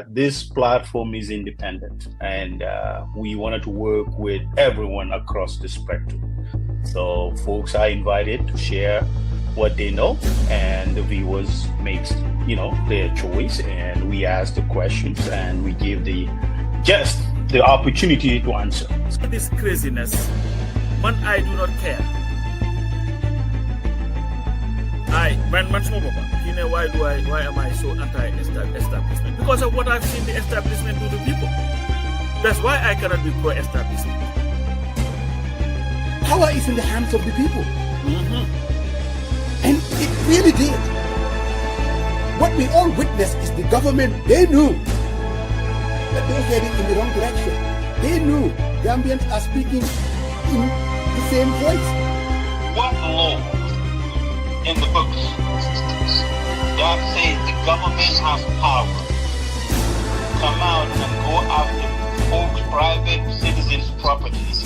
this platform is independent, and we wanted to work with everyone across the spectrum. So folks are invited to share what they know, and the viewers makes their choice, and we ask the questions and we give the just the opportunity to answer. This craziness, man, I do not care. Why am I so anti-establishment? Because of what I've seen the establishment do to people. That's why I cannot be pro-establishment. Power is in the hands of the people. And it really did. What we all witnessed is the government, they knew that they're heading in the wrong direction. They knew Gambians are speaking in the same voice. What law in the books that says the government has power to come out and go after folks' private citizens' properties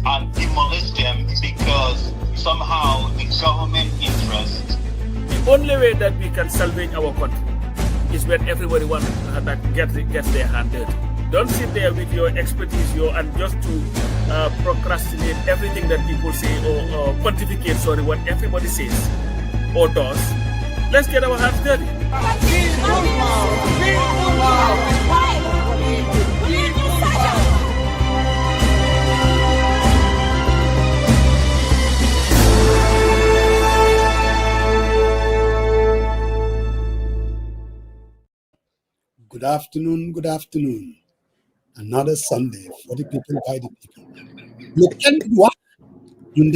and demolish them because somehow the government interest? The only way that we can salvage our country is when everybody that gets their hand dirty. Don't sit there with your expertise and just to procrastinate everything that people say or pontificate, what everybody says or does. Let's get our hands dirty. Good afternoon, good afternoon. Another Sunday for the people by the people. You can do what? You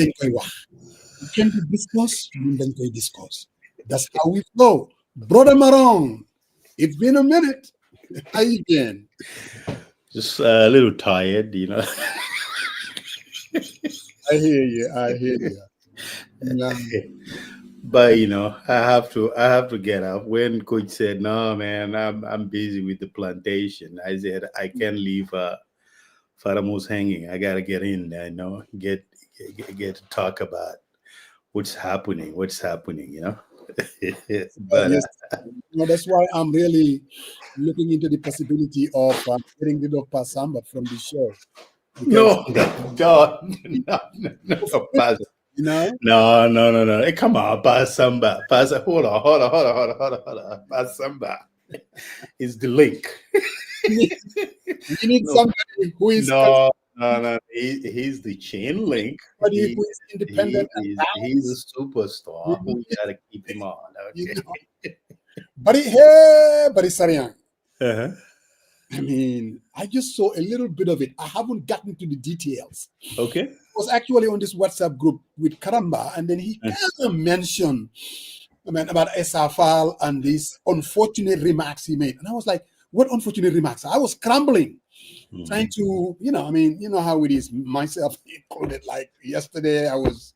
can discuss, you discuss. That's how we flow. Brother Marong, it's been a minute. How you been? Just a little tired, I hear you. Yeah. But I have to get up. When Coach said, "No, man, I'm busy with the plantation," I said, "I can't leave Faramos hanging. I gotta get in there, get to talk about what's happening. But Yes, that's why I'm really looking into the possibility of getting rid of Pasamba from the show. no, Pas- no. Hey, come on, Pasamba. Hold on. Pasamba is the link. You need somebody who is No. He's the chain link. who is independent and He's a superstar. We gotta keep him on. Okay. But Sariang. Uh-huh. I mean, I just saw a little bit of it. I haven't gotten to the details. Okay. I was actually on this WhatsApp group with Karamba, and then he kind of mentioned about SFL and these unfortunate remarks he made. And I was like, what unfortunate remarks? I was scrambling, trying to, how it is, myself included. Like yesterday, I was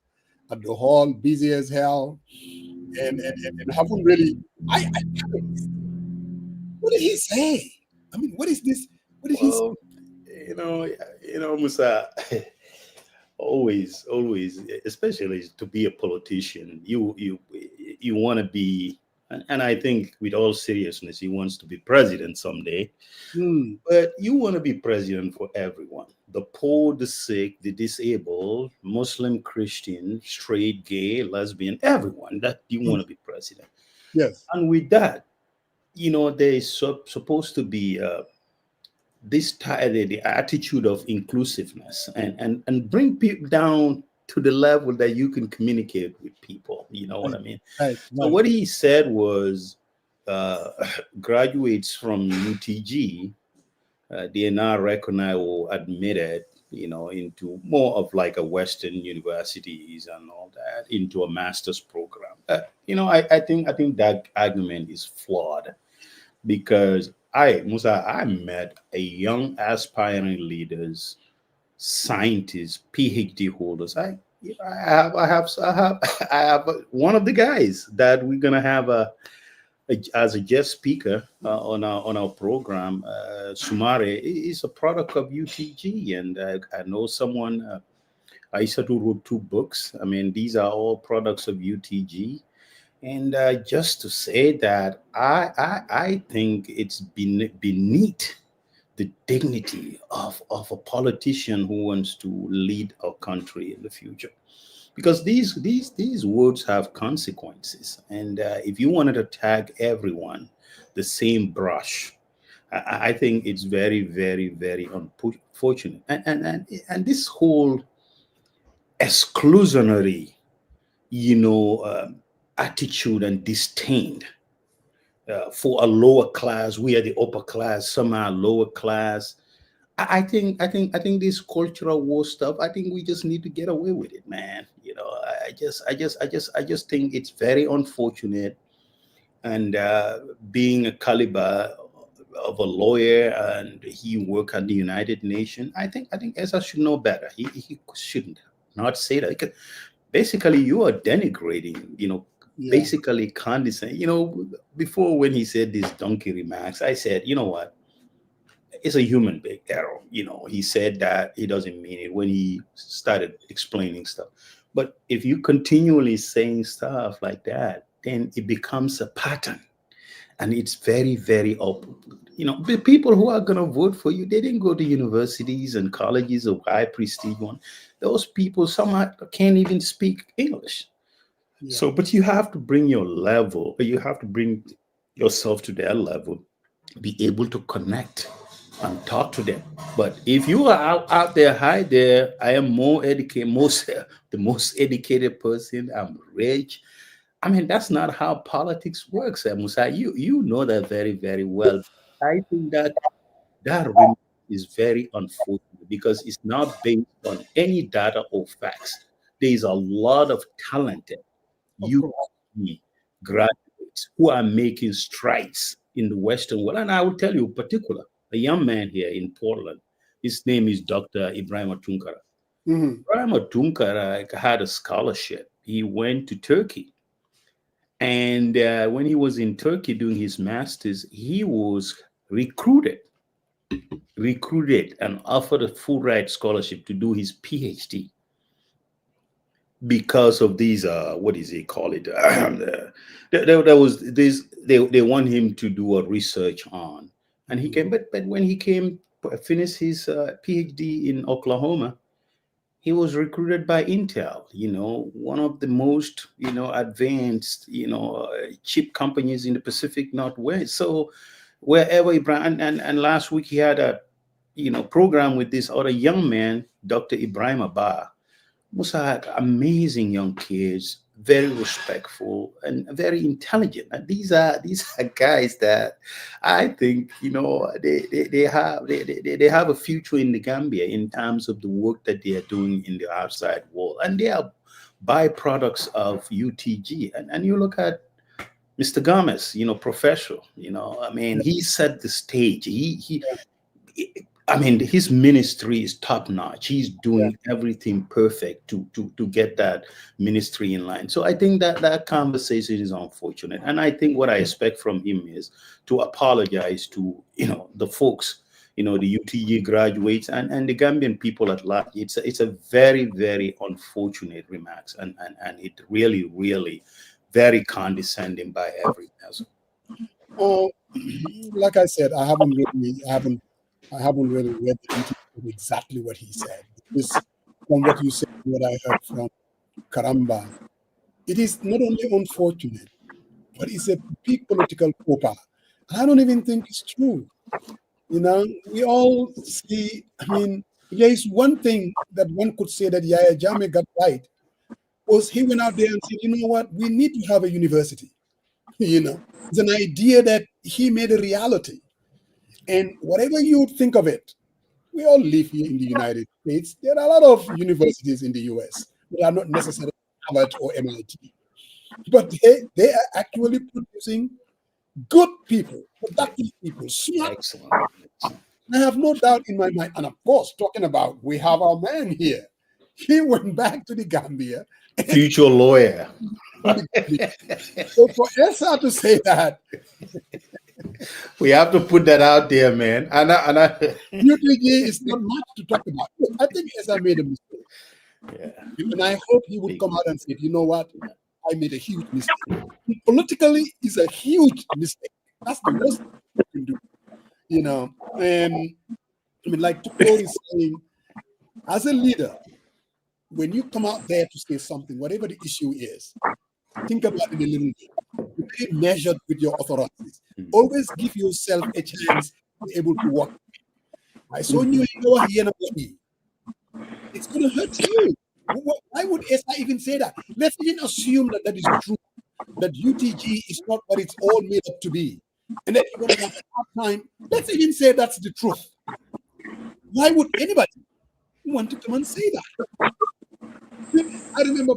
at the hall, busy as hell, and haven't really, what did he say? I mean, what is this? What did he say? Musa, always, especially to be a politician, you want to be, and I think with all seriousness, he wants to be president someday. But you want to be president for everyone: the poor, the sick, the disabled, Muslim, Christian, straight, gay, lesbian, everyone. That you want to be president. Yes. And with that, there is supposed to be the attitude of inclusiveness and bring people down to the level that you can communicate with people. You know what I mean? Right. So what he said was graduates from UTG, they are now recognized or admitted, into more of like a Western universities and all that, into a master's program. I think that argument is flawed, because I met a young aspiring leaders, scientists, PhD holders. I have one of the guys that we're gonna have as a guest speaker on our program. Sumare is a product of UTG, and I know someone. Aisha wrote 2 books. I mean, these are all products of UTG. And just to say that, I think it's been beneath the dignity of a politician who wants to lead our country in the future, because these words have consequences. And if you wanted to tag everyone the same brush, I think it's very, very, very unfortunate. And this whole exclusionary, you know, attitude and disdain for a lower class. We are the upper class, some are lower class. I think this cultural war stuff, I think we just need to get away with it, man. I just think it's very unfortunate. And being a caliber of a lawyer, and he worked at the United Nations, I think Esa should know better. He shouldn't not say that. Because basically, you are denigrating, Yeah. basically condescending. Before, when he said these donkey remarks, I said, you know what? It's a human big error. He said that he doesn't mean it when he started explaining stuff. But if you continually saying stuff like that, then it becomes a pattern. And it's very, very open. The people who are going to vote for you, they didn't go to universities and colleges or high prestige one. Those people somehow can't even speak English. Yeah. So, but you have to bring your level, you have to bring yourself to their level, be able to connect and talk to them. But if you are out there high there, I am more educated, the most educated person, I'm rich. I mean, that's not how politics works, Musa. You know that very, very well. I think that really is very unfortunate, because it's not based on any data or facts. There's a lot of talented Of course. UP graduates who are making strides in the Western world. And I will tell you in particular, a young man here in Portland, his name is Dr. Ibrahim Tunkara. Mhm. Ibrahim Tunkara had a scholarship. He went to Turkey. And when he was in Turkey doing his master's, he was recruited and offered a full ride scholarship to do his PhD, because of these what is it call it there was this, they want him to do a research on. And he came, but when he came finish his PhD in Oklahoma, he was recruited by Intel, one of the most advanced chip companies in the Pacific Northwest. So wherever Ibrahim, and last week he had a program with this other young man, Dr. Ibrahim Abba. Musa had amazing young kids, very respectful and very intelligent. And these are guys that I think they have a future in the Gambia in terms of the work that they are doing in the outside world, and they are byproducts of UTG. And you look at Mr. Gomez, professional. I mean, he set the stage. I mean, his ministry is top notch. He's doing everything perfect to get that ministry in line. So I think that conversation is unfortunate. And I think what I expect from him is to apologize to, the folks, the UTG graduates and the Gambian people at large. It's a very, very unfortunate remarks. And it really, really very condescending by every person. Like I said, I haven't really read the details of exactly what he said. Because from what you said, what I heard from Karamba, it is not only unfortunate, but it's a big political faux pas. And I don't even think it's true. We all see, I mean, there is one thing that one could say that Yahya Jammeh got right, was he went out there and said, you know what, we need to have a university. It's an idea that he made a reality. And whatever you think of it, we all live here in the United States. There are a lot of universities in the US that are not necessarily Harvard or MIT, but they are actually producing good people, productive people, smart. Excellent. I have no doubt in my mind. And of course, talking about, we have our man here. He went back to the Gambia. Future lawyer. So for Esa to say that, we have to put that out there, man. And UTG is not much to talk about. I think Esa made a mistake. Yeah. And I hope he would come out and say, you know what? I made a huge mistake. Politically, is a huge mistake. That's the worst thing you can do. You know, and I mean, like Tukur is saying, as a leader, when you come out there to say something, whatever the issue is, think about it a little bit. Be measured with your authorities. Always give yourself a chance to be able to walk. I saw you here. It's going to hurt you. Why would ESA even say that? Let's even assume that that is true, that UTG is not what it's all made up to be, and that you're going to have a hard time. Let's even say that's the truth. Why would anybody want to come and say that? I remember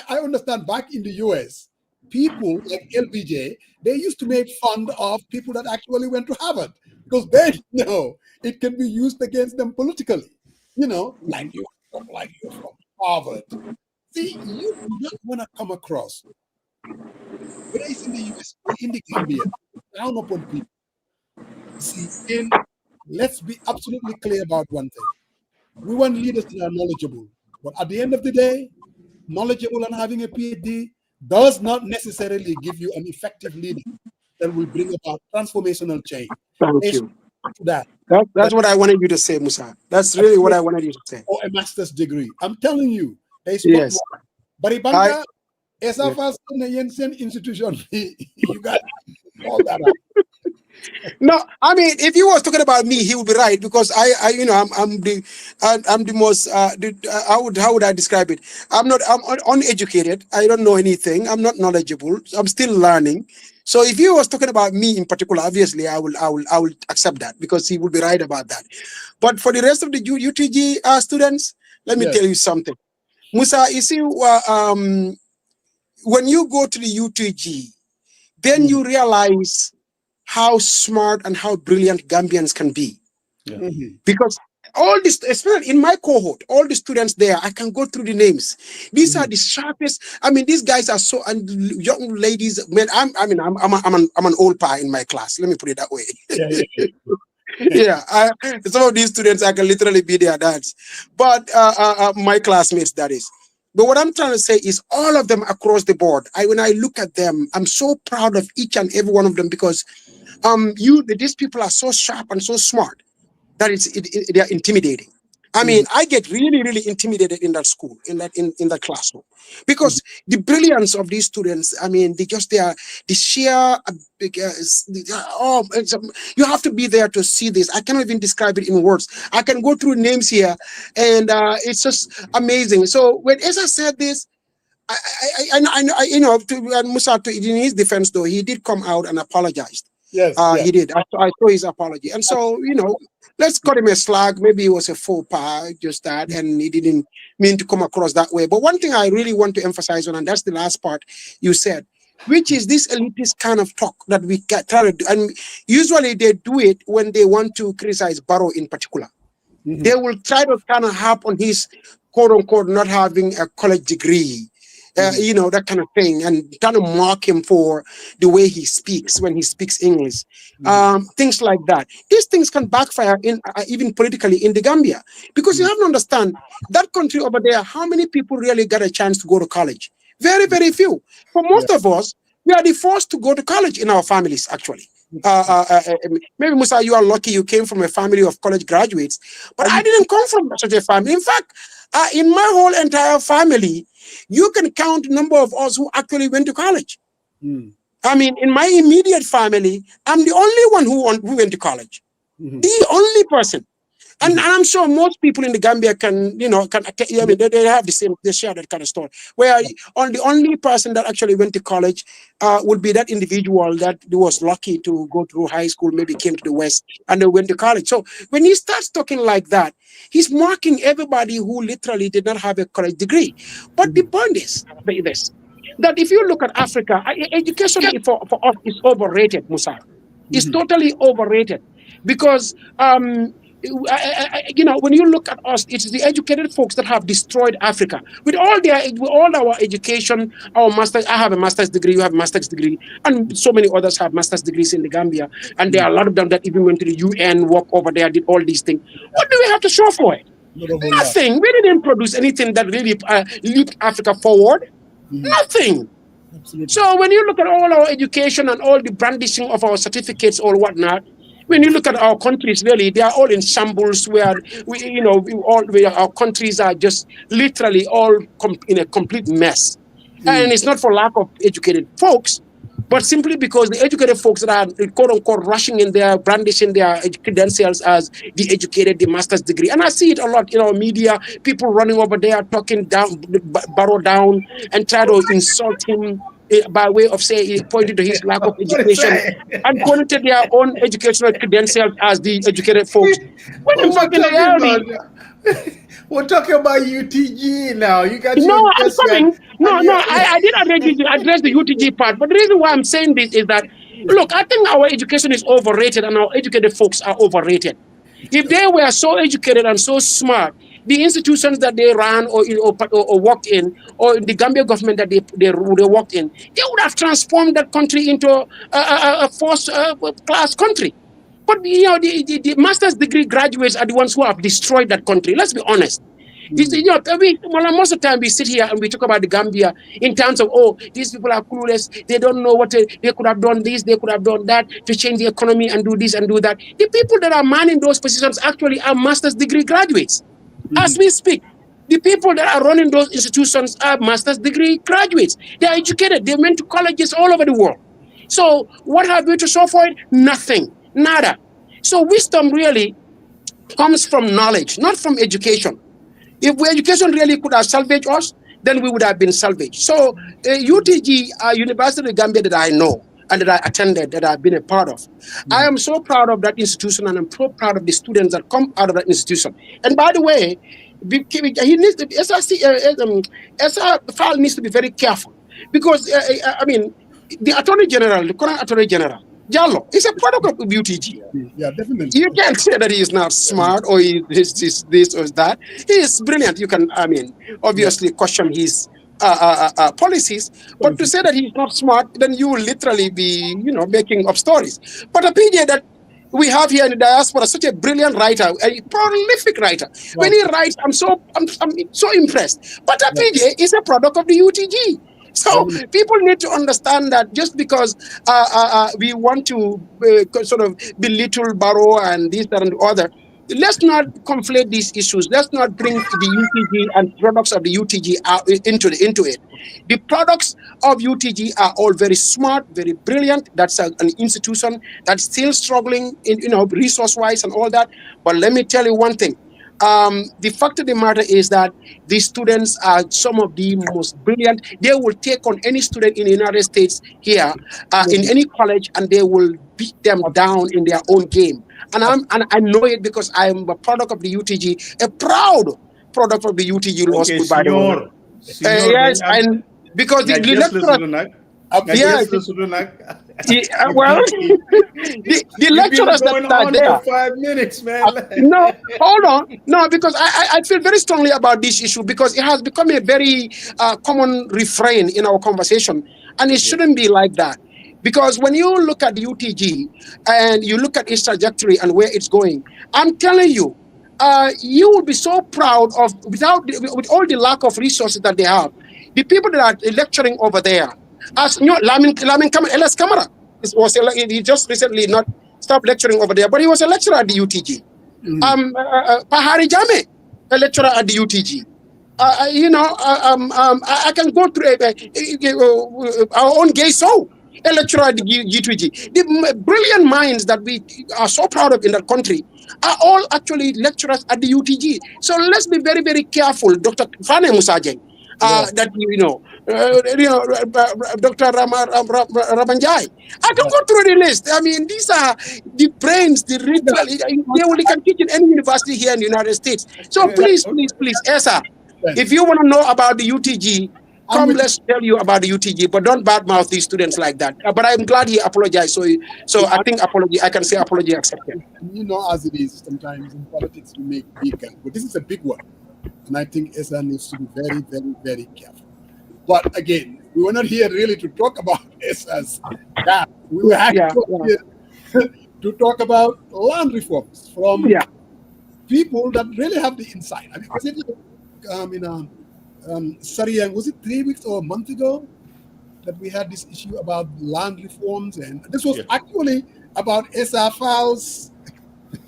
I understand back in the US, people like LBJ, they used to make fun of people that actually went to Harvard because they know it can be used against them politically. You know, like you're from Harvard. See, you do not want to come across, whether it's in the US or in the Gambia, down upon people. See, and let's be absolutely clear about one thing. We want leaders that are knowledgeable. But at the end of the day, knowledgeable and having a PhD does not necessarily give you an effective leader that will bring about transformational change. Thank you. That's what I wanted you to say, Musa. That's really what I wanted you to say. Or a master's degree. I'm telling you. Yes. Baribanga, SFS Jensen institution. You got all that up. No, I mean, if he was talking about me, he would be right because I'm the most. How would I describe it? I'm uneducated. I don't know anything. I'm not knowledgeable. I'm still learning. So if he was talking about me in particular, obviously I will accept that because he would be right about that. But for the rest of the UTG students, let me tell you something, Musa. You see, when you go to the UTG, then you realize how smart and how brilliant Gambians can be. Yeah. Because all this, especially in my cohort, all the students there, I can go through the names. These are the sharpest. I mean, these guys are so, and young ladies. Man, I'm an old pa in my class. Let me put it that way. Some of these students, I can literally be their dads, but my classmates, that is. But what I'm trying to say is all of them across the board. When I look at them, I'm so proud of each and every one of them because these people are so sharp and so smart that they're intimidating. I mean, I get really, really intimidated in that school, in that classroom, because the brilliance of these students. I mean, the sheer. You have to be there to see this. I cannot even describe it in words. I can go through names here, and it's just amazing. So when Esa said this, Musa, in his defense, though, he did come out and apologized. Yes, he did. I saw his apology, and so let's cut him a slag. Maybe it was a faux pas, just that, and he didn't mean to come across that way. But one thing I really want to emphasize on, and that's the last part you said, which is this elitist kind of talk that we try to do, and usually they do it when they want to criticize Barrow in particular. They will try to kind of harp on his quote unquote not having a college degree. That kind of thing, and trying to mock him for the way he speaks when he speaks English, things like that. These things can backfire in even politically in the Gambia, because you have to understand that country over there. How many people really got a chance to go to college? Very, very few. For most of us, we are the first to go to college in our families. Actually, maybe Musa, you are lucky. You came from a family of college graduates, but I didn't come from such a family. In fact, in my whole entire family, you can count the number of us who actually went to college. I mean, in my immediate family, I'm the only one who went to college. The only person. And I'm sure most people in the Gambia can they have the same, they share that kind of story. Where the only person that actually went to college would be that individual that was lucky to go through high school, maybe came to the West, and they went to college. So when he starts talking like that, he's mocking everybody who literally did not have a college degree. But the point is this, that if you look at Africa, education for us is overrated, Musa. It's totally overrated. Because when you look at us, it's the educated folks that have destroyed Africa. With all our education, our masters. I have a master's degree. You have a master's degree, and so many others have master's degrees in the Gambia. And there are a lot of them that even went to the UN, work over there, did all these things. What do we have to show for it? Nothing. We didn't produce anything that really leaped Africa forward. Nothing. Absolutely. So when you look at all our education and all the brandishing of our certificates or whatnot, when you look at our countries, really, they are all in shambles where our countries are just literally all in a complete mess. And it's not for lack of educated folks, but simply because the educated folks that are quote unquote rushing in there, brandishing their credentials as the educated, the master's degree. And I see it a lot in our media, people running over there, talking down, Barrow down, and try to insult him by way of pointing to his lack of education and pointing to their own educational credentials as the educated folks. When in fact, in reality, we're talking about UTG now. You got no, your I'm coming. I did address the UTG part, but the reason why I'm saying this is that, look, I think our education is overrated and our educated folks are overrated. If they were so educated and so smart, the institutions that they ran or worked in, or the Gambia government that they worked in, they would have transformed that country into a first-class country. But the master's degree graduates are the ones who have destroyed that country. Let's be honest. Most of the time we sit here and we talk about the Gambia in terms of, these people are clueless. They don't know they could have done this, they could have done that to change the economy and do this and do that. The people that are manning those positions actually are master's degree graduates. As we speak, the people that are running those institutions are master's degree graduates. They are educated. They went to colleges all over the world. So what have we to show for it? Nothing. Nada. So wisdom really comes from knowledge, not from education. If education really could have salvaged us, then we would have been salvaged. So UTG, University of Gambia that I know and that I attended, that I've been a part of, I am so proud of that institution, and I'm so proud of the students that come out of that institution. And by the way, he needs to be, SR needs to be very careful, because the Attorney General, the current Attorney General, Jallo, is a product of UTG. Yeah, definitely. You can't say that he is not smart or he is this or that. He is brilliant. You can, obviously question his policies, but to say that he's not smart, then you will literally be, making up stories. But a PJ that we have here in the diaspora, such a brilliant writer, a prolific writer. When he writes, I'm so impressed. But a PJ is a product of the UTG. So people need to understand that just because we want to sort of belittle Barrow and this, that, and the other, let's not conflate these issues. Let's not bring the UTG and products of the UTG into it. The products of UTG are all very smart, very brilliant. That's an institution that's still struggling in resource-wise and all that. But let me tell you one thing. The fact of the matter is that these students are some of the most brilliant. They will take on any student in the United States here, in any college, and they will beat them down in their own game. And I know it because I am a product of the UTG, a proud product of the UTG Law School, by the way. Yes, and because the lecturers. Yes. Well, the lecturers that are there. 5 minutes, man. No, hold on. No, because I feel very strongly about this issue, because it has become a very common refrain in our conversation, and it shouldn't be like that. Because when you look at the UTG and you look at its trajectory and where it's going, I'm telling you, you will be so proud of, with all the lack of resources that they have, the people that are lecturing over there. As you know, Lamin LS Kamara he just recently not stopped lecturing over there, but he was a lecturer at the UTG. Pahari Jame, a lecturer at the UTG. I can go through our own gay soul, a lecturer at the UTG. The brilliant minds that we are so proud of in that country are all actually lecturers at the UTG. So let's be very, very careful, Dr. Fane Musajeng. That Dr. Rabanjai. I can go through the list. I mean, these are the brains, they can teach in any university here in the United States. So please, Esa, if you want to know about the UTG, let's tell you about the UTG, but don't badmouth these students like that. But I'm glad he apologized. So I think I can say apology accepted. As it is, sometimes in politics we make big guns, but this is a big one. And I think Esa needs to be very, very, very careful. But again, we were not here really to talk about Esa's that. We were here to talk about land reforms from people that really have the insight. I mean, because if you look Sariang, was it 3 weeks or a month ago that we had this issue about land reforms? And this was actually about Esa Files,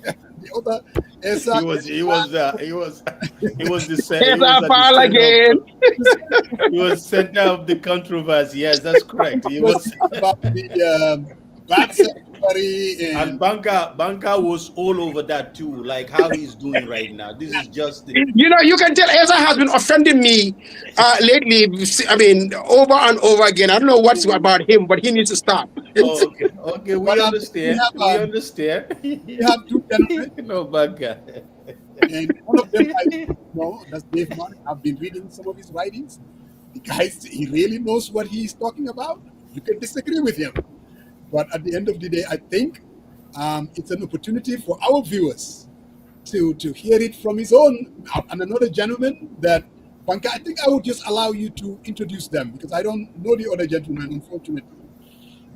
the other Esa. He was the Yes, he was I at the fall center of again. he was center of the controversy. Yes, that's correct. He was. About the bad sanctuary And and Banka was all over that too, like how he's doing right now. This is just the, You know, you can tell Eza has been offending me lately. I mean, over and over again. I don't know what's about him, but he needs to stop. oh, okay, we but understand. We understand. we have two gentlemen, No, Banka. and one of them I know that's Dave Mark. I've been reading some of his writings. The guy, he really knows what he's talking about. You can disagree with him, but at the end of the day, I think it's an opportunity for our viewers to hear it from his own and another gentleman that Banka. I think I would just allow you to introduce them because I don't know the other gentleman, unfortunately.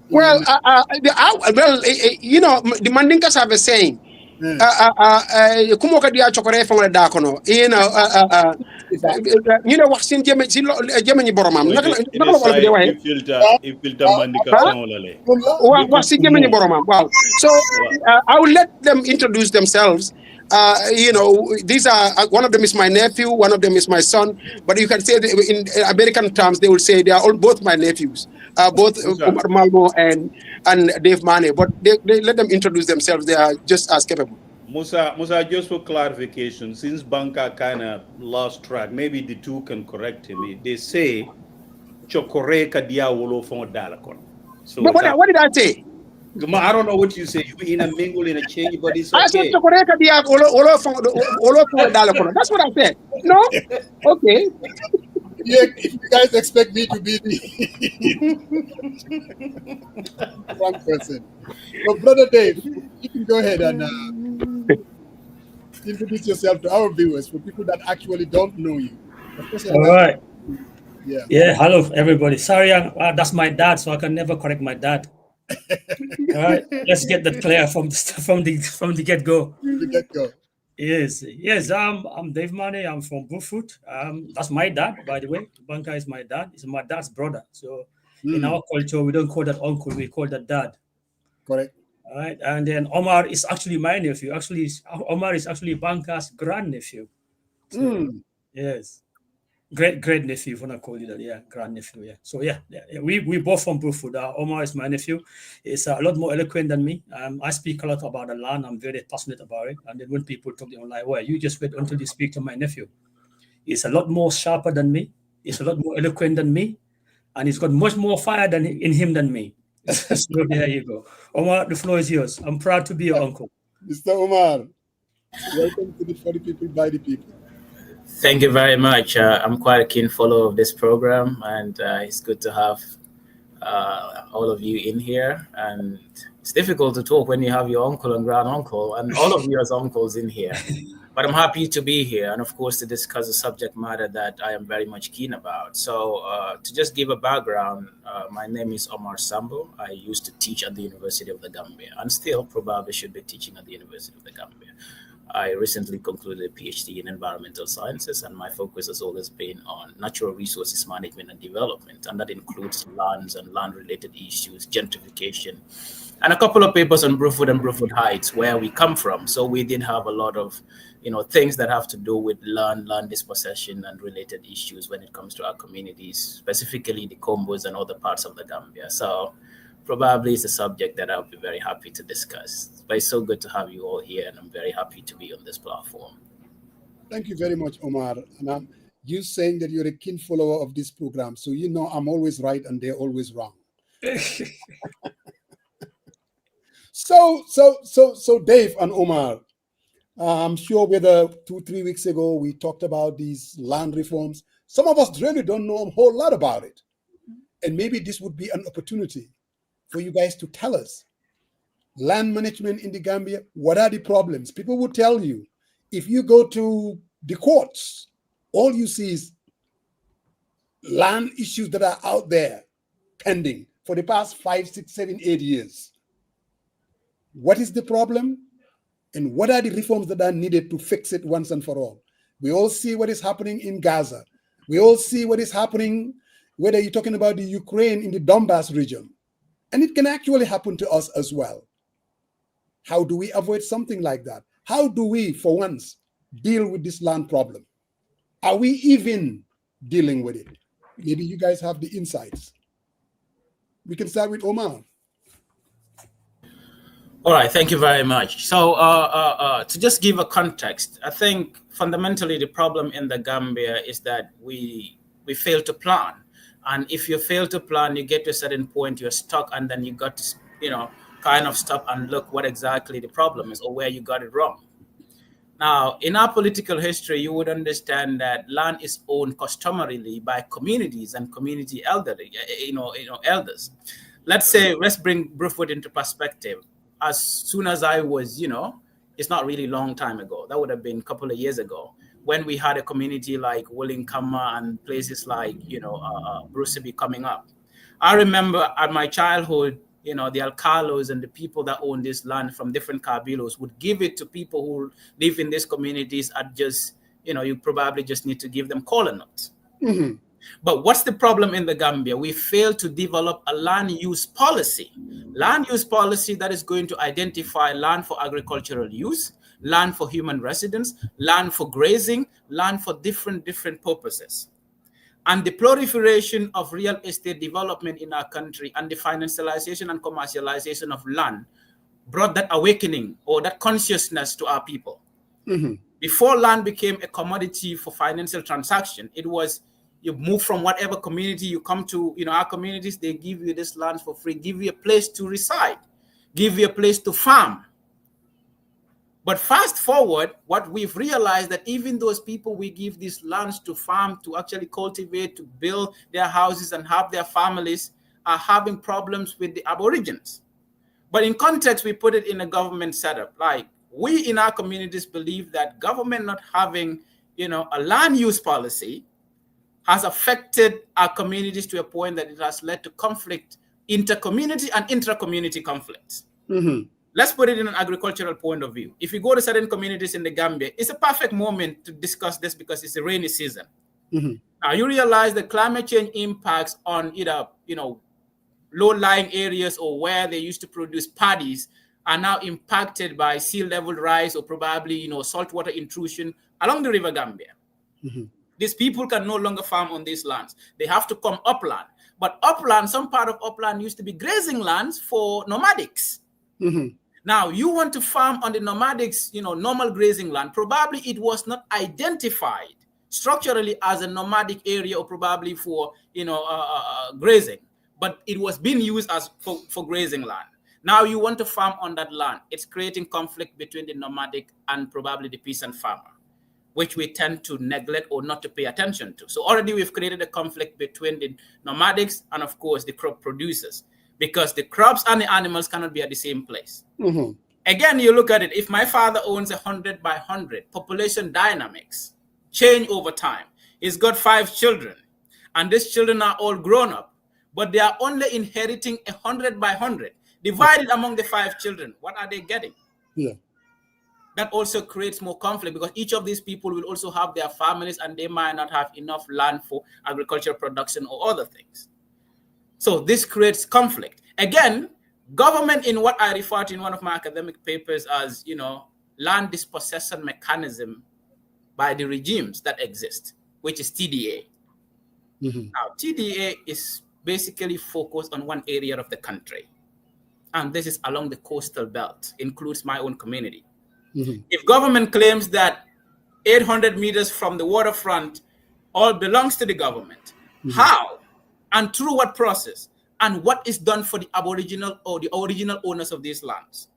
Well, And, you know, the Mandinkas have a saying. Kumo ka dia chokore fong da kono. You know, wax sin jeme ni boromam. Naka la wala bi waxe. Il filter mandication lale. Wax sin jeme ni boromam. Wow. So I will let them introduce themselves. You know, these are one of them is my nephew, one of them is my son. But you can say that in American terms, they will say they are all both my nephews, both Umar Malmo and Dave Mane. But they let them introduce themselves. They are just as capable. Musa, just for clarification, since Banka kind of lost track, maybe the two can correct him. They say chokore kadia wolo fon dalakon. So But what did I say? I don't know what you say. You in a mingle in a change, but it's okay. I said chokore kadia wolo fong dalakon. That's what I said. No? Okay. yeah, if you guys expect me to be the wrong person. So, Brother Dave, you can go ahead and introduce yourself to our viewers for people that actually don't know you. All right. Yeah. Yeah. Hello, everybody. Sorry, that's my dad, so I can never correct my dad. All right. Let's get that clear from the get go. The get go. Yes. I'm Dave Mane. I'm from Brufut. That's my dad, by the way. Banka is my dad. He's my dad's brother. So in our culture, we don't call that uncle. We call that dad. Correct. All right. And then Omar is actually my nephew. Omar is actually Banka's grandnephew. So, yes. Great nephew, when I call you that. Yeah, grand nephew. Yeah. So we both from Brufut. Omar is my nephew. He's a lot more eloquent than me. I speak a lot about the land. I'm very passionate about it. And then when people talk, I'm like, well, you just wait until you speak to my nephew. He's a lot more sharper than me. He's a lot more eloquent than me, and he's got much more fire in him than me. So there you go. Omar, the floor is yours. I'm proud to be your uncle. Mr. Omar, welcome to the For the People, by the People. Thank you very much. I'm quite a keen follower of this program, and it's good to have all of you in here. And it's difficult to talk when you have your uncle and grand uncle and all of you as uncles in here. But I'm happy to be here, and of course to discuss a subject matter that I am very much keen about. So to just give a background, my name is Omar Sambo. I used to teach at the University of the Gambia, and still probably should be teaching at the University of the Gambia. I recently concluded a PhD in environmental sciences, and my focus has always been on natural resources management and development, and that includes lands and land-related issues, gentrification, and a couple of papers on Brufut and Brufut Heights, where we come from. So we did have a lot of, things that have to do with land dispossession and related issues when it comes to our communities, specifically the Combos and other parts of the Gambia. So probably it's a subject that I'll be very happy to discuss. But it's so good to have you all here, and I'm very happy to be on this platform. Thank you very much, Omar. And you saying that you're a keen follower of this program, so I'm always right and they're always wrong. So Dave and Omar, I'm sure whether 2-3 weeks ago we talked about these land reforms. Some of us really don't know a whole lot about it. And maybe this would be an opportunity for you guys to tell us. Land management in the Gambia, what are the problems? People will tell you, if you go to the courts, all you see is land issues that are out there pending for the past 5, 6, 7, 8 years. What is the problem? And what are the reforms that are needed to fix it once and for all? We all see what is happening in Gaza. We all see what is happening, whether you're talking about the Ukraine in the Donbass region. And it can actually happen to us as well. How do we avoid something like that? How do we, for once, deal with this land problem? Are we even dealing with it? Maybe you guys have the insights. We can start with Omar. All right, thank you very much. So to just give a context, I think fundamentally the problem in the Gambia is that we fail to plan. And if you fail to plan, you get to a certain point, you're stuck, and then you got to, kind of stop and look what exactly the problem is or where you got it wrong. Now, in our political history, you would understand that land is owned customarily by communities and community elders. Let's bring Bruford into perspective. As soon as I was, it's not really a long time ago. That would have been a couple of years ago when we had a community like Willinkama and places like, Bruceby coming up. I remember at my childhood, the Alcalos and the people that own this land from different Kabilos would give it to people who live in these communities at just, you probably just need to give them kola nuts. Mm-hmm. But what's the problem in the Gambia? We failed to develop a land use policy. Land use policy that is going to identify land for agricultural use, land for human residence, land for grazing, land for different purposes. And the proliferation of real estate development in our country and the financialization and commercialization of land brought that awakening or that consciousness to our people. Mm-hmm. Before land became a commodity for financial transaction, it was you move from whatever community you come to, our communities, they give you this land for free, give you a place to reside, give you a place to farm. But fast forward, what we've realized that even those people we give these lands to farm, to actually cultivate, to build their houses and have their families are having problems with the Aborigines. But in context, we put it in a government setup. Like we in our communities believe that government not having, a land use policy has affected our communities to a point that it has led to conflict, inter-community and intra-community conflicts. Mm-hmm. Let's put it in an agricultural point of view. If you go to certain communities in the Gambia, it's a perfect moment to discuss this because it's a rainy season. Mm-hmm. Now you realize the climate change impacts on either, low-lying areas or where they used to produce paddies are now impacted by sea level rise or probably, saltwater intrusion along the River Gambia. Mm-hmm. These people can no longer farm on these lands. They have to come upland. But upland, some part of upland used to be grazing lands for nomadics. Mm-hmm. Now, you want to farm on the nomadics, normal grazing land. Probably it was not identified structurally as a nomadic area or probably for, grazing. But it was being used as for grazing land. Now you want to farm on that land. It's creating conflict between the nomadic and probably the peasant farmer, which we tend to neglect or not to pay attention to. So already we've created a conflict between the nomadics and, of course, the crop producers, because the crops and the animals cannot be at the same place. Mm-hmm. Again, you look at it, if my father owns 100 by 100, population dynamics change over time. He's got 5 children, and these children are all grown up, but they are only inheriting 100 by 100. Divided among the 5 children, what are they getting? Yeah. That also creates more conflict because each of these people will also have their families and they might not have enough land for agricultural production or other things. So this creates conflict. Again, government, in what I refer to in one of my academic papers as, land dispossession mechanism by the regimes that exist, which is TDA. Mm-hmm. Now, TDA is basically focused on one area of the country. And this is along the coastal belt, includes my own community. Mm-hmm. If government claims that 800 meters from the waterfront all belongs to the government, mm-hmm. how and through what process and what is done for the Aboriginal or the original owners of these lands?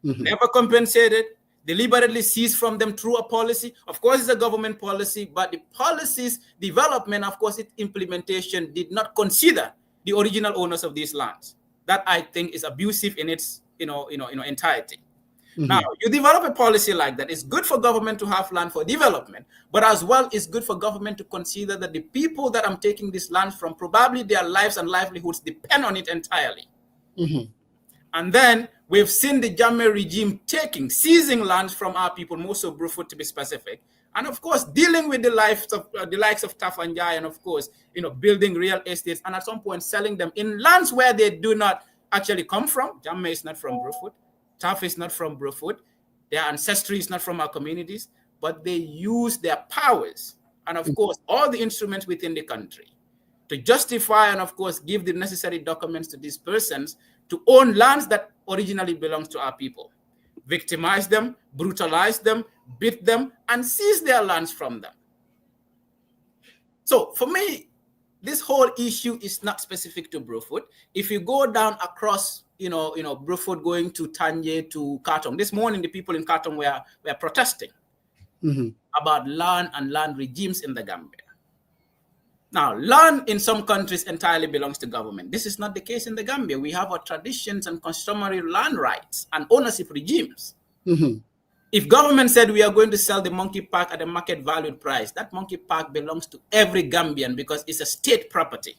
Mm-hmm. Never compensated, deliberately seized from them through a policy. Of course, it's a government policy, but the policy's development, of course, its implementation did not consider the original owners of these lands. That I think is abusive in its entirety. Mm-hmm. Now, you develop a policy like that. It's good for government to have land for development, but as well, it's good for government to consider that the people that I'm taking this land from, probably their lives and livelihoods depend on it entirely. Mm-hmm. And then we've seen the Jammeh regime seizing lands from our people, most of Bruford to be specific, And of course, dealing with the likes of Tafanjai, and of course, building real estates, and at some point selling them in lands where they do not actually come from. Jammeh is not from Brufut. Taf is not from Brufut. Their ancestry is not from our communities, but they use their powers and, of course, all the instruments within the country to justify and, of course, give the necessary documents to these persons to own lands that originally belongs to our people, victimize them, brutalize them, beat them, and seize their lands from them. So for me, this whole issue is not specific to Brufut. If you go down across, Brufut going to Tanje, to Khartoum, this morning the people in Khartoum were protesting about land and land regimes in the Gambia. Now, land in some countries entirely belongs to government. This is not the case in the Gambia. We have our traditions and customary land rights and ownership regimes. If government said we are going to sell the monkey park at a market valued price, that monkey park belongs to every Gambian because it's a state property.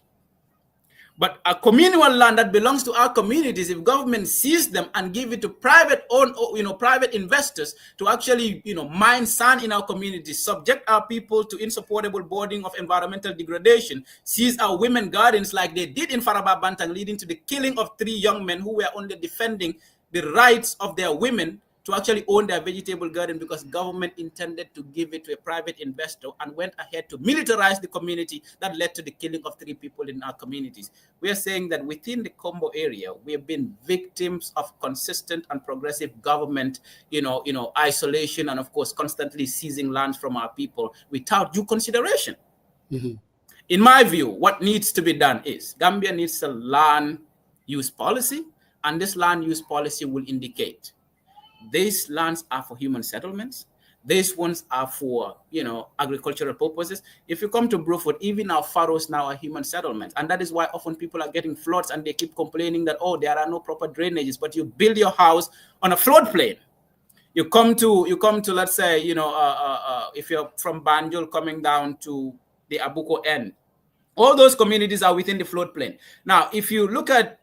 But a communal land that belongs to our communities, if government seizes them and give it to private investors to actually, mine sand in our communities, subject our people to insupportable burden of environmental degradation, seize our women gardens like they did in Faraba Bantang, leading to the killing of 3 young men who were only defending the rights of their women to actually own their vegetable garden because government intended to give it to a private investor and went ahead to militarize the community that led to the killing of 3 people in our communities. We are saying that within the Combo area, we have been victims of consistent and progressive government, isolation, and of course, constantly seizing lands from our people without due consideration. In my view, what needs to be done is Gambia needs a land use policy, and this land use policy will indicate these lands are for human settlements. These ones are for, agricultural purposes. If you come to Brufut, even our furrows now are human settlements. And that is why often people are getting floods and they keep complaining that, there are no proper drainages, but you build your house on a floodplain. You come to, let's say, if you're from Banjul coming down to the Abuko end, all those communities are within the floodplain. Now, if you look at,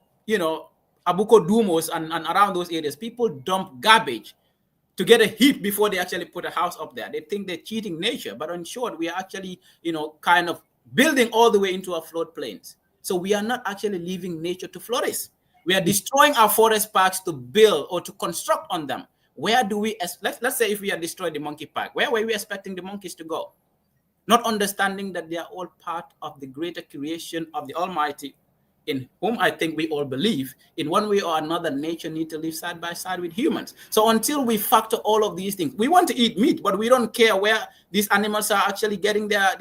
Abuko Dumos and around those areas, people dump garbage to get a heat before they actually put a house up there. They think they're cheating nature, but in short, we are actually, kind of building all the way into our floodplains. So we are not actually leaving nature to flourish. We are destroying our forest parks to build or to construct on them. Where do we, let's say if we are destroying the monkey park, where were we expecting the monkeys to go? Not understanding that they are all part of the greater creation of the Almighty, in whom I think we all believe, in one way or another, nature needs to live side by side with humans. So until we factor all of these things, we want to eat meat, but we don't care where these animals are actually getting their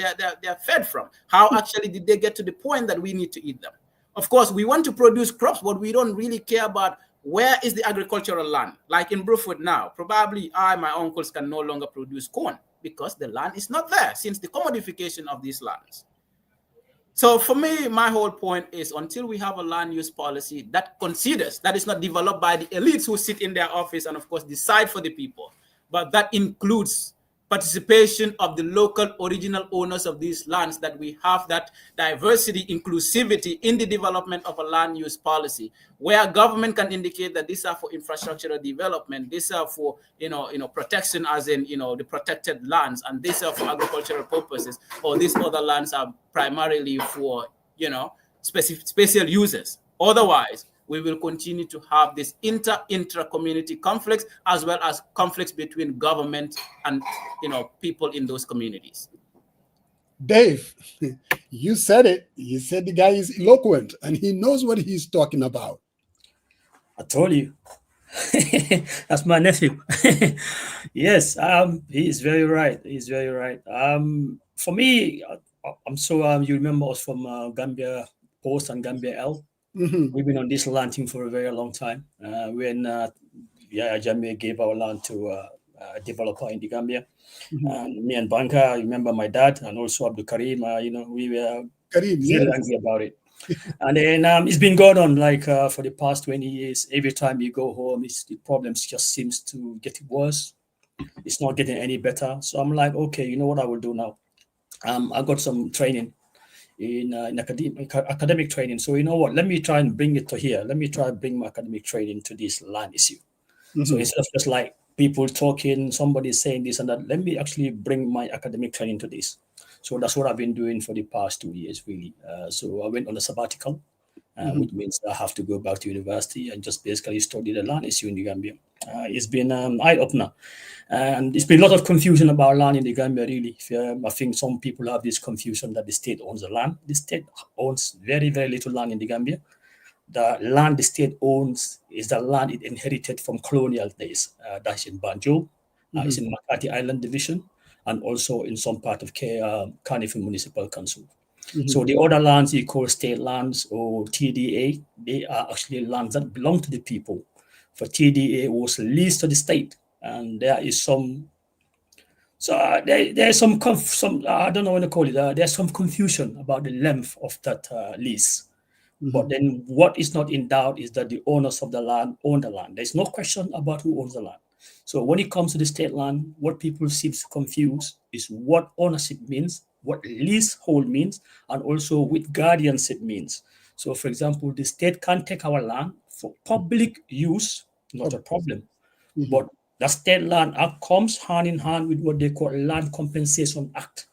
fed from. How actually did they get to the point that we need to eat them? Of course, we want to produce crops, but we don't really care about where is the agricultural land. Like in Brufut now, probably my uncles can no longer produce corn because the land is not there since the commodification of these lands. So for me, my whole point is until we have a land use policy that considers, that is not developed by the elites who sit in their office and of course decide for the people, but that includes participation of the local original owners of these lands, that we have that diversity, inclusivity in the development of a land use policy, where government can indicate that these are for infrastructural development, these are for protection, as in the protected lands, and these are for agricultural purposes, or these other lands are primarily for special uses. Otherwise, we will continue to have this intra-community conflicts, as well as conflicts between government and people in those communities. Dave, you said it. You said the guy is eloquent and he knows what he's talking about. I told you. That's my nephew. Yes, he is very right. He's very right. For me, I'm so you remember us from Gambia Post and Gambia L. We've been on this land team for a very long time. When Jammeh gave our land to a developer in the Gambia, and me and Banka, remember my dad, and also Abdul Karim, we were very angry about it. And then it's been going on like for the past 20 years. Every time you go home, the problems just seems to get worse. It's not getting any better. So I'm like, okay, you know what I will do now? I got some training in academic training. So you know what? Let me try and bring it to here. Let me try and bring my academic training to this land issue. So instead of just like people talking, somebody saying this and that. Let me actually bring my academic training to this. So that's what I've been doing for the past 2 years, really. So I went on a sabbatical, which means I have to go back to university and just basically study the land issue in the Gambia. It's been an eye-opener. And it's been a lot of confusion about land in the Gambia, really. I think some people have this confusion that the state owns the land. The state owns very, very little land in the Gambia. The land the state owns is the land it inherited from colonial days. That's in Banjul, it's in Makati Island Division, and also in some part of Carnifing Municipal Council. So the other lands you call state lands or TDA, they are actually lands that belong to the people. For TDA was leased to the state, and there is some. So there's some I don't know what to call it. There's some confusion about the length of that lease. But then what is not in doubt is that the owners of the land own the land. There's no question about who owns the land. So when it comes to the state land, what people seem to confuse is what ownership means, what leasehold means, and also what guardianship means. So for example, the state can take our land for public use, not a problem. But the State Land Act comes hand in hand with what they call Land Compensation Act.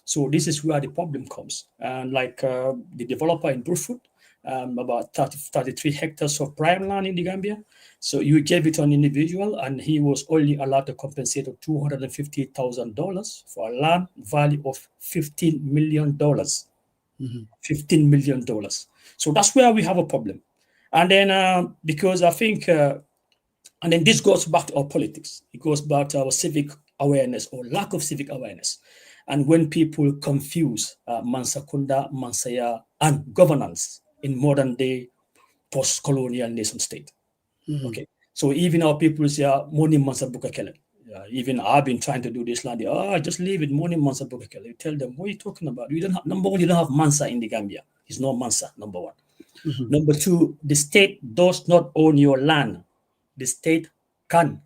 So this is where the problem comes. And like the developer in Brufut, about 33 hectares of prime land in the Gambia. So you gave it to an individual and he was only allowed to compensate $250,000 for a land value of $15 million. $15 million. So that's where we have a problem. And then because I think, and then this goes back to our politics. It goes back to our civic awareness or lack of civic awareness. And when people confuse Mansakunda, Mansaya, and governance in modern day post-colonial nation state. Okay, so even our people say, "Moni Mansa Bukakele." Even I've been trying to do this land. Just leave it, Moni Mansa Bukakele. You tell them, what are you talking about? You don't have, number one, you don't have Mansa in the Gambia. It's no Mansa, number one. Number two, the state does not own your land. The state can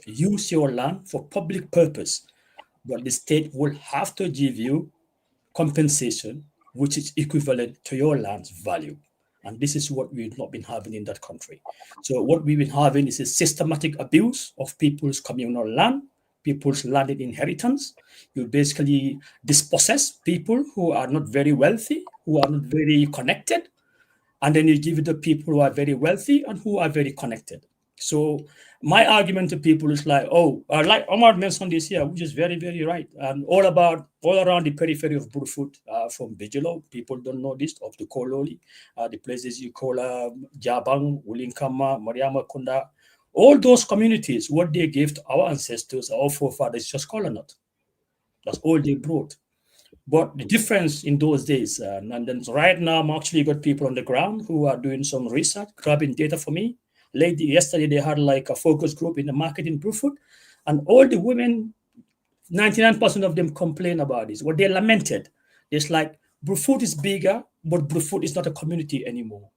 use your land for public purpose, but the state will have to give you compensation, which is equivalent to your land's value. And this is what we've not been having in that country. So what we've been having is a systematic abuse of people's communal land, people's landed inheritance. You basically dispossess people who are not very wealthy, who are not very connected, and then you give it to people who are very wealthy and who are very connected. So my argument to people is like, like Omar mentioned this here, which is very, very right. And all around the periphery of Burfoot, from Bijilo, people don't know this, of the Kololi, the places you call Jabang, Ulinkama, Mariama Kunda, all those communities, what they gave to our ancestors, our forefathers, just colonized. That's all they brought. But the difference in those days, and then right now, I'm actually got people on the ground who are doing some research, grabbing data for me. Yesterday, they had like a focus group in the market in Brufut, and all the women, 99% of them complain about this. What they lamented is like, Brufut is bigger, but Brufut is not a community anymore.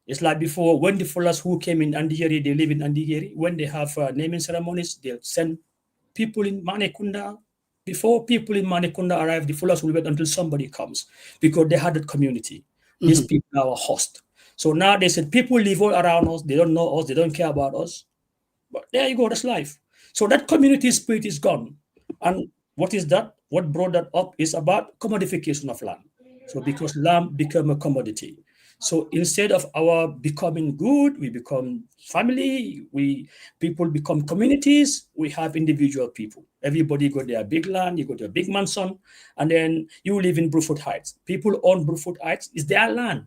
It's like before, when the Fullers who came in Andigeri, they live in Andigeri. When they have naming ceremonies, they'll send people in Manekunda. Before people in Manekunda arrive, the Fullers will wait until somebody comes because they had a community. These people are our host. So now they said people live all around us. They don't know us. They don't care about us. But there you go. That's life. So that community spirit is gone. And what is that? What brought that up is about commodification of land. So because land became a commodity. So instead of our becoming good, we become family. People become communities. We have individual people. Everybody got their big land. You got your big mansion. And then you live in Brufut Heights. People own Brufut Heights. It's their land.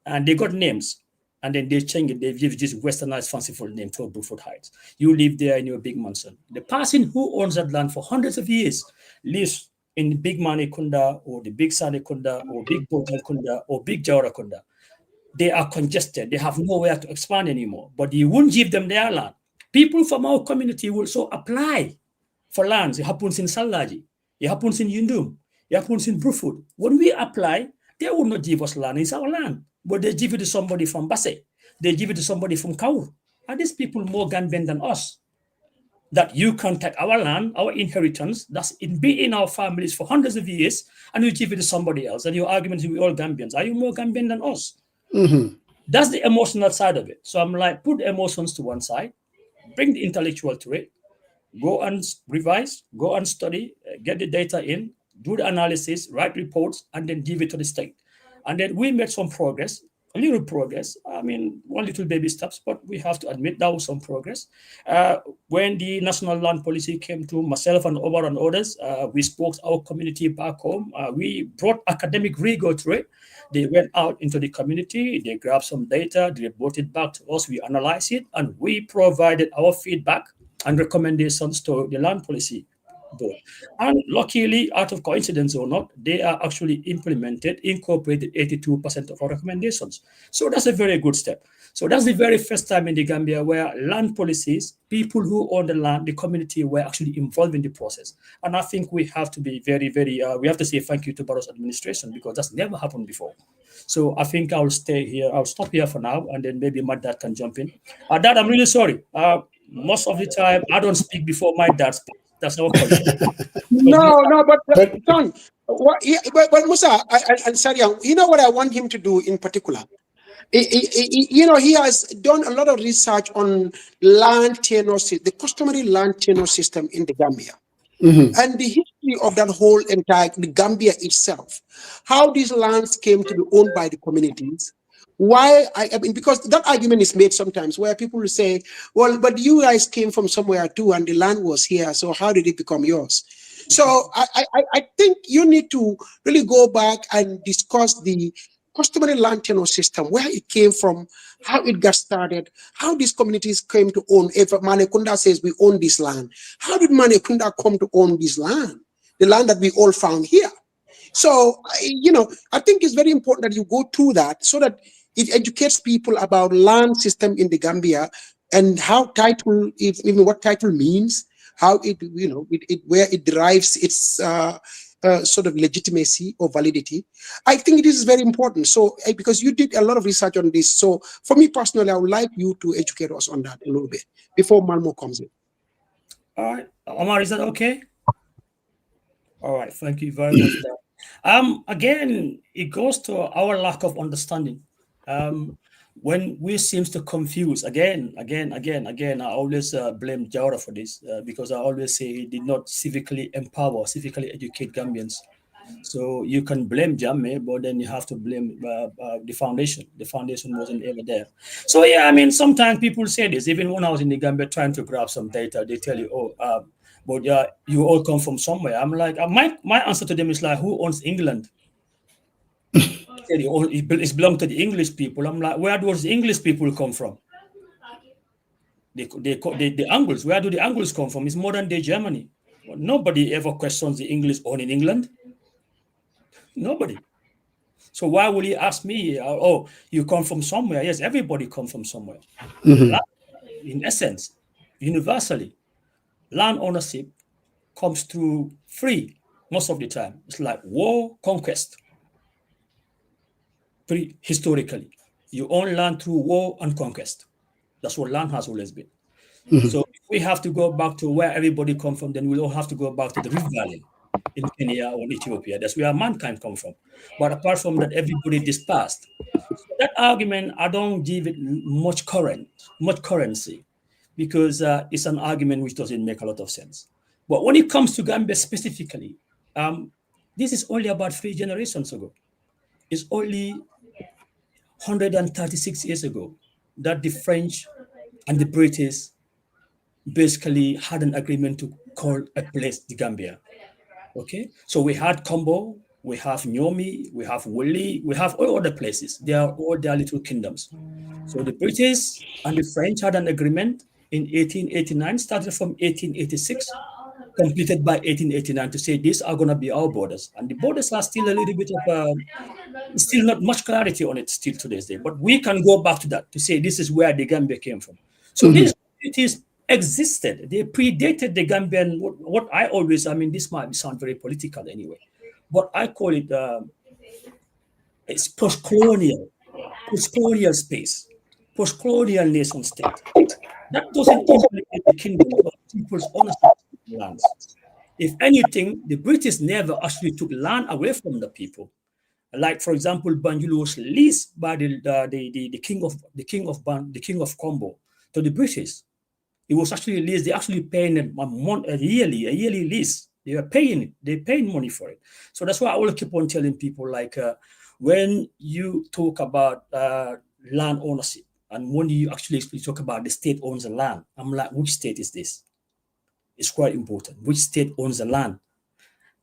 And they got names, and then they change it. They give this westernized, fanciful name to Brufut Heights. You live there in your big mansion. The person who owns that land for hundreds of years lives in Big Manekunda or the Big Sanekunda or Big Botankunda or Big Jaurakunda. They are congested. They have nowhere to expand anymore. But you won't give them their land. People from our community will so apply for lands. It happens in Salaji. It happens in Yundum. It happens in Brufut. When we apply, they will not give us land. It's our land. But they give it to somebody from Basse. They give it to somebody from Kaur. Are these people more Gambian than us? That you can take our land, our inheritance, that's been in our families for hundreds of years, and you give it to somebody else. And your argument is, we're all Gambians. Are you more Gambian than us? That's the emotional side of it. So I'm like, put emotions to one side. bring the intellectual to it, go and revise, go and study, get the data in, do the analysis, write reports, and then give it to the state. And then we made some progress, a little progress. I mean, one little baby steps, but we have to admit that was some progress. When the national land policy came to myself and Omar and others, we spoke to our community back home. We brought academic rigor to it. They went out into the community, they grabbed some data, they reported back to us, we analyzed it, and we provided our feedback and recommendations to the land policy board. And luckily, out of coincidence or not, they are actually incorporated 82% of our recommendations. So that's a very good step. So that's the very first time in the Gambia where land policies, people who own the land, the community were actually involved in the process. And I think we have to be very, we have to say thank you to Barrow's administration because that's never happened before. So I think I'll stay here. I'll stop here for now, and then maybe my dad can jump in. Dad, I'm really sorry. Most of the time, I don't speak before my dad speaks. That's our culture. No, but John, but Musa and Sariam, you know what I want him to do in particular? He has done a lot of research on land tenure, the customary land tenure system in the Gambia. And the history of that whole entire, the Gambia itself, how these lands came to be owned by the communities. Why, I mean, because that argument is made sometimes where people will say, well, but you guys came from somewhere too, and the land was here, so how did it become yours? So I think you need to really go back and discuss the customary land tenure system, where it came from, how it got started, how these communities came to own. If Manekunda says we own this land, how did Manekunda come to own this land, the land that we all found here? So, I think it's very important that you go through that so that it educates people about land system in the Gambia and how title, even what title means, how it, where it derives its sort of legitimacy or validity. I think this is very important. So, because you did a lot of research on this, so for me personally, I would like you to educate us on that a little bit before Malmo comes in. All right, Omar, is that okay? All right, thank you very much. Again, it goes to our lack of understanding. When we seems to confuse again, I always blame Jawara for this because I always say he did not civically educate Gambians. So you can blame Jammeh, but then you have to blame the foundation. The foundation wasn't ever there. So yeah, I mean, sometimes people say this. Even when I was in the Gambia trying to grab some data, they tell you, but you all come from somewhere. I'm like, my answer to them is like, who owns England? It's belonged to the English people. I'm like, where do those English people come from? The Angles. Where do the Angles come from? It's modern day Germany. Well, nobody ever questions the English owned in England. Nobody. So why will you ask me? Oh, you come from somewhere? Yes, everybody comes from somewhere. In essence, universally, land ownership comes through free most of the time. It's like war, conquest. Historically, you own land through war and conquest. That's what land has always been. So if we have to go back to where everybody comes from, then we'll all have to go back to the Rift Valley in Kenya or in Ethiopia. That's where mankind comes from. But apart from that, everybody dispersed. So that argument, I don't give it much currency because it's an argument which doesn't make a lot of sense. But when it comes to Gambia specifically, this is only about 3 generations ago. It's only 136 years ago that the French and the British basically had an agreement to call a place the Gambia. Okay, so we had Combo, we have Nyomi, we have Wuli, we have all other places. They are all their little kingdoms. So the British and the French had an agreement in 1889, started from 1886, completed by 1889 to say these are going to be our borders. And the borders are still a little bit of, still not much clarity on it still to this day. But we can go back to that to say this is where the Gambia came from. So these communities existed. They predated the Gambian, what I always, I mean, this might sound very political anyway, but I call it, it's post-colonial space, post-colonial nation state. That doesn't implicate the kingdom of people's ownership of lands. If anything, the British never actually took land away from the people. Like, for example, Banjul was leased by the king of Combo to the British. It was actually a lease. They actually paying a yearly lease. They are paying it. They're paying money for it. So that's why I will keep on telling people, like, when you talk about land ownership, and when you actually talk about the state owns the land, I'm like, which state is this? It's quite important. Which state owns the land?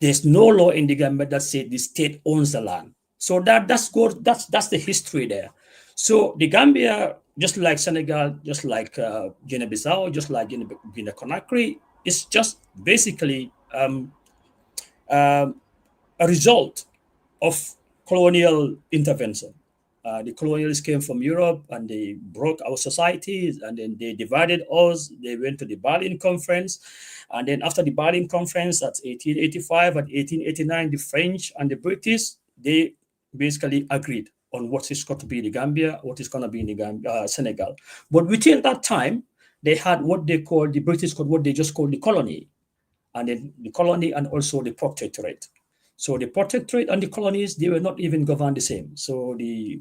There's no law in the Gambia that says the state owns the land. So that's the history there. So the Gambia, just like Senegal, just like Guinea-Bissau, just like Guinea-Conakry, is just basically a result of colonial intervention. The colonialists came from Europe and they broke our societies, and then they divided us. They went to the Berlin Conference. And then after the Berlin Conference, that's 1885 and 1889, the French and the British, they basically agreed on what is going to be the Gambia, what is going to be in the Senegal. But within that time, they had what they called, the British called what they just called the colony, and then the colony and also the protectorate. So the protectorate and the colonies, they were not even governed the same. So the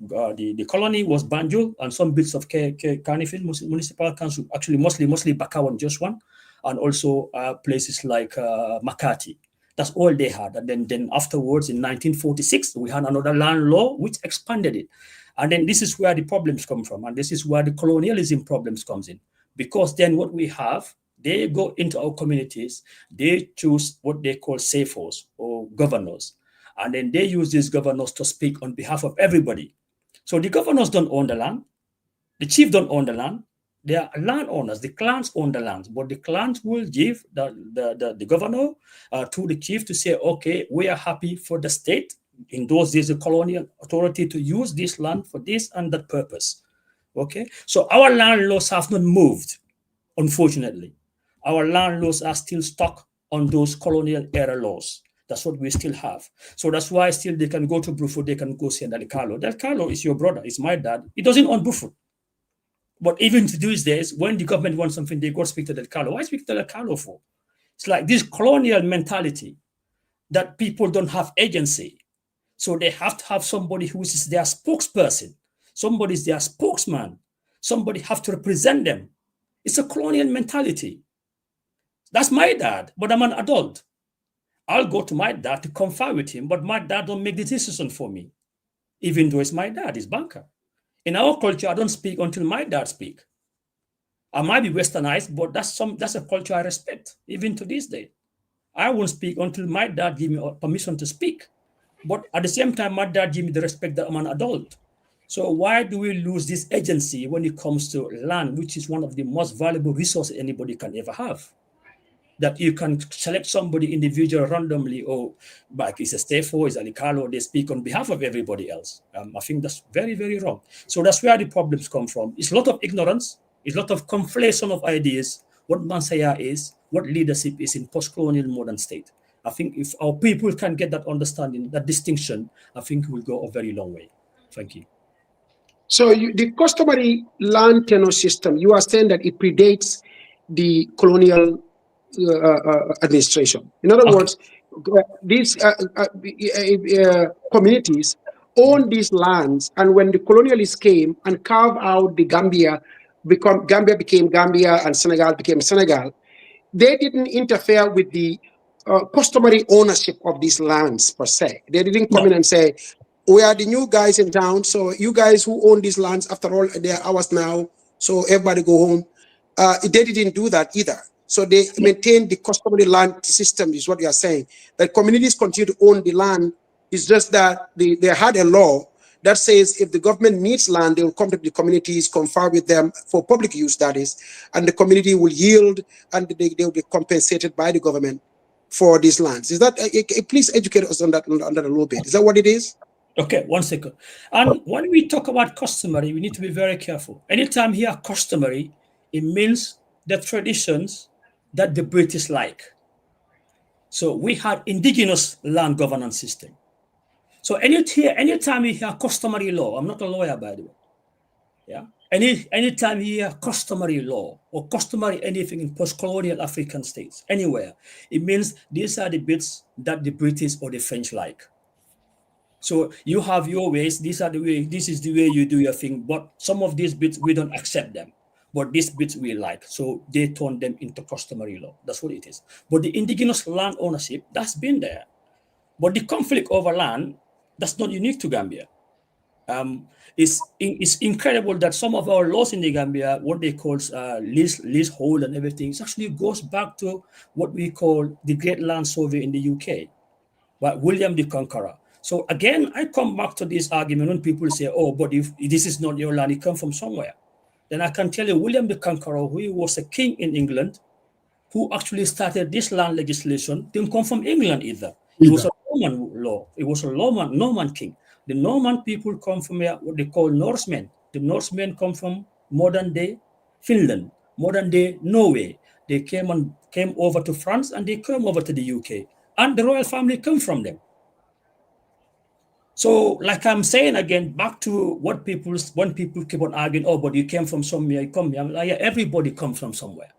colony was Banjul and some bits of Kanifing Municipal Council, actually mostly Bakaw and Joswan, and also places like Makati. That's all they had. And then afterwards, in 1946, we had another land law which expanded it. And then this is where the problems come from, and this is where the colonialism problems comes in. Because then what we have, they go into our communities, they choose what they call SAFOs or governors. And then they use these governors to speak on behalf of everybody. So the governors don't own the land. The chief don't own the land. They are landowners. The clans own the lands, but the clans will give the governor to the chief to say, okay, we are happy for the state, in those days, the colonial authority, to use this land for this and that purpose. Okay, so our land laws have not moved, unfortunately. Our land laws are still stuck on those colonial era laws. That's what we still have. So that's why still they can go to Brufut, they can go see Del Carlo. Del Carlo is your brother, it's my dad. He doesn't own Brufut. But even to these days, when the government wants something, they go speak to Del Carlo. Why speak to Del Carlo for? It's like this colonial mentality that people don't have agency. So they have to have somebody who is their spokesperson. Somebody is their spokesman. Somebody have to represent them. It's a colonial mentality. That's my dad, but I'm an adult. I'll go to my dad to confer with him, but my dad don't make the decision for me, even though it's my dad, he's banker. In our culture, I don't speak until my dad speak. I might be westernized, but that's a culture I respect, even to this day. I won't speak until my dad give me permission to speak. But at the same time, my dad give me the respect that I'm an adult. So why do we lose this agency when it comes to land, which is one of the most valuable resources anybody can ever have? That you can select somebody individual randomly, or like it's a Stefo, it's Alicalo, they speak on behalf of everybody else. I think that's very, very wrong. So that's where the problems come from. It's a lot of ignorance, it's a lot of conflation of ideas, what Mansaya is, what leadership is in post-colonial modern state. I think if our people can get that understanding, that distinction, I think we'll go a very long way. Thank you. So the customary land tenure system, you are saying that it predates the colonial administration. In other words, these communities own these lands, and when the colonialists came and carved out the Gambia became Gambia and Senegal became Senegal, they didn't interfere with the customary ownership of these lands per se. They didn't come in and say, we are the new guys in town, so you guys who own these lands, after all, they are ours now, so everybody go home. They didn't do that either. So they maintained the customary land system, is what you are saying. That communities continue to own the land. It's just that they had a law that says if the government needs land, they will come to the communities, confer with them for public use, that is, and the community will yield, and they will be compensated by the government for these lands. Is that, please educate us on that a little bit. Is that what it is? Okay, 1 second. And when we talk about customary, we need to be very careful. Anytime you hear customary, it means the traditions that the British like. So we had indigenous land governance system. So anytime you hear customary law, I'm not a lawyer, by the way. Yeah. Anytime you hear customary law or customary anything in post-colonial African states, anywhere, it means these are the bits that the British or the French like. So you have your ways, these are the way, this is the way you do your thing, but some of these bits, we don't accept them. but these bits we like. So they turn them into customary law. That's what it is. But the indigenous land ownership, that's been there. But the conflict over land, that's not unique to Gambia. It's incredible that some of our laws in the Gambia, what they call leasehold and everything, it actually goes back to what we call the Great Land Survey in the UK, by William the Conqueror. So again, I come back to this argument when people say, oh, but if this is not your land, it comes from somewhere. Then I can tell you, William the Conqueror, who was a king in England, who actually started this land legislation, didn't come from England either. It was a Norman law. It was a Norman king. The Norman people come from what they call Norsemen. The Norsemen come from modern day Finland, modern day Norway. They came over to France and they came over to the UK. And the royal family come from them. So, like I'm saying again, back to when people keep on arguing, oh, but you came from somewhere, you come here. I'm like, yeah, everybody comes from somewhere.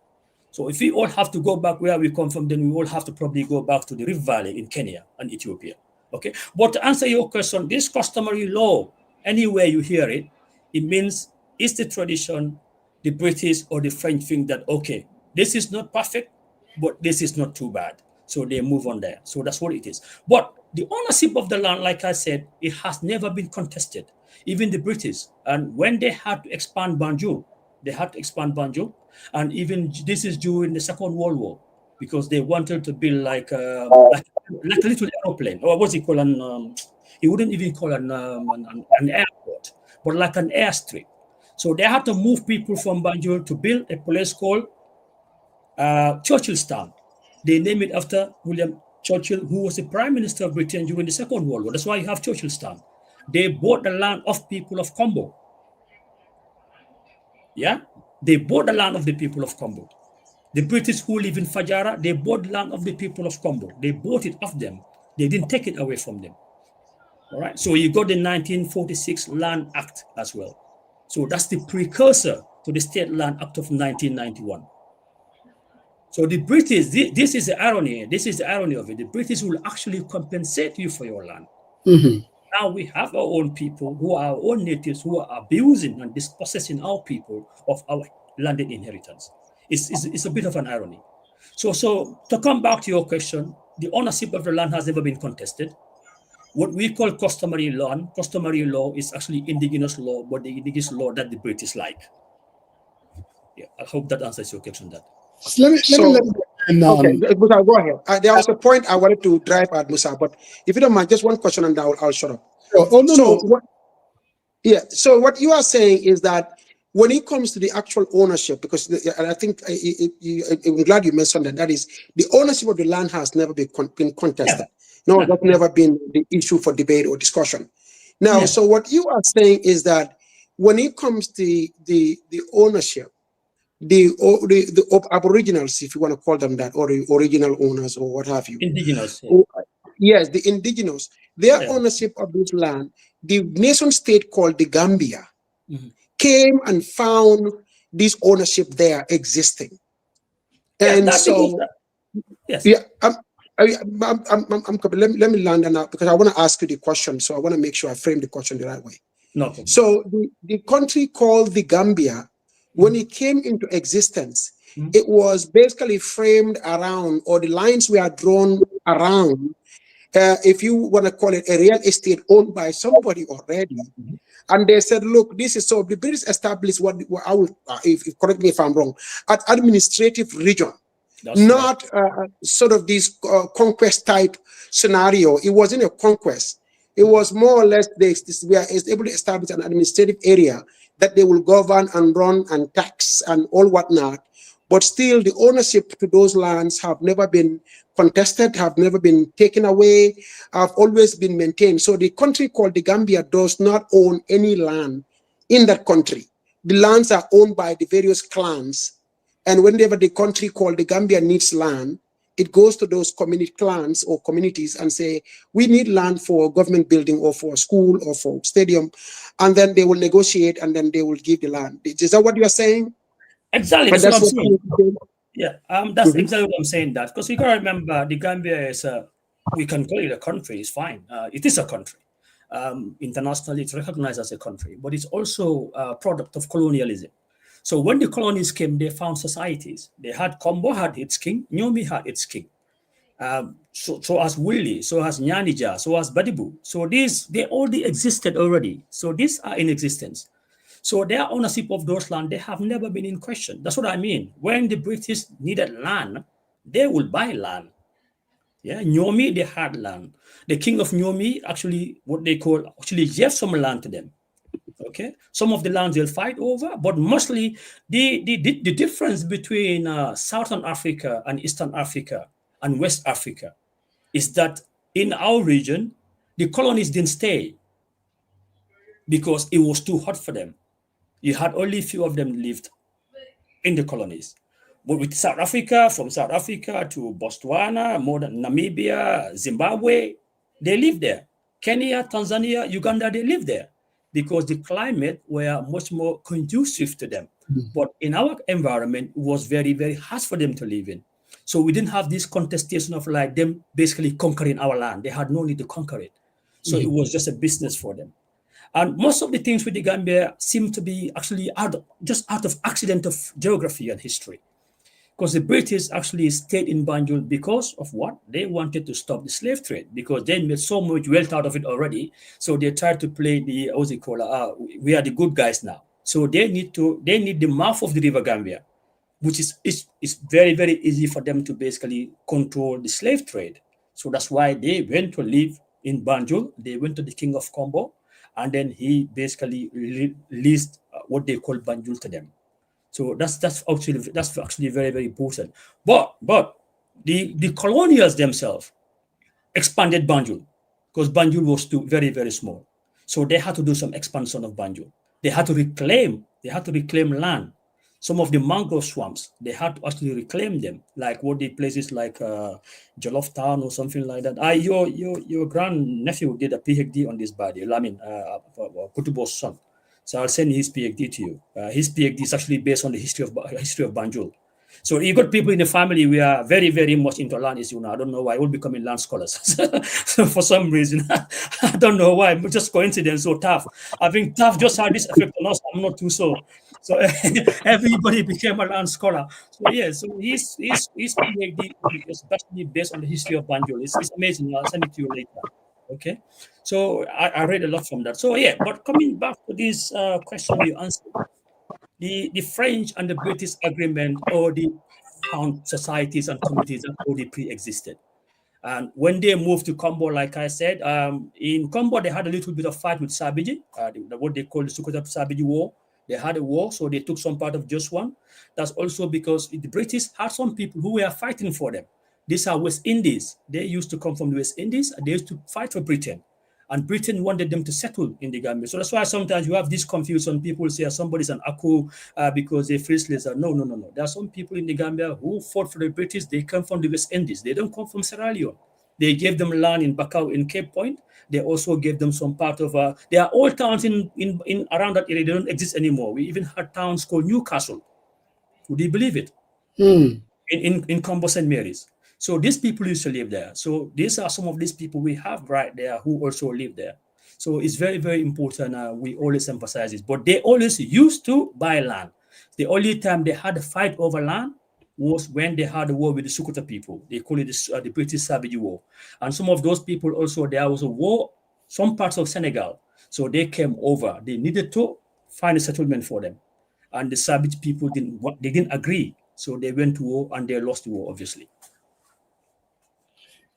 So if we all have to go back where we come from, then we all have to probably go back to the Rift Valley in Kenya and Ethiopia. Okay. But to answer your question, this customary law, anywhere you hear it, it means it's the tradition, the British or the French think that, okay, this is not perfect, but this is not too bad. So they move on there. So that's what it is. But the ownership of the land, like I said, it has never been contested. Even the British, and when they had to expand Banjul, and even this is during the Second World War, because they wanted to build like a little airplane, or what's it called? He wouldn't even call it an airport, but like an airstrip. So they had to move people from Banjul to build a place called Churchill's Town. They named it after William Churchill, who was the Prime Minister of Britain during the Second World War. That's why you have Churchill's Town. They bought the land of people of Combo. Yeah, they bought the land of the people of Combo. The British who live in Fajara, they bought the land of the people of Combo. They bought it off them. They didn't take it away from them. All right. So you got the 1946 Land Act as well. So that's the precursor to the State Land Act of 1991. So the British, this is the irony. This is the irony of it. The British will actually compensate you for your land. Mm-hmm. Now we have our own people who are our own natives who are abusing and dispossessing our people of our landed inheritance. It's a bit of an irony. So to come back to your question, the ownership of the land has never been contested. What we call customary law is actually indigenous law, but the indigenous law that the British like. Yeah, I hope that answers your question. That. Let me okay, Musa, go ahead. There was a point I wanted to drive at, Musa, but if you don't mind, just one question and I'll shut up. So what you are saying is that when it comes to the actual ownership, because and I think I'm glad you mentioned that is the ownership of the land has never been contested. Yeah. No, that's never been the issue for debate or discussion. Now, so what you are saying is that when it comes to the ownership, the aboriginals, if you want to call them that, or the original owners or what have you. Indigenous. Yes, the indigenous, their ownership of this land, the nation state called the Gambia came and found this ownership there existing. And so, let me land on that because I want to ask you the question. So I want to make sure I frame the question the right way. No problem. So the country called the Gambia, when it came into existence, it was basically framed around, or the lines were drawn around, if you want to call it a real estate owned by somebody already. And they said, look, this is so the British established what I will, if correct me if I'm wrong, an administrative region. That's not sort of this conquest type scenario. It wasn't a conquest. It was more or less we are able to establish an administrative area that they will govern and run and tax and all whatnot. But still, the ownership to those lands have never been contested, have never been taken away, have always been maintained. So the country called the Gambia does not own any land in that country. The lands are owned by the various clans. And whenever the country called the Gambia needs land, it goes to those community clans or communities and say, we need land for government building or for a school or for stadium. And then they will negotiate and then they will give the land. Is that what you are saying? Exactly. That's what I'm saying. Yeah, that's exactly what I'm saying. That because you got to remember, the Gambia is we can call it a country. It's fine. It is a country. Internationally, it's recognized as a country, but it's also a product of colonialism. So when the colonies came, they found societies. They had Combo had its king, Nyomi had its king. So as Willie, so as Nyanija, so as Badibu. So they already existed already. So these are in existence. So their ownership of those land, they have never been in question. That's what I mean. When the British needed land, they will buy land. Yeah, Nyomi, they had land. The king of Nyomi, actually, what they call, actually gave some land to them. Okay, some of the lands they'll fight over, but mostly the difference between Southern Africa and Eastern Africa and West Africa is that in our region, the colonies didn't stay because it was too hot for them. You had only a few of them lived in the colonies. But with South Africa, from South Africa to Botswana, more than Namibia, Zimbabwe, they live there. Kenya, Tanzania, Uganda, they live there because the climate were much more conducive to them. But in our environment, it was very, very hard for them to live in. So we didn't have this contestation of like them basically conquering our land. They had no need to conquer it. So it was just a business for them. And most of the things with the Gambia seem to be actually out of accident of geography and history. Because the British actually stayed in Banjul because of what? They wanted to stop the slave trade because they made so much wealth out of it already. So they tried to play the, we are the good guys now. So they need the mouth of the River Gambia, which is very, very easy for them to basically control the slave trade. So that's why they went to live in Banjul. They went to the King of Combo, and then he basically released what they call Banjul to them. So that's actually very, very important. But the colonials themselves expanded Banjul because Banjul was too very, very small. So they had to do some expansion of Banjul. They had to reclaim land. Some of the mangrove swamps, they had to actually reclaim them, like what the places like Jollof Town or something like that. Your grandnephew did a PhD on this body, I mean, Kutubo's son. So I'll send his PhD to you. His PhD is actually based on the history of Banjul. So you got people in the family, we are very, very much into land issue now. I don't know why, we're becoming land scholars. So for some reason, I don't know why, but just coincidence, so tough. I think tough just had this effect on us, I'm not too sure. So everybody became a land scholar. So yeah, so his PhD is especially based on the history of Banjul. It's amazing, I'll send it to you later. Okay, so I read a lot from that. So yeah, but coming back to this question you answered, the French and the British agreement already found societies and communities that already pre-existed. And when they moved to Combo, like I said, in Combo they had a little bit of fight with Sabiji, what they call the Sokoto Sabiji War. They had a war, so they took some part of just one. That's also because the British had some people who were fighting for them. These are West Indies. They used to come from the West Indies, and they used to fight for Britain. And Britain wanted them to settle in the Gambia. So that's why sometimes you have this confusion. People say somebody's an Aku because they're free slaves. No. There are some people in the Gambia who fought for the British. They come from the West Indies. They don't come from Sierra Leone. They gave them land in Bakau, in Cape Point. They also gave them some part of, there are old towns in around that area. They don't exist anymore. We even had towns called Newcastle. Would you believe it? In Combo St. Mary's. So these people used to live there. So these are some of these people we have right there who also live there. So it's very, very important. We always emphasize this. But they always used to buy land. The only time they had a fight over land was when they had a war with the Sokoto people. They call it the British Savage War. And some of those people also, there was a war, some parts of Senegal. So they came over. They needed to find a settlement for them. And the Savage people didn't agree. So they went to war and they lost the war, obviously.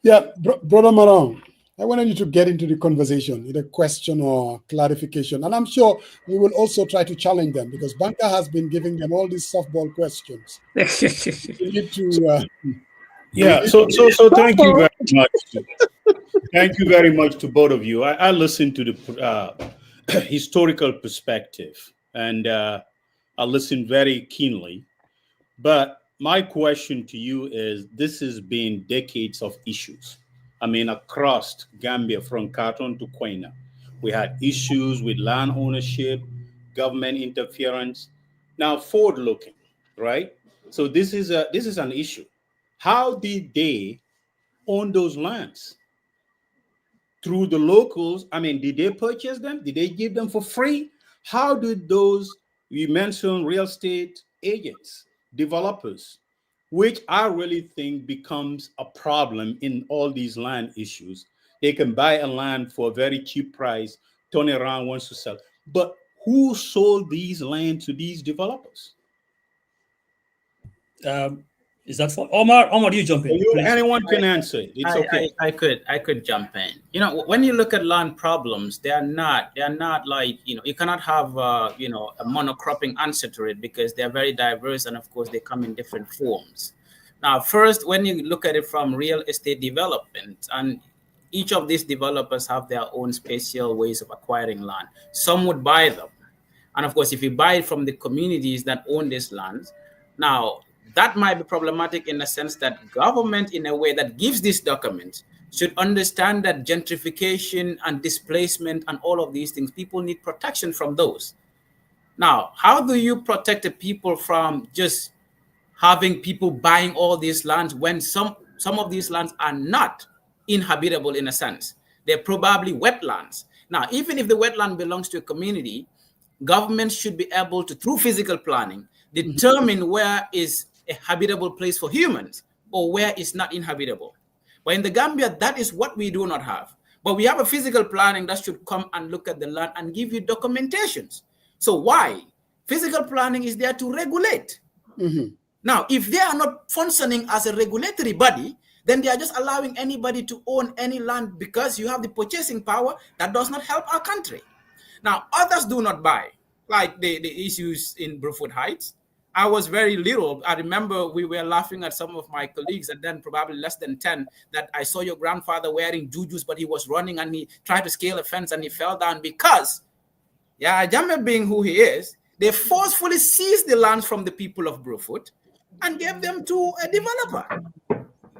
Yeah, Brother Marong, I wanted you to get into the conversation with a question or clarification. And I'm sure we will also try to challenge them because Banka has been giving them all these softball questions. You need to, So thank you very much. Thank you very much to both of you. I listened to the historical perspective and I listened very keenly. But my question to you is, this has been decades of issues. I mean, across Gambia from Khartoum to Quena, we had issues with land ownership, government interference. Now, forward-looking, right? So this is an issue. How did they own those lands? Through the locals? I mean, did they purchase them? Did they give them for free? How did those We mentioned real estate agents, developers, which I really think becomes a problem in all these land issues. They can buy a land for a very cheap price, turn it around, wants to sell. But who sold these land to these developers? Is that for Omar? Omar, you jump in, You, please. anyone can answer it. It's okay. I could jump in. You know, when you look at land problems, they are not like, you know, you cannot have you know, a monocropping answer to it, because they are very diverse, and of course they come in different forms. Now, first, when you look at it from real estate development, and each of these developers have their own special ways of acquiring land. Some would buy them, and of course, if you buy it from the communities that own these lands, now that might be problematic in the sense that government, in a way that gives this document, should understand that gentrification and displacement and all of these things, people need protection from those. Now, how do you protect the people from just having people buying all these lands when some of these lands are not inhabitable in a sense? They're probably wetlands. Now, even if the wetland belongs to a community, government should be able to, through physical planning, determine where is a habitable place for humans or where it's not inhabitable. But in the Gambia, that is what we do not have. But we have a physical planning that should come and look at the land and give you documentations. So why? Physical planning is there to regulate. Now, if they are not functioning as a regulatory body, then they are just allowing anybody to own any land because you have the purchasing power. That does not help our country. Now, others do not buy, like the issues in Bruford Heights. I was very little. I remember we were laughing at some of my colleagues, and then probably less than 10, that I saw your grandfather wearing jujus, but he was running and he tried to scale a fence and he fell down because, Jammeh being who he is, they forcefully seized the lands from the people of Bruford and gave them to a developer.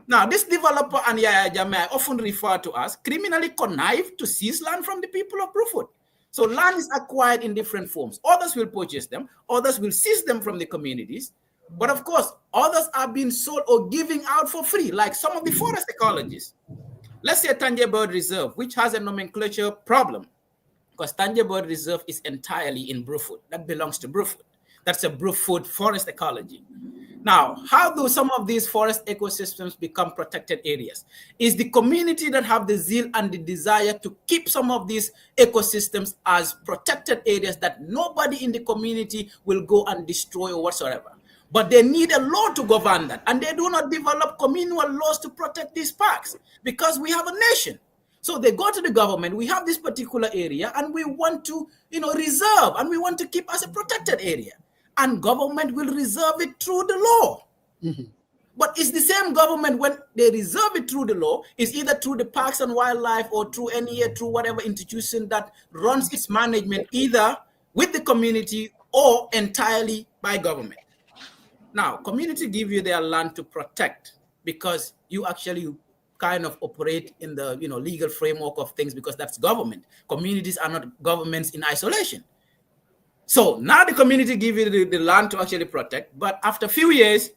Now, this developer and Yaya Jammeh often refer to as criminally connived to seize land from the people of Bruford. So land is acquired in different forms. Others will purchase them. Others will seize them from the communities. But of course, others are being sold or giving out for free, like some of the forest ecologists. Let's say Tanje Bird Reserve, which has a nomenclature problem, because Tanje Bird Reserve is entirely in Bruford. That belongs to Bruford. That's a Bruford forest ecology. Now, how do some of these forest ecosystems become protected areas? Is the community that have the zeal and the desire to keep some of these ecosystems as protected areas that nobody in the community will go and destroy or whatsoever. But they need a law to govern that, and they do not develop communal laws to protect these parks because we have a nation. So they go to the government, we have this particular area and we want to, reserve, and we want to keep as a protected area. And government will reserve it through the law. But it's the same government, when they reserve it through the law, is either through the Parks and Wildlife or through through whatever institution that runs its management, either with the community or entirely by government. Now, community give you their land to protect because you actually kind of operate in the legal framework of things, because that's government. Communities are not governments in isolation. So now the community give you the land to actually protect, but after a few years,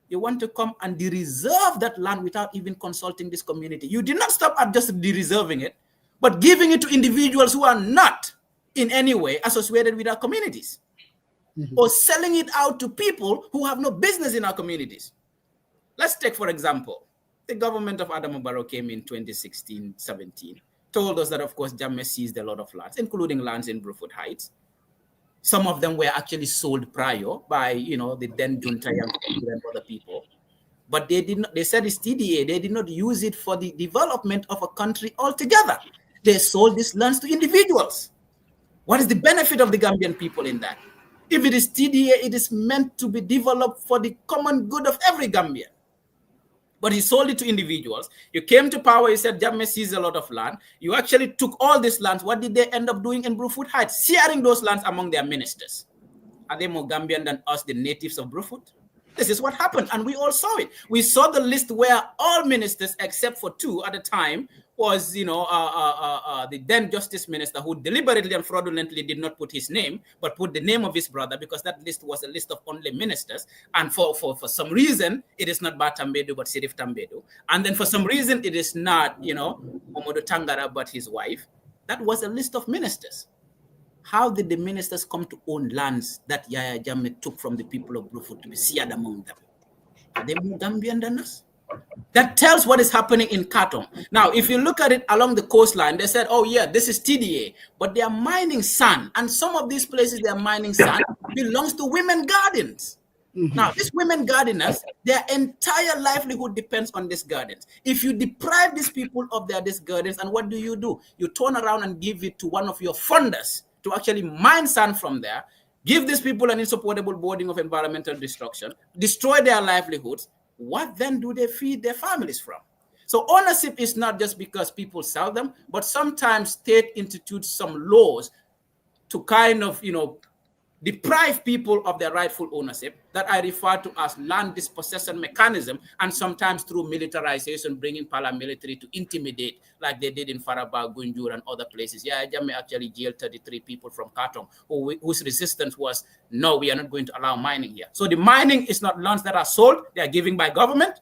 you want to come and de-reserve that land without even consulting this community. You did not stop at just de-reserving it, but giving it to individuals who are not in any way associated with our communities, or selling it out to people who have no business in our communities. Let's take, for example, the government of Adama Barrow came in 2016-17, told us that, of course, Jammeh seized a lot of lands, including lands in Bruford Heights. Some of them were actually sold prior by, the then junta and other people. But they did not, they said it's TDA, they did not use it for the development of a country altogether. They sold these lands to individuals. What is the benefit of the Gambian people in that? If it is TDA, it is meant to be developed for the common good of every Gambian. But he sold it to individuals. You came to power, he said, Jammeh seized a lot of land. You actually took all these lands. What did they end up doing in Bruford Heights? Sharing those lands among their ministers. Are they more Gambian than us, the natives of Bruford? This is what happened, and we all saw it. We saw the list where all ministers, except for two at the time, was, the then justice minister, who deliberately and fraudulently did not put his name, but put the name of his brother, because that list was a list of only ministers. And for some reason, it is not Batambedu, but Sirif Tambedu. And then for some reason, it is not, Momodu Tangara, but his wife. That was a list of ministers. how did the ministers come to own lands that Yaya Jammeh took from the people of Brufut to be shared among them? Are they more Gambian than us? That tells what is happening in Katong. Now, if you look at it along the coastline, they said, oh yeah, this is TDA, but they are mining sand. And some of these places they are mining sand belongs to women gardens. Now, these women gardeners, their entire livelihood depends on these gardens. If you deprive these people of these gardens, and what do? You turn around and give it to one of your funders to actually mine sand from there, give these people an insupportable burden of environmental destruction, destroy their livelihoods. What then do they feed their families from? So ownership is not just because people sell them, but sometimes state institutes some laws to kind of, deprive people of their rightful ownership that I refer to as land dispossession mechanism, and sometimes through militarization, bringing paramilitary to intimidate, like they did in Faraba, Gunjur, and other places. Yeah, Jammeh actually jailed 33 people from Katong whose resistance was, no, we are not going to allow mining here. So the mining is not lands that are sold, they are given by government.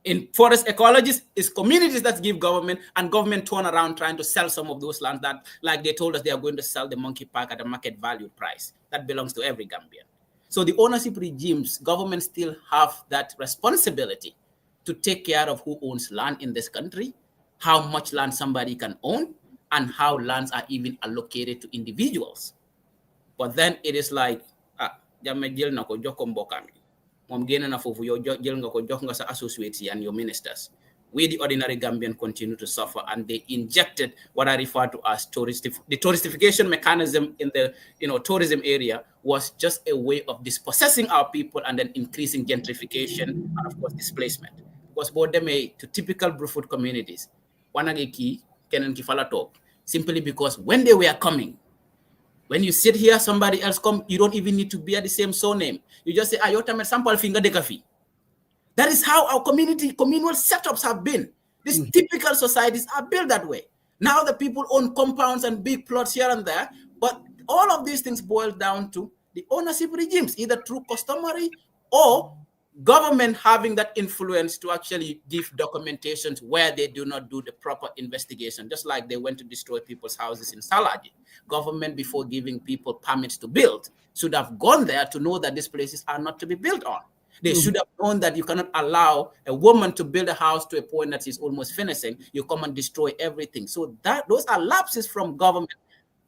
In forest ecologies, it's communities that give government, and government turn around trying to sell some of those lands that, like they told us, they are going to sell the monkey park at a market value price. That belongs to every Gambian. So the ownership regimes, government still have that responsibility to take care of who owns land in this country, how much land somebody can own, and how lands are even allocated to individuals. But then it is like, Jammeh jël na ko jox ko mbokam mom génn na fofu yow jël nga ko jox nga sa associates and your ministers. We, the ordinary Gambian, continue to suffer, and they injected what I refer to as the touristification mechanism in the tourism area was just a way of dispossessing our people and then increasing gentrification and of course displacement. Because both them to typical Brufut communities, wanage ki kenen ki fala talk, simply because when they were coming, when you sit here, somebody else come, you don't even need to bear the same surname. You just say, ayota met sample finger de kafi. That is how our communal setups have been. These typical societies are built that way. Now the people own compounds and big plots here and there, but all of these things boil down to the ownership regimes, either through customary or government having that influence to actually give documentations where they do not do the proper investigation, just like they went to destroy people's houses in Salaji. Government, before giving people permits to build, should have gone there to know that these places are not to be built on. They should have known that you cannot allow a woman to build a house to a point that she's almost finishing. You come and destroy everything. So those are lapses from government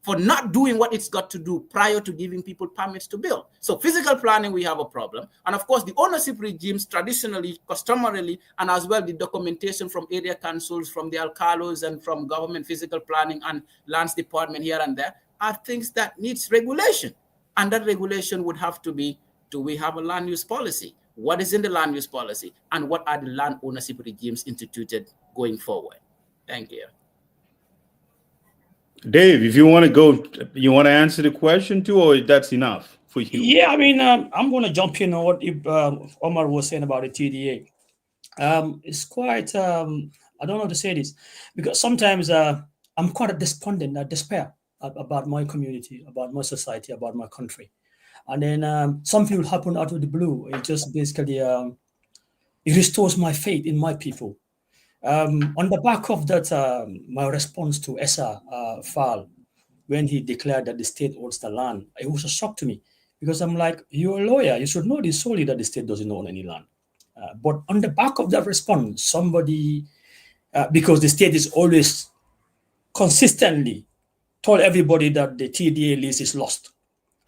for not doing what it's got to do prior to giving people permits to build. So physical planning, we have a problem. And of course, the ownership regimes traditionally, customarily, and as well the documentation from area councils, from the alcalos, and from government physical planning and lands department here and there are things that needs regulation. And that regulation would have to be, do we have a land use policy? What is in the land use policy? And what are the land ownership regimes instituted going forward? Thank you. Dave, if you want to go, you want to answer the question too, or that's enough for you? Yeah, I mean, I'm going to jump in on what Omar was saying about the TDA. It's quite, I don't know how to say this, because sometimes I'm quite despondent, despair about my community, about my society, about my country. And then something will happen out of the blue. It just basically, it restores my faith in my people. On the back of that, my response to Esa Fall, when he declared that the state owns the land, it was a shock to me, because I'm like, you're a lawyer, you should know this solely that the state doesn't own any land. But on the back of that response, somebody, because the state is always consistently told everybody that the TDA lease is lost.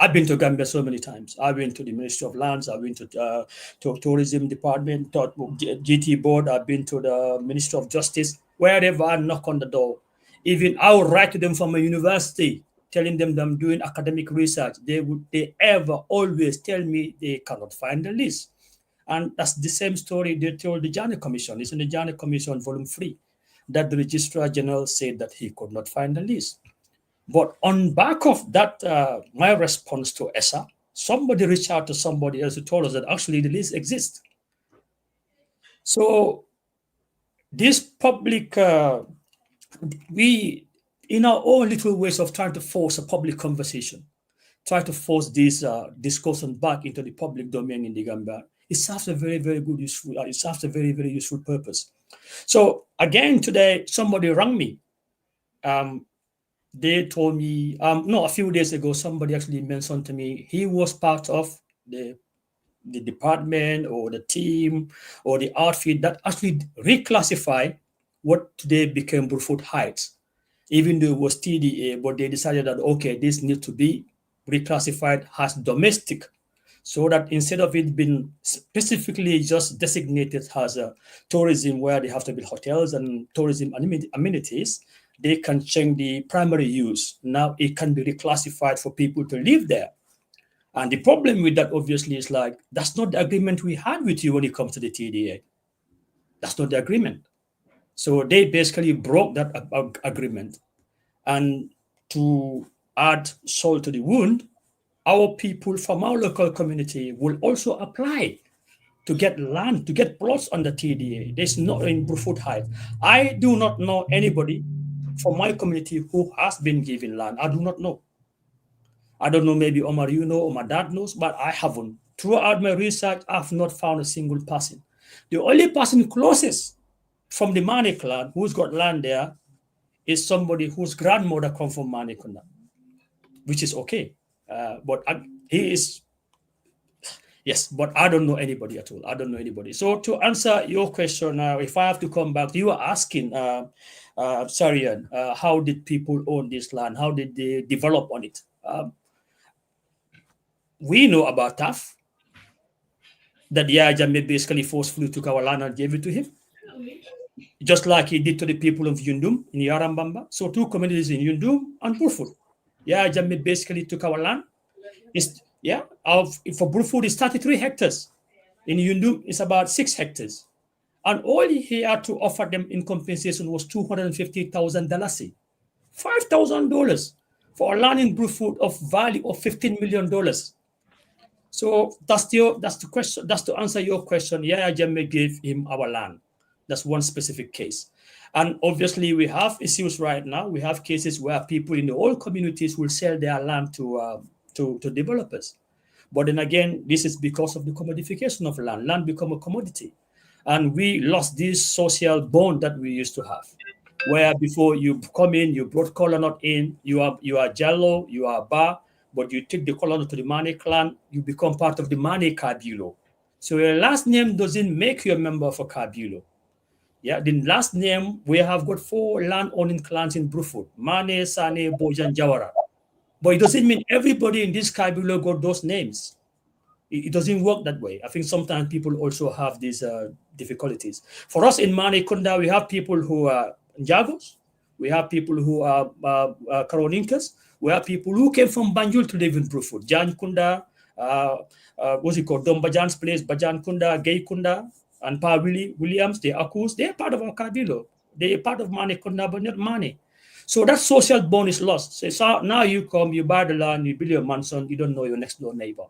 I've been to Gambia so many times. I've been to the Ministry of Lands. I've been to Tourism Department, GT Board. I've been to the Ministry of Justice. Wherever I knock on the door, even I will write to them from a university, telling them that I'm doing academic research. They ever always tell me they cannot find the list. And that's the same story they told the Janneh Commission. It's in the Janneh Commission, Volume 3, that the Registrar General said that he could not find the list. But on back of that, my response to ESA, somebody reached out to somebody else who told us that actually the list exists. So this public, we, in our own little ways of trying to force a public conversation, try to force this discussion back into the public domain in the Gambia, it serves a very, very good, useful, it serves a very, very useful purpose. So again, today, somebody rang me. they told me, no, a few days ago, somebody actually mentioned to me he was part of the department or the team or the outfit that actually reclassify what today became Burfoot Heights, even though it was TDA, but they decided that, okay, this needs to be reclassified as domestic, so that instead of it being specifically just designated as a tourism where they have to build hotels and tourism amenities, they can change the primary use. Now it can be reclassified for people to live there. And the problem with that, obviously, is like, that's not the agreement we had with you when it comes to the TDA. That's not the agreement. So they basically broke that agreement. And to add salt to the wound, our people from our local community will also apply to get land, to get plots on the TDA. There's not in Brufut Heights. I do not know anybody from my community who has been given land. I do not know. I don't know, maybe Omar, you know, or my dad knows, but I haven't. Throughout my research, I've not found a single person. The only person closest from the Mane clan who's got land there is somebody whose grandmother come from Manikunda, which is okay. But he is, yes, but I don't know anybody at all. I don't know anybody. So to answer your question, if I have to come back, you were asking, Sarian, how did people own this land? How did they develop on it? We know about TAF, that Yahya Jammeh basically forcefully took our land and gave it to him, just like he did to the people of Yundum in Yarambamba. So two communities in Yundum and Burfoot. Yahya Jammeh basically took our land. For Burfoot, it's 33 hectares. In Yundum, it's about 6 hectares. And all he had to offer them in compensation was $250,000, $5,000 for a land in Burfoot of value of $15 million. So that's the question. That's to answer your question. Yahya Jammeh gave him our land. That's one specific case. And obviously, we have issues right now. We have cases where people in the old communities will sell their land to developers. But then again, this is because of the commodification of land. Land become a commodity. And we lost this social bond that we used to have, where before you come in, you brought color not in, you are Jallo, you are Ba, but you take the color to the Mane clan, you become part of the Mane Kabulo. So your last name doesn't make you a member of a Kabulo. Yeah, the last name, we have got 4 land-owning clans in Brufut, Mane, Sane, Bojan, Jawara. But it doesn't mean everybody in this Kabulo got those names. It doesn't work that way. I think sometimes people also have these difficulties. For us in Mane Kunda, we have people who are Jagos, we have people who are Karoninkas, we have people who came from Banjul to live in Brufut. Jan Kunda, what's it called? Dom Bajan's place, Bajan Kunda, Gay Kunda, and Pa Williams, the Akus, they're part of our Kabilo. They're part of Mane Kunda, but not Mane. So that social bond is lost. So now you come, you buy the land, you build your mansion, you don't know your next door neighbor.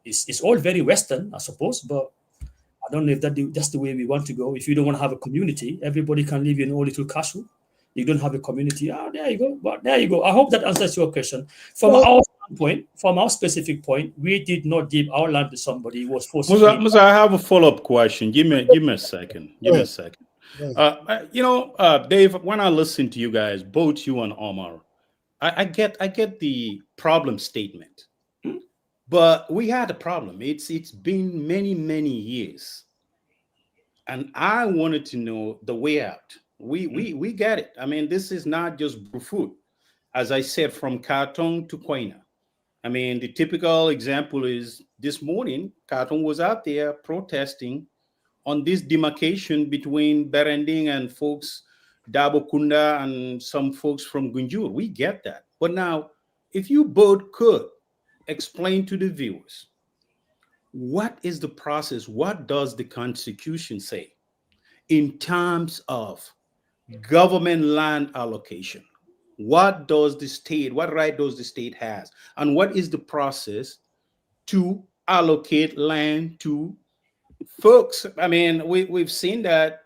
It's all very Western, I suppose, but I don't know if that's the way we want to go. If you don't want to have a community, everybody can live in a little castle. You don't have a community. There you go. But there you go. I hope that answers your question. From our standpoint, from our specific point, we did not give our land to somebody who was forced. Musa, I have a follow-up question. Give me a second. Give me a second. Dave, when I listen to you guys, both you and Omar, I get the problem statement. But we had a problem. It's been many years, and I wanted to know the way out. We get it. I mean, this is not just Brufut, as I said, from Kartong to Koina. I mean, the typical example is this morning, Kartong was out there protesting on this demarcation between Berending and folks, Dabo Kunda and some folks from Gunjur. We get that. But now, if you both could explain to the viewers, what is the process? What does the Constitution say in terms of government land allocation? What right does the state has? And what is the process to allocate land to folks? I mean, we've seen that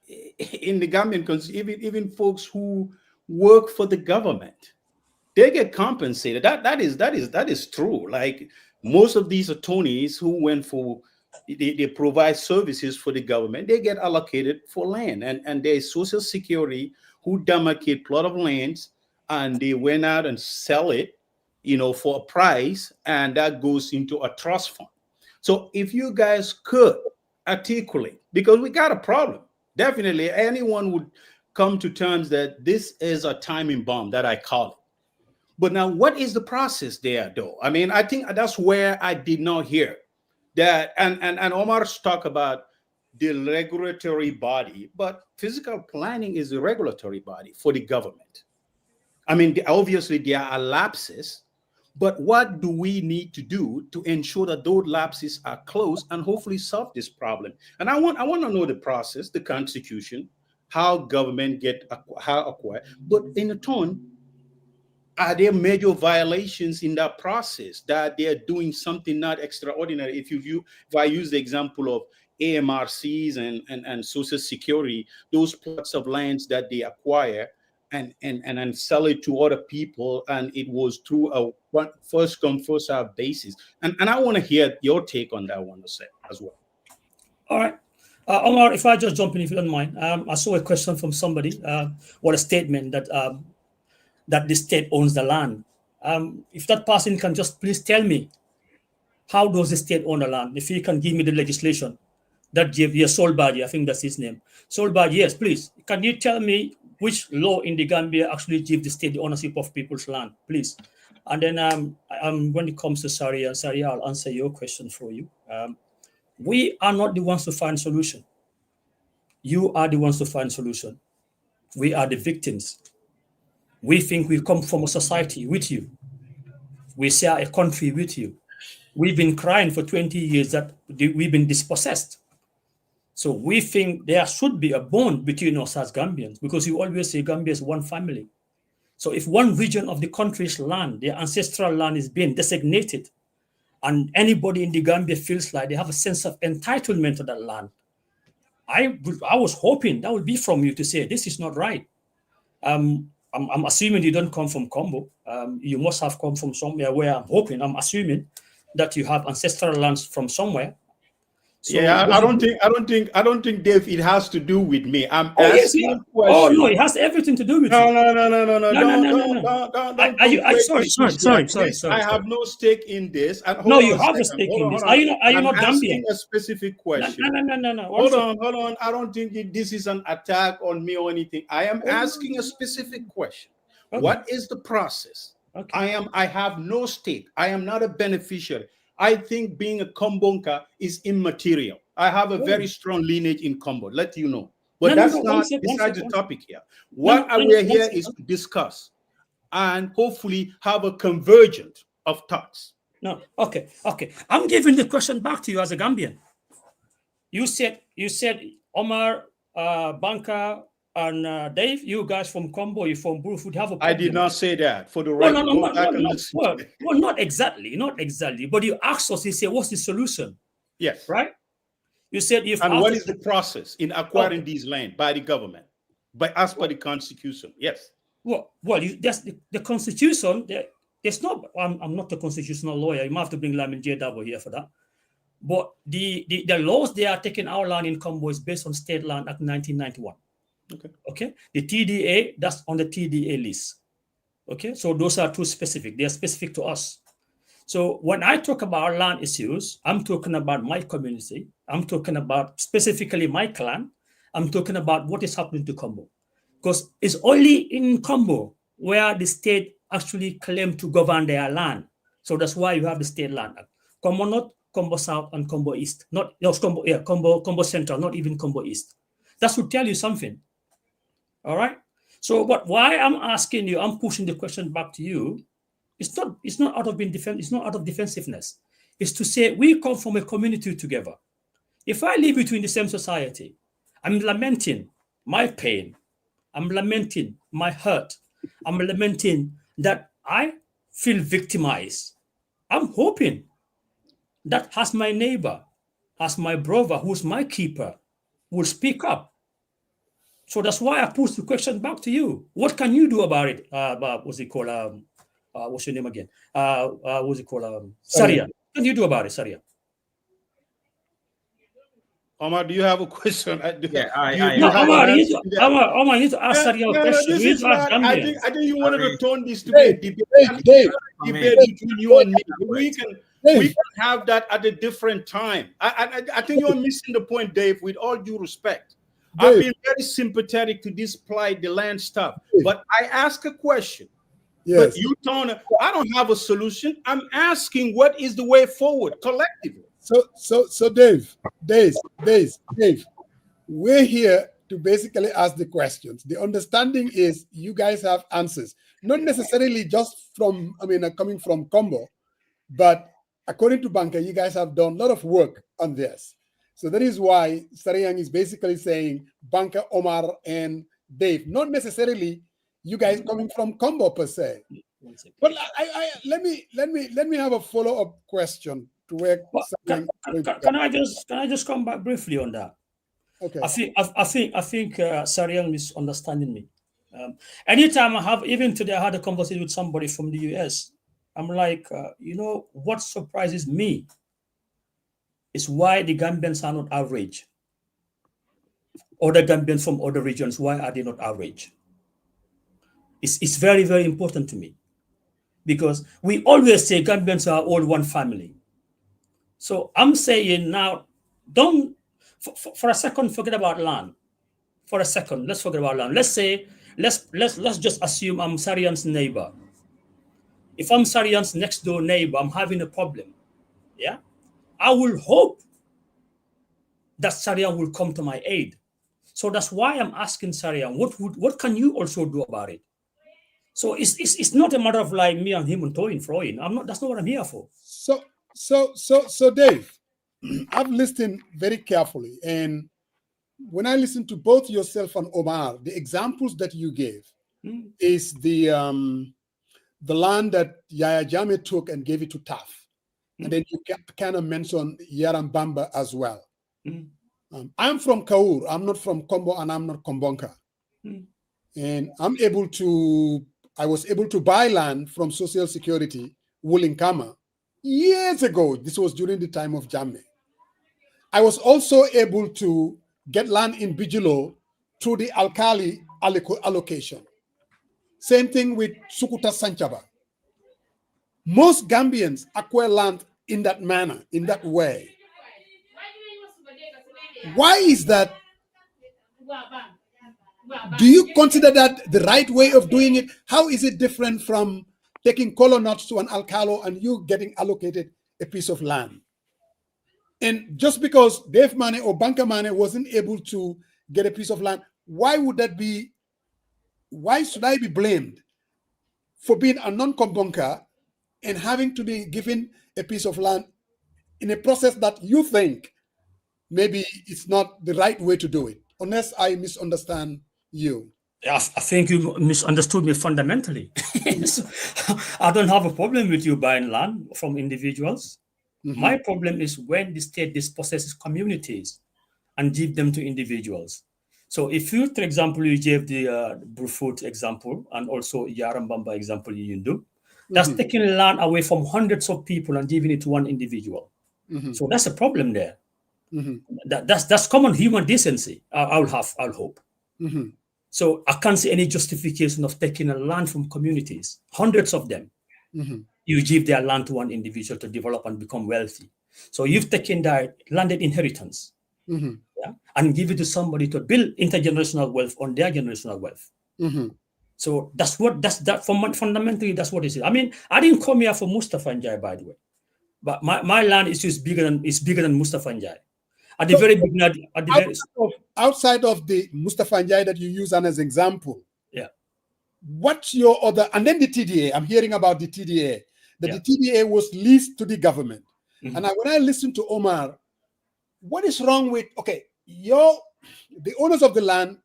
in the Gambian, even folks who work for the government, they get compensated. That is true. Like most of these attorneys who went for, they provide services for the government, they get allocated for land, and there is Social Security who demarcate plot of lands and they went out and sell it, for a price, and that goes into a trust fund. So if you guys could articulate, because we got a problem, definitely anyone would come to terms that this is a timing bomb, that I call it. But now, what is the process there, though? I mean, I think that's where I did not hear that. And Omar's talk about the regulatory body, but physical planning is the regulatory body for the government. I mean, obviously there are lapses, but what do we need to do to ensure that those lapses are closed and hopefully solve this problem? And I want to know the process, the constitution, how government how acquired, but in a turn, are there major violations in that process that they are doing something not extraordinary? If I use the example of AMRCs and Social Security, those plots of lands that they acquire and sell it to other people, and it was through a first come first served basis. And I want to hear your take on that one as well. All right. Omar, if I just jump in, if you don't mind. I saw a question from somebody, or a statement that the state owns the land. If that person can just please tell me, how does the state own the land? If he can give me the legislation that gave Solbadi, I think that's his name. Solbadi, yes, please. Can you tell me which law in the Gambia actually gives the state the ownership of people's land, please? And then when it comes to Sharia, I'll answer your question for you. We are not the ones to find solution. You are the ones to find solution. We are the victims. We think we come from a society with you. We share a country with you. We've been crying for 20 years that we've been dispossessed. So we think there should be a bond between us as Gambians, because you always say Gambia is one family. So if one region of the country's land, their ancestral land, is being designated, and anybody in the Gambia feels like they have a sense of entitlement to that land, I was hoping that would be from you to say, this is not right. I'm assuming you don't come from Combo. You must have come from somewhere where I'm assuming that you have ancestral lands from somewhere. So yeah, I don't think, Dave, it has to do with me. I'm asking a question. Oh no, it has everything to do with you. No. Sorry. I have no stake in this. And no, you have a stake in this. Are you not Gambian? Asking a specific question. No. Hold on. I don't think this is an attack on me or anything. I am asking a specific question. Okay. What is the process? Okay. I have no stake. I am not a beneficiary. I think being a Kombonka is immaterial. I have a very strong lineage in Kombo, let you know. But that's not besides the topic here. What we're here is to discuss and hopefully have a convergence of thoughts. No, okay. I'm giving the question back to you as a Gambian. You said Omar, Banka, and Dave, you guys from Combo, you from Bruce would have a problem. I did not say that. For the record, well, not exactly. But you asked us, you say, what's the solution? Yes. Right? You said and what is the process in acquiring these land by the government, as per the Constitution? Yes. Well, that's the Constitution. There's not. I'm not a constitutional lawyer. You might have to bring Lamin JW here for that. But the laws they are taking our land in Combo is based on State Land Act 1991. Okay. The TDA, that's on the TDA list. Okay. So those are too specific. They are specific to us. So when I talk about land issues, I'm talking about my community. I'm talking about specifically my clan. I'm talking about what is happening to Combo. Because it's only in Combo where the state actually claimed to govern their land. So that's why you have the State Land Act. Combo North, Combo South, and Combo East. Combo Central, not even Combo East. That should tell you something. All right. So, but why I'm asking you, I'm pushing the question back to you. It's not out of being defense. It's not out of defensiveness. It's to say we come from a community together. If I live between the same society, I'm lamenting my pain. I'm lamenting my hurt. I'm lamenting that I feel victimized. I'm hoping that as my neighbor, as my brother, who's my keeper, will speak up. So that's why I put the question back to you. What can you do about it? What's it called? What's your name again? What's it called? Saria. What can you do about it, Saria? Omar, do you have a question? Yeah, Omar, you need to ask Sariel a question. This You need is to ask not. I Gambians. think you wanted to turn this to Dave, be a debate. Dave, Between you and me. We can have that at a different time. I think you're missing the point, Dave. With all due respect, I've been very sympathetic to this plight, the land stuff. But I ask a question. Yes. But you don't. I don't have a solution. I'm asking what is the way forward collectively. So Dave, we're here to basically ask the questions. The understanding is you guys have answers, not necessarily just from, coming from Combo, but according to Banker, you guys have done a lot of work on this. So that is why Sariang is basically saying Banker, Omar, and Dave, not necessarily you guys coming from Combo per se. But let me have a follow-up question to where. Can I just come back briefly on that? Okay. I think Sariang is understanding me. Anytime I have, even today, I had a conversation with somebody from the US. I'm like, what surprises me is why the Gambians are not average. Other Gambians from other regions, why are they not average? It's very, very important to me, because we always say Gambians are all one family. So I'm saying now, don't, for a second, forget about land. For a second, let's forget about land. Let's say, let's just assume I'm Sarian's neighbor. If I'm Sarian's next door neighbor, I'm having a problem. Yeah, I will hope that Sarian will come to my aid. So that's why I'm asking Sarian, what can you also do about it? So it's not a matter of like me and him and toying, throwing. That's not what I'm here for. So Dave, I've listened very carefully, and when I listen to both yourself and Omar, the examples that you gave is the land that Yaya Jammeh took and gave it to TAF. And then you kind of mentioned Yarambamba as well. I'm from Kaur. I'm not from Kombo, and I'm not Kombonka. And I was able to buy land from Social Security, Wulinkama, years ago. This was during the time of Jammeh. I was also able to get land in Bigelow through the Alkali allocation. Same thing with Sukuta Sanchaba. Most Gambians acquire land in that manner, in that way. Why is that? Do you consider that the right way of doing it? How is it different from taking color nuts to an alcalo and you getting allocated a piece of land? And just because Dave Mane or Banker Mane wasn't able to get a piece of land, why would that be? Why should I be blamed for being a non-Kombonka and having to be given a piece of land in a process that you think maybe it's not the right way to do it? Unless I misunderstand you. I think you misunderstood me fundamentally. I don't have a problem with you buying land from individuals. My problem is when the state dispossesses communities and give them to individuals. So if you, for example, you gave the Brufut example and also Yarambamba example you do, that's taking land away from hundreds of people and giving it to one individual. So that's a problem there. That's common human decency. I'll hope. So I can't see any justification of taking a land from communities, hundreds of them. You give their land to one individual to develop and become wealthy. So you've taken their landed inheritance and give it to somebody to build intergenerational wealth on their generational wealth. So fundamentally, that's what it is. I mean, I didn't come here for Mustafa Njai, by the way, but my land is just bigger than Mustafa Njai. At the very beginning, outside of the Mustafa Njai that you use as an example, what's your other? And then the TDA. I'm hearing about the TDA. The TDA was leased to the government. And when I listen to Omar, what is wrong with the owners of the land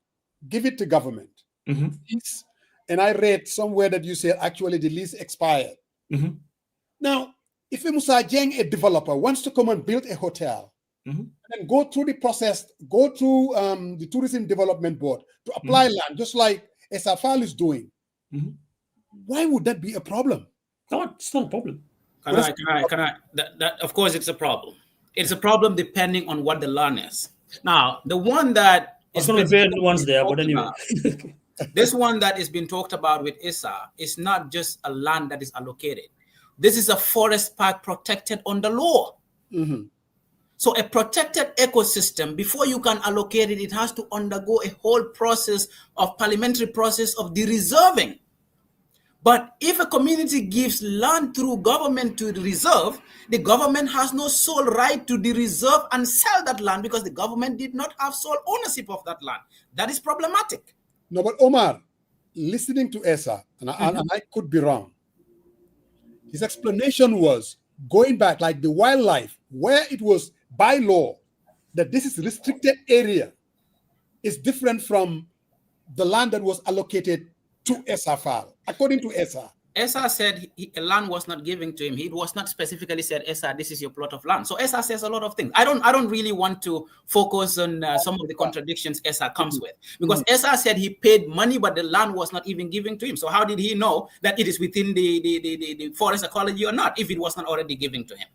give it to government? And I read somewhere that you said actually the lease expired. Now, if a Musa Jeng, a developer, wants to come and build a hotel, and go through the process, go through the Tourism Development Board to apply land, just like SFL is doing. Why would that be a problem? No, it's not a problem. Can I? Of course, it's a problem. It's a problem depending on what the land is. Now, the one that It's going to be bad ones there, but anyway. This one that is being talked about with ISA is not just a land that is allocated. This is a forest park protected under law. So a protected ecosystem, before you can allocate it, it has to undergo a whole process of parliamentary process of de-reserving. But if a community gives land through government to the reserve, the government has no sole right to de-reserve and sell that land because the government did not have sole ownership of that land. That is problematic. No, but Omar, listening to Esa, and I could be wrong, his explanation was going back like the wildlife, where it was by law that this is restricted area is different from the land that was allocated to Esa Fal, according to Esa. Esa said land was not given to him. He was not specifically said, Esa, this is your plot of land. So Esa says a lot of things. I don't really want to focus on some of the contradictions Esa comes with, because Esa said he paid money, but the land was not even given to him. So how did he know that it is within the forest ecology or not, if it was not already given to him?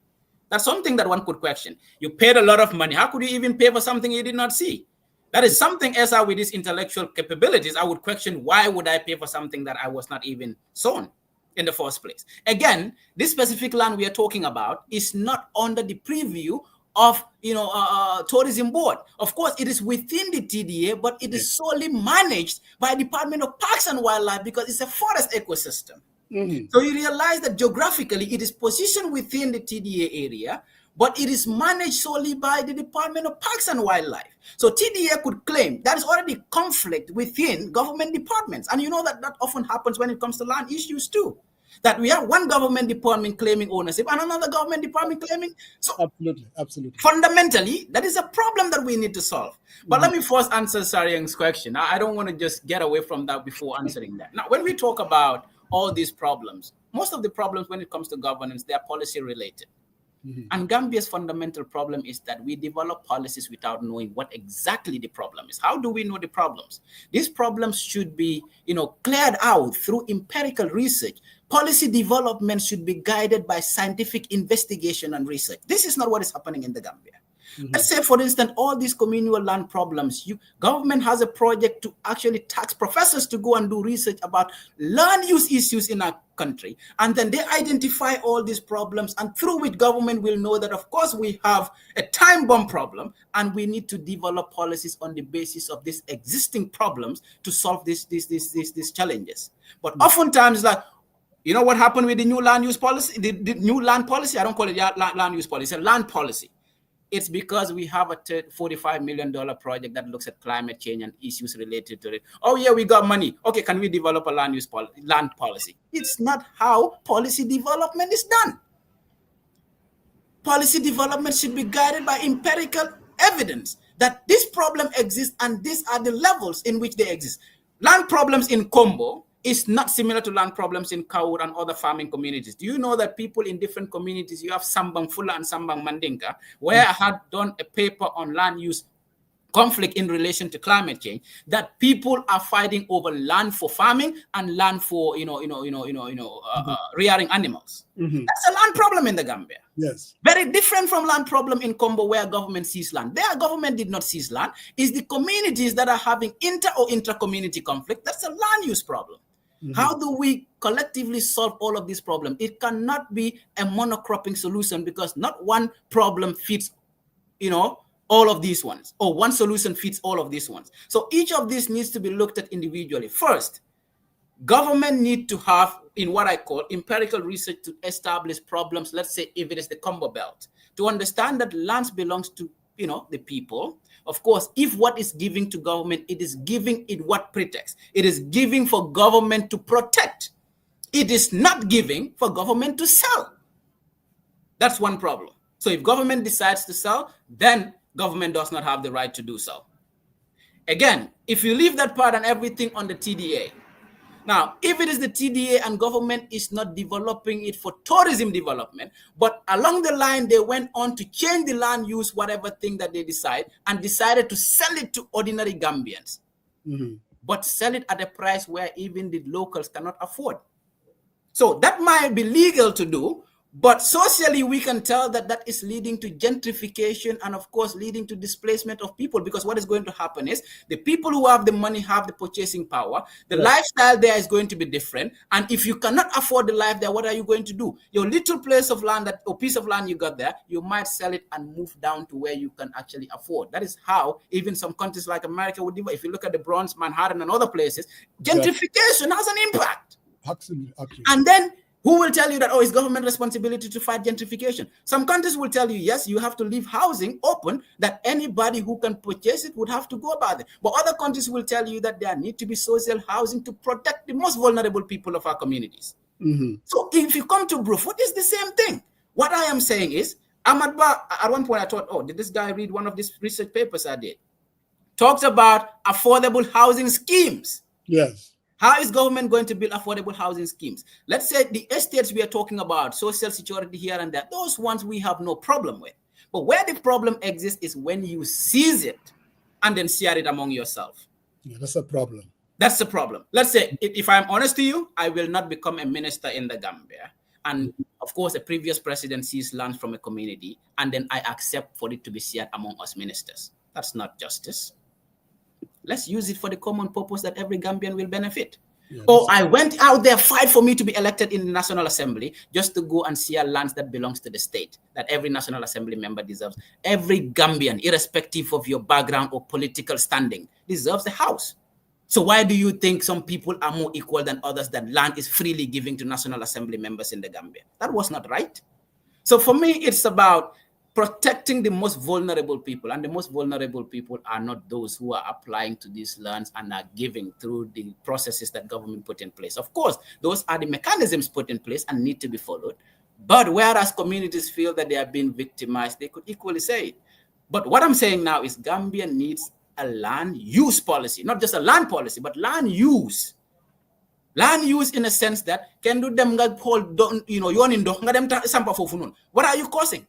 That's something that one could question. You paid a lot of money. How could you even pay for something you did not see? That is something Esa with his intellectual capabilities, I would question, why would I pay for something that I was not even sown in the first place? Again, this specific land we are talking about is not under the preview of tourism board. Of course, it is within the TDA, but it is solely managed by Department of Parks and Wildlife because it's a forest ecosystem. So you realize that geographically it is positioned within the TDA area, but it is managed solely by the Department of Parks and Wildlife. So TDA could claim that is already conflict within government departments. And you know that often happens when it comes to land issues too. That we have one government department claiming ownership and another government department claiming. So absolutely. Fundamentally, that is a problem that we need to solve. But let me first answer Sariang's question. I don't want to just get away from that before answering that. Now, when we talk about all these problems, most of the problems when it comes to governance, they are policy related. And Gambia's fundamental problem is that we develop policies without knowing what exactly the problem is. How do we know the problems? These problems should be, cleared out through empirical research. Policy development should be guided by scientific investigation and research. This is not what is happening in the Gambia. Let's say, for instance, all these communal land problems, government has a project to actually tax professors to go and do research about land use issues in our country. And then they identify all these problems, and through which government will know that, of course, we have a time bomb problem, and we need to develop policies on the basis of these existing problems to solve these challenges. But oftentimes, like, you know what happened with the new land use policy, the new land policy? I don't call it land use policy, it's a land policy. It's because we have a $45 million project that looks at climate change and issues related to it. Oh, yeah, we got money. Okay, can we develop a land policy? It's not how policy development is done. Policy development should be guided by empirical evidence that this problem exists and these are the levels in which they exist. Land problems in Combo is not similar to land problems in Kaur and other farming communities. Do you know that people in different communities, you have Sambang Fula and Sambang Mandinka, where I had done a paper on land use conflict in relation to climate change, that people are fighting over land for farming and land for rearing animals. That's a land problem in the Gambia. Yes. Very different from land problem in Combo, where government seized land. Their government did not seize land. It's the communities that are having inter-community conflict. That's a land use problem. How do we collectively solve all of these problems? It cannot be a monocropping solution, because not one problem fits, all of these ones, or one solution fits all of these ones. So each of these needs to be looked at individually. First, government need to have, in what I call empirical research, to establish problems. Let's say if it is the Combo Belt, to understand that lands belongs to the people. Of course, if what is giving to government, it is giving it what pretext? It is giving for government to protect. It is not giving for government to sell. That's one problem. So if government decides to sell, then government does not have the right to do so. Again, if you leave that part and everything on the TDA, now, if it is the TDA and government is not developing it for tourism development, but along the line, they went on to change the land use, whatever thing that they decide, and decided to sell it to ordinary Gambians, but sell it at a price where even the locals cannot afford. So that might be legal to do, But socially, we can tell that that is leading to gentrification and, of course, leading to displacement of people, because what is going to happen is the people who have the money have the purchasing power. The lifestyle there is going to be different. And if you cannot afford the life there, what are you going to do? Your little place of land or piece of land you got there, you might sell it and move down to where you can actually afford. That is how even some countries like America would do. If you look at the Bronx, Manhattan, and other places, gentrification has an impact. Absolutely. And then who will tell you that, oh, it's government responsibility to fight gentrification? Some countries will tell you, yes, you have to leave housing open, that anybody who can purchase it would have to go about it. But other countries will tell you that there need to be social housing to protect the most vulnerable people of our communities. So if you come to Brufut, it's the same thing. What I am saying is, Ahmad Ba, at one point I thought, oh, did this guy read one of these research papers I did? Talks about affordable housing schemes. Yes. How is government going to build affordable housing schemes? Let's say the estates we are talking about, social security here and there, those ones we have no problem with. But where the problem exists is when you seize it and then share it among yourself. Yeah, that's a problem. That's the problem. Let's say, if I'm honest to you, I will not become a minister in the Gambia. And of course, a previous president seized land from a community, and then I accept for it to be shared among us ministers. That's not justice. Let's use it for the common purpose that every Gambian will benefit. Yes. Or I went out there, fight for me to be elected in the National Assembly just to go and share lands that belongs to the state, that every National Assembly member deserves. Every Gambian, irrespective of your background or political standing, deserves a house. So why do you think some people are more equal than others, that land is freely given to National Assembly members in the Gambia? That was not right. So for me, it's about protecting the most vulnerable people, and the most vulnerable people are not those who are applying to these lands and are giving through the processes that government put in place. Of course, those are the mechanisms put in place and need to be followed. But whereas communities feel that they are being victimized, they could equally say it. But what I'm saying now is Gambia needs a land use policy, not just a land policy, but land use. Land use in a sense that can do them hold, what are you causing?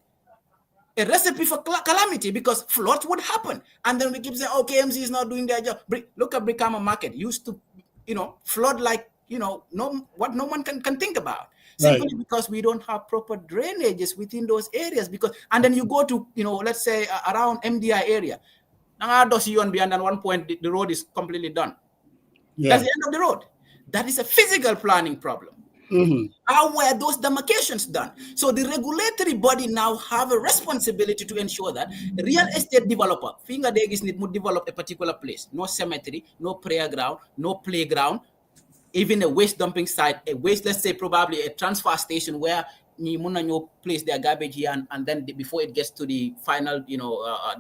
A recipe for calamity, because floods would happen. And then we keep saying, oh, KMC is not doing their job. Look at Brikama Market. Used to, flood like, no one can think about. Simply because we don't have proper drainages within those areas. And then you go to, let's say around MDI area. And at one point, the road is completely done. Yeah. That's the end of the road. That is a physical planning problem. How were those demarcations done? So the regulatory body now have a responsibility to ensure that a real estate developer, finger degis need to develop a particular place, no cemetery, no prayer ground, no playground, even a waste dumping site, let's say probably a transfer station where you place their garbage here and then before it gets to the final,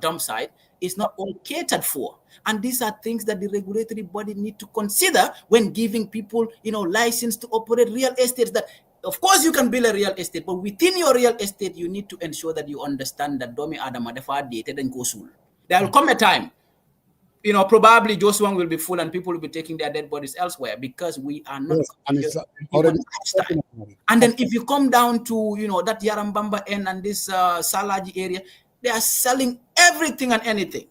dump site, is not all catered for. And these are things that the regulatory body need to consider when giving people, license to operate real estates. That, of course, you can build a real estate, but within your real estate, you need to ensure that you understand that Domi Adama defa dated and Gosul. There will come a time, probably Joshua will be full and people will be taking their dead bodies elsewhere because we are not. Yes, and then if you come down to, that Yarambamba end and this Salaji area, they are selling everything and anything.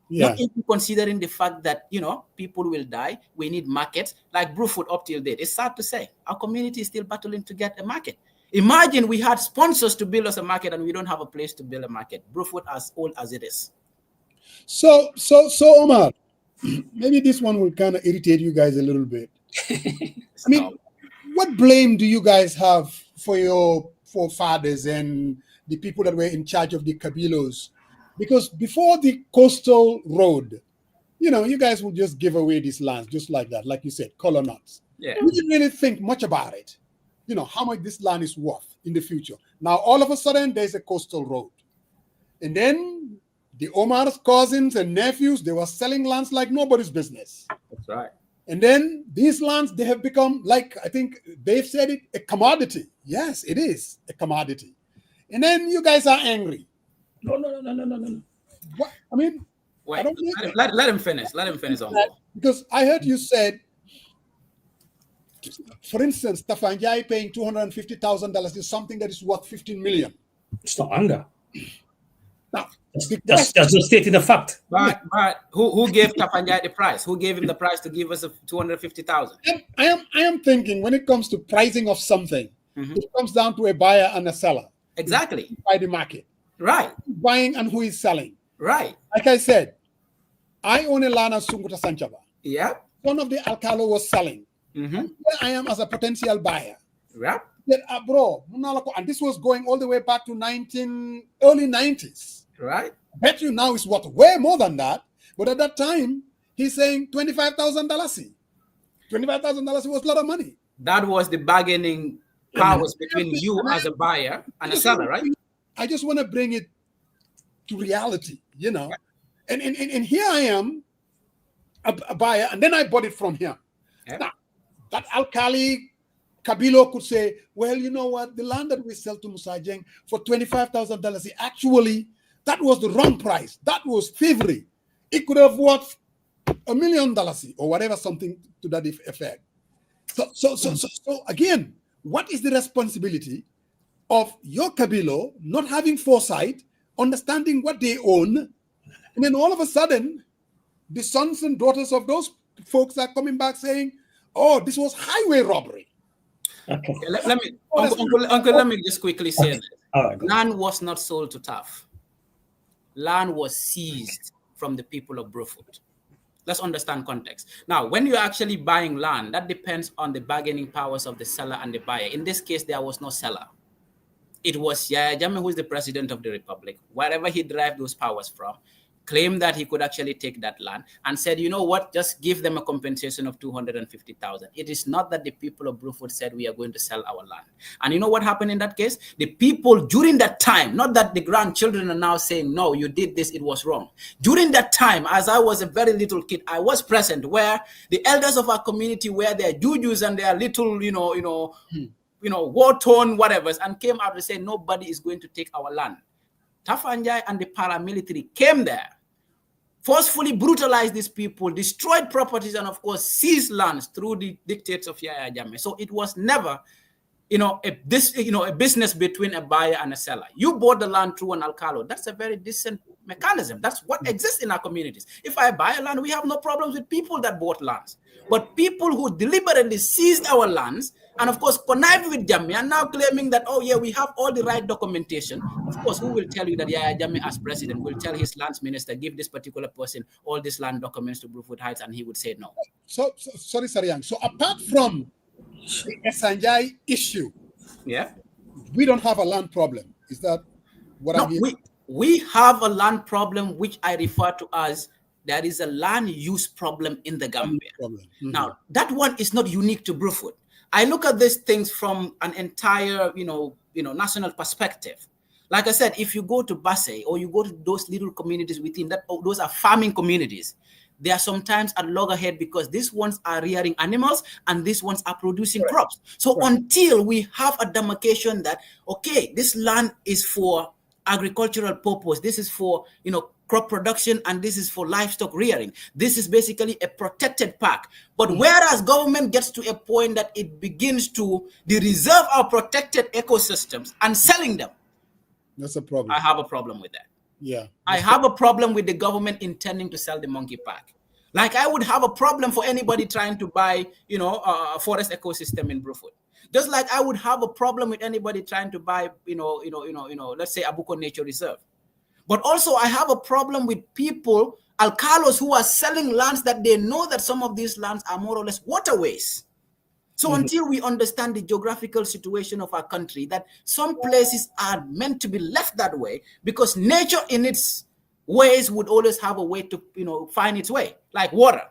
Yeah. Not even considering the fact that, people will die. We need markets. Like Brufut up till date. It's sad to say. Our community is still battling to get a market. Imagine we had sponsors to build us a market and we don't have a place to build a market. Brufut as old as it is. So Omar, maybe this one will kind of irritate you guys a little bit. I mean, what blame do you guys have for your forefathers and the people that were in charge of the Kabilos? Because before the coastal road, you guys would just give away these lands just like that, like you said, colonials. Yeah. We didn't really think much about it, how much this land is worth in the future. Now, all of a sudden, there's a coastal road. And then the Omar's cousins and nephews, they were selling lands like nobody's business. That's right. And then these lands, they have become, like, I think they've said it, a commodity. Yes, it is a commodity. And then you guys are angry. No. What? I mean, wait, let him finish. Let him finish on that. Because I heard you said, for instance, Tafanjai paying $250,000 is something that is worth $15 million. It's not anger. Now, that's just stating the fact. But who gave Tafanjai the price? Who gave him the price to give us $250,000? I am thinking when it comes to pricing of something, it comes down to a buyer and a seller. Exactly. By the market. Right. Who's buying and who is selling. Right. Like I said, I own a land at Sunguta Sanchaba. Yeah. One of the alcalo was selling. Here I am as a potential buyer. Yeah. Said, bro, and this was going all the way back to early 90s. Right. Bet you now it's worth way more than that. But at that time, he's saying $25,000. $25,000 was a lot of money. That was the bargaining powers between you as a buyer and a seller, right? I just want to bring it to reality, you know. And here I am, a buyer, and then I bought it from him. Now, that alkali Kabilo could say, well, you know what? The land that we sell to Musajeng for $25,000, actually, that was the wrong price. That was thievery. It could have worth $1 million or whatever, something to that effect. So again, what is the responsibility of your Kabilo not having foresight, understanding what they own, and then all of a sudden, the sons and daughters of those folks are coming back saying, oh, this was highway robbery. Okay. Let me, Uncle, let me just quickly say this. All right. Land was not sold to TAF. Land was seized from the people of Brufut. Let's understand context. Now, when you're actually buying land, that depends on the bargaining powers of the seller and the buyer. In this case, there was no seller. It was Yaya Jammeh, who is the president of the republic, wherever he derived those powers from, claimed that he could actually take that land and said, you know what, just give them a compensation of 250,000. It is not that the people of Brufut said we are going to sell our land. And you know what happened in that case? The people during that time, not that the grandchildren are now saying, no, you did this, it was wrong. During that time, as I was a very little kid, I was present where the elders of our community were their jujus and their little, war-torn whatevers, and came out and said, nobody is going to take our land. Tafanjai and the paramilitary came there, forcefully brutalized these people, destroyed properties, and of course seized lands through the dictates of Yaya Jammeh. So it was never, a business between a buyer and a seller. You bought the land through an alcalo. That's a very decent mechanism. That's what exists in our communities. If I buy a land, we have no problems with people that bought lands. But people who deliberately seized our lands and of course connived with Jammeh are now claiming that, oh yeah, we have all the right documentation. Of course, who will tell you that Yaya Jammeh as president will tell his lands minister, give this particular person all these land documents to Brufut Heights, and he would say no. So sorry, Sariang. So apart from the Esanjai issue, we don't have a land problem. Is that what I'm hearing? We have a land problem, which I refer to as there is a land use problem in the Gambia. Now, that one is not unique to Brufut. I look at these things from an entire, national perspective. Like I said, if you go to Basse or you go to those little communities within that, those are farming communities. They are sometimes at loggerhead because these ones are rearing animals and these ones are producing crops. So until we have a demarcation that, okay, this land is for agricultural purpose, this is for, crop production, and this is for livestock rearing. This is basically a protected park. But whereas government gets to a point that it begins to reserve our protected ecosystems and selling them, that's a problem. I have a problem with that. Yeah. I have a problem with the government intending to sell the monkey park. Like I would have a problem for anybody trying to buy, a forest ecosystem in Brufut. Just like I would have a problem with anybody trying to buy, let's say Abuko Nature Reserve. But also I have a problem with people, alcalos, who are selling lands that they know that some of these lands are more or less waterways. So until we understand the geographical situation of our country, that some places are meant to be left that way because nature in its ways would always have a way to, find its way, like water.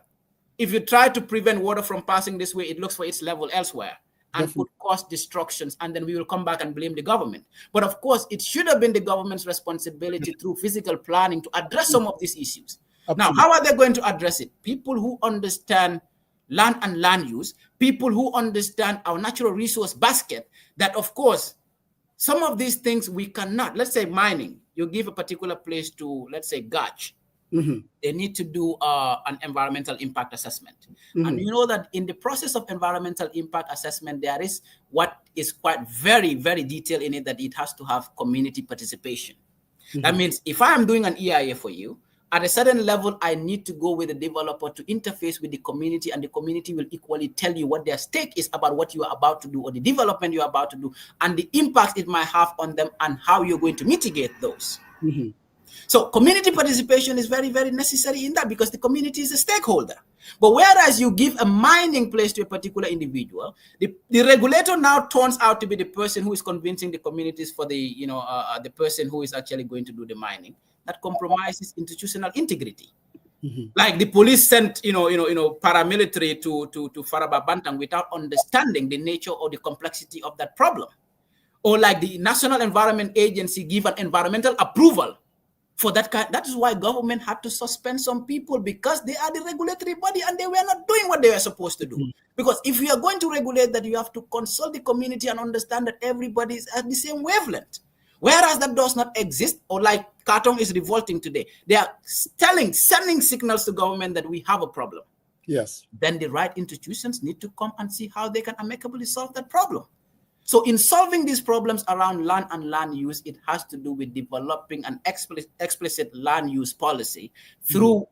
If you try to prevent water from passing this way, it looks for its level elsewhere and could cause destructions, and then we will come back and blame the government. But of course, it should have been the government's responsibility through physical planning to address some of these issues. Now, how are they going to address it? People who understand land and land use, people who understand our natural resource basket, that of course, some of these things we cannot, let's say mining, you give a particular place to, let's say, Gach. They need to do an environmental impact assessment. And you know that in the process of environmental impact assessment, there is what is quite very, very detailed in it, that it has to have community participation. That means if I am doing an EIA for you, At a certain level, I need to go with the developer to interface with the community, and the community will equally tell you what their stake is about what you are about to do or the development you are about to do and the impact it might have on them and how you're going to mitigate those. So community participation is very, very necessary in that because the community is a stakeholder. But whereas you give a mining place to a particular individual, the regulator now turns out to be the person who is convincing the communities for the, the person who is actually going to do the mining. That compromises institutional integrity. Like the police sent, paramilitary to Faraba Bantang without understanding the nature or the complexity of that problem. Or like the National Environment Agency give an environmental approval for that kind. That is why government had to suspend some people because they are the regulatory body and they were not doing what they were supposed to do. Because if you are going to regulate that, you have to consult the community and understand that everybody is at the same wavelength. Whereas that does not exist, or like Katong is revolting today, they are sending signals to government that we have a problem. Yes. Then the right institutions need to come and see how they can amicably solve that problem. So in solving these problems around land and land use, it has to do with developing an explicit land use policy through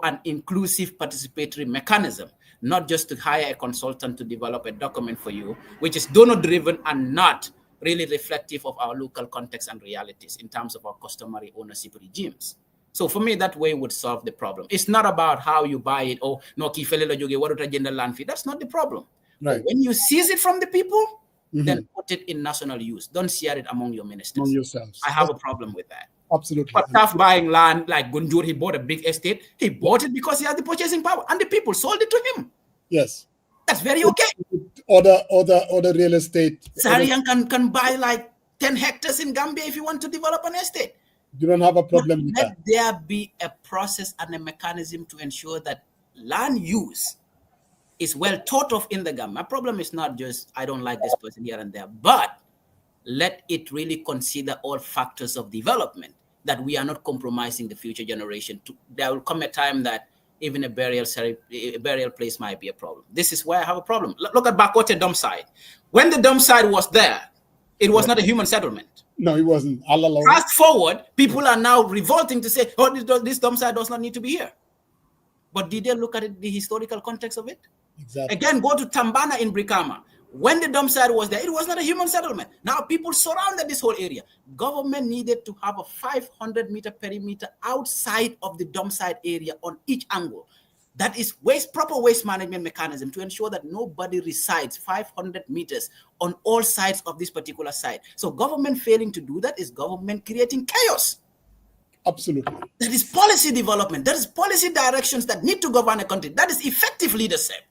an inclusive participatory mechanism, not just to hire a consultant to develop a document for you, which is donor-driven and not really reflective of our local context and realities in terms of our customary ownership regimes. So for me, that way would solve the problem. It's not about how you buy it. Oh, no, land fee. That's not the problem. Right. But when you seize it from the people, then put it in national use. Don't share it among your ministers. Among yourselves. I have a problem with that. Absolutely. But tough buying land, like Gunjur, he bought a big estate. He bought it because he had the purchasing power, and the people sold it to him. Yes. That's very okay. Other real estate. Sarian can buy like 10 hectares in Gambia if you want to develop an estate. You don't have a problem with that. Let there be a process and a mechanism to ensure that land use is well thought of in the Gambia. My problem is not just I don't like this person here and there, but let it really consider all factors of development, that we are not compromising the future generation. There will come a time that even a burial place might be a problem. This is where I have a problem. Look at Bakote dump site. When the dump site was there, it was not a human settlement. No, it wasn't. Fast forward, people are now revolting to say, oh, this dump site does not need to be here. But did they look at it, the historical context of it? Exactly. Again, go to Tambana in Brikama. When the dump site was there, it was not a human settlement. Now people surrounded this whole area. Government needed to have a 500-meter perimeter outside of the dump site area on each angle. That is proper waste management mechanism to ensure that nobody resides 500 meters on all sides of this particular site. So government failing to do that is government creating chaos. Absolutely. That is policy development. That is policy directions that need to govern a country. That is effective leadership.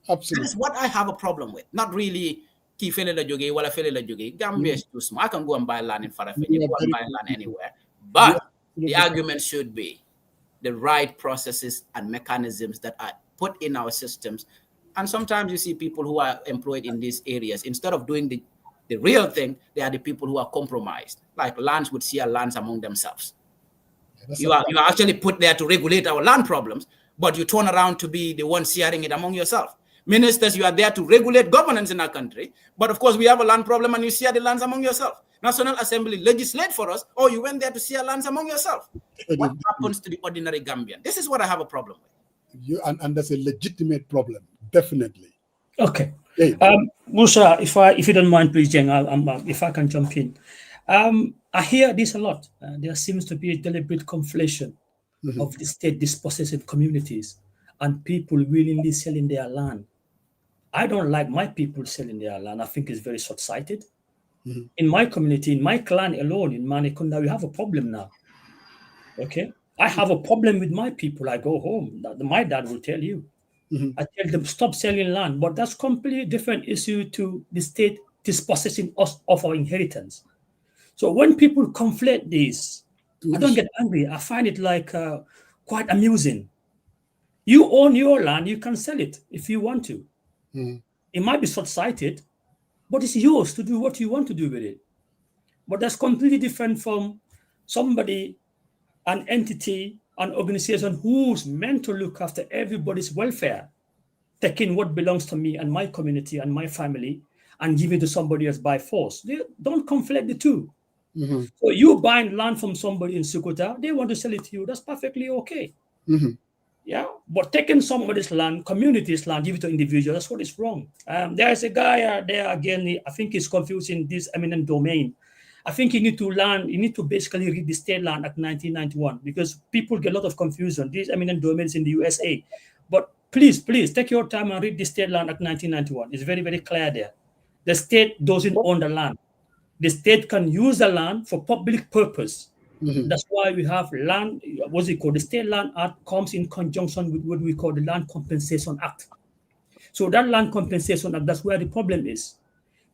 Absolutely. That is what I have a problem with. Not really Gambia is too small. I can go and buy land in Farafenni, go and buy land anywhere. But the argument should be the right processes and mechanisms that are put in our systems. And sometimes you see people who are employed in these areas, instead of doing the real thing, they are the people who are compromised. Like lands would share lands among themselves. You are actually put there to regulate our land problems, but you turn around to be the one sharing it among yourself. Ministers, you are there to regulate governance in our country, but of course we have a land problem and you share the lands among yourself. National Assembly legislate for us, or you went there to share lands among yourself. What happens to the ordinary Gambian? This is what I have a problem with. And that's a legitimate problem, definitely. Okay. Hey. Musa, if you don't mind, please, Jeng, if I can jump in. I hear this a lot. There seems to be a deliberate conflation of the state dispossessing communities and people willingly selling their land. I don't like my people selling their land. I think it's very short-sighted. In my community, in my clan alone, in Manikunda, we have a problem now. Okay? I have a problem with my people. I go home. My dad will tell you. I tell them, stop selling land. But that's completely different issue to the state dispossessing us of our inheritance. So when people conflate these, I don't get angry. I find it like quite amusing. You own your land, you can sell it if you want to. It might be short-sighted, but it's yours to do what you want to do with it. But that's completely different from somebody, an entity, an organization who's meant to look after everybody's welfare, taking what belongs to me and my community and my family and give it to somebody else by force. They don't conflate the two. So you buying land from somebody in Sukuta, they want to sell it to you. That's perfectly okay. Yeah, but taking somebody's land, community's land, give it to individual, that's what is wrong. There is a guy there again, I think he's confusing this eminent domain. I think you need to learn, you need to basically read the State Land Act 1991 because people get a lot of confusion. These eminent domains in the USA. But please take your time and read the State Land Act 1991. It's very, very clear there. The state doesn't own the land. The state can use the land for public purpose. That's why we have land, what's it called? The State Land Act comes in conjunction with what we call the Land Compensation Act. So that Land Compensation Act, that's where the problem is.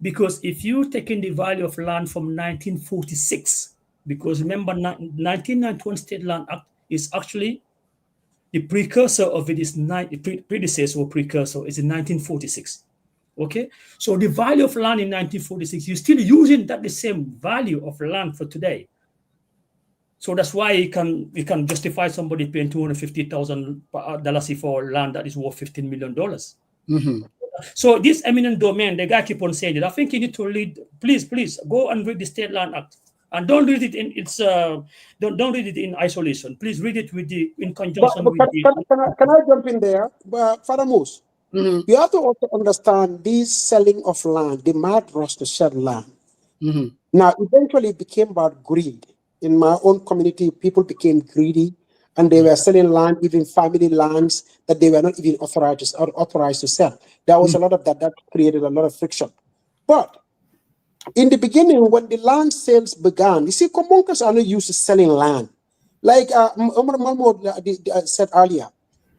Because if you take in the value of land from 1946, because remember 1991 State Land Act is actually the precursor of it is predecessor or precursor is in 1946. Okay, so the value of land in 1946, you're still using that the same value of land for today. So that's why you can justify somebody paying $250,000 for land that is worth $15 million. So this eminent domain, the guy keep on saying it. I think you need to read. Please go and read the State Land Act, and don't read it in its don't read it in isolation. Please read it in conjunction with the. Can I jump in there, Father Moose? You have to also understand this selling of land, the mad rush to sell land. Now, eventually, it became about greed. In my own community, people became greedy, and they were selling land, even family lands that they were not even authorized to sell. There was a lot of that created a lot of friction. But in the beginning, when the land sales began, you see, Komonkas are not used to selling land. Like Omar Mahmoud said earlier,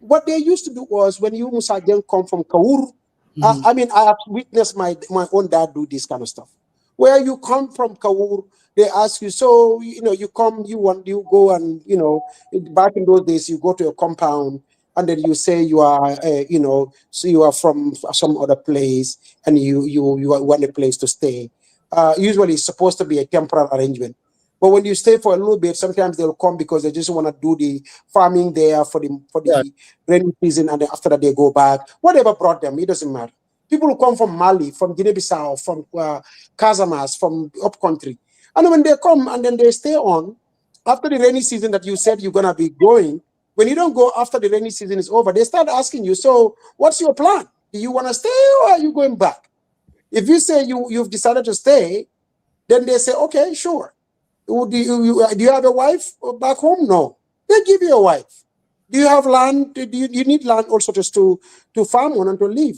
what they used to do was when you Musajan come from Kaur, I mean, I have witnessed my own dad do this kind of stuff. Where you come from Kaur, they ask you, so, you come, you go and, back in those days, you go to a compound and then you say you are, so you are from some other place and you want a place to stay. Usually it's supposed to be a temporary arrangement. But when you stay for a little bit, sometimes they'll come because they just want to do the farming there for the rainy season, and then after that they go back. Whatever brought them, it doesn't matter. People who come from Mali, from Guinea-Bissau, from Casamas, from upcountry. And when they come and then they stay on, after the rainy season that you said you're going to be going, when you don't go after the rainy season is over, they start asking you, so what's your plan? Do you want to stay or are you going back? If you say you've decided to stay, then they say, okay, sure. Do you have a wife back home? No. They give you a wife. Do you have land? Do you need land also just to farm on and to live?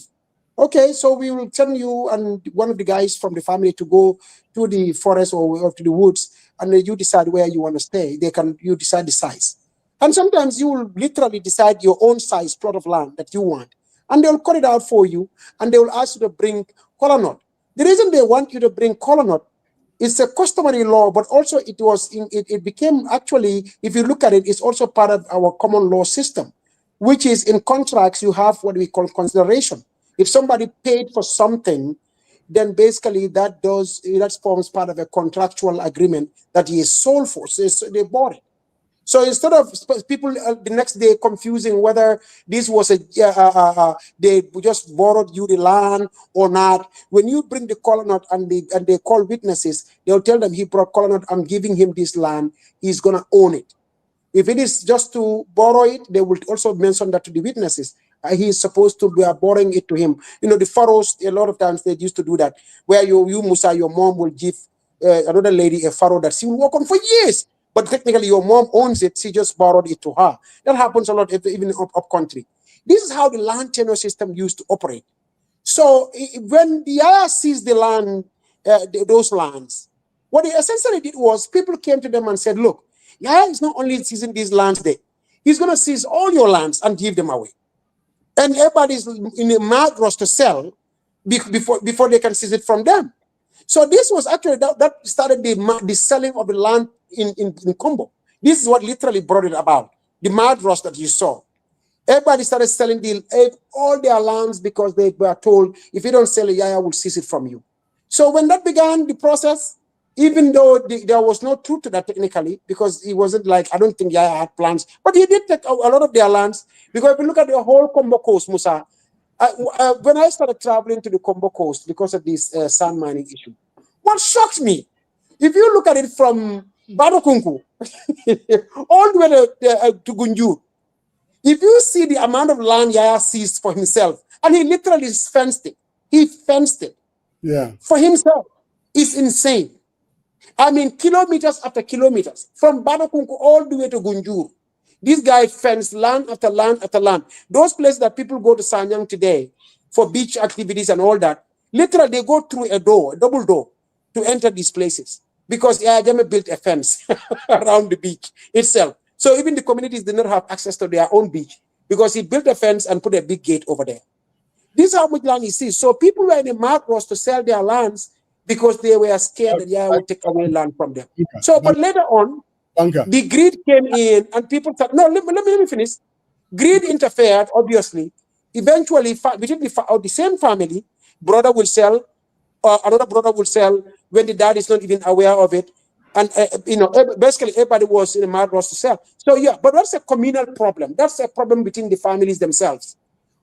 Okay, so we will send you and one of the guys from the family to go to the forest or to the woods, and then you decide where you want to stay. You decide the size. And sometimes you will literally decide your own size plot of land that you want. And they'll cut it out for you, and they will ask you to bring kola nut. The reason they want you to bring kola nut, it's a customary law, but also it became actually, if you look at it, it's also part of our common law system, which is in contracts, you have what we call consideration. If somebody paid for something, then basically that forms part of a contractual agreement that he is sold for. So they bought it. So instead of people the next day confusing whether this was they just borrowed you the land or not, when you bring the colonel and they call witnesses, they'll tell them he brought colonel, I'm giving him this land, he's gonna own it. If it is just to borrow it, they will also mention that to the witnesses. He is supposed to be borrowing it to him. The pharaohs, a lot of times they used to do that, where you Musa, your mom will give another lady a pharaoh that she will work on for years. But technically, your mom owns it. She just borrowed it to her. That happens a lot, even up country. This is how the land tenure system used to operate. So when the IR seized the land, those lands, what they essentially did was people came to them and said, look, Yaya is not only seizing these lands there, he's going to seize all your lands and give them away. And everybody's in a mad rush to sell before they can seize it from them. So this was actually, that started the selling of the land in Combo. This is what literally brought it about, the mad rush that you saw. Everybody started selling all their lands because they were told, if you don't sell it, Yaya will seize it from you. So when that began, the process, even though there was no truth to that technically, because it wasn't like, I don't think Yaya had plans, but he did take a lot of their lands, because if you look at the whole Combo Coast, Musa, when I started traveling to the Combo Coast because of this sand mining issue, what shocked me If you look at it from Badokunku all the way to Gunjur, if you see the amount of land Yaya sees for himself, and he literally fenced it. He fenced it. Yeah. For himself. It's insane. I mean, kilometers after kilometers, from Badokunku all the way to Gunjur. This guy fenced land after land after land. Those places that people go to Sanyang today for beach activities and all that, literally they go through a door, a double door, to enter these places because Yaya Jammeh built a fence around the beach itself. So even the communities did not have access to their own beach because he built a fence and put a big gate over there. This is how much land he sees. So people were in a mad rush to sell their lands because they were scared that Yaya would take away land from them. So, but later on, the greed came in and people thought, no, let me finish. Greed interfered, obviously. Eventually, within the same family, brother will sell, or another brother will sell when the dad is not even aware of it. And, basically everybody was in a mad rush to sell. So, yeah, but that's a communal problem. That's a problem between the families themselves.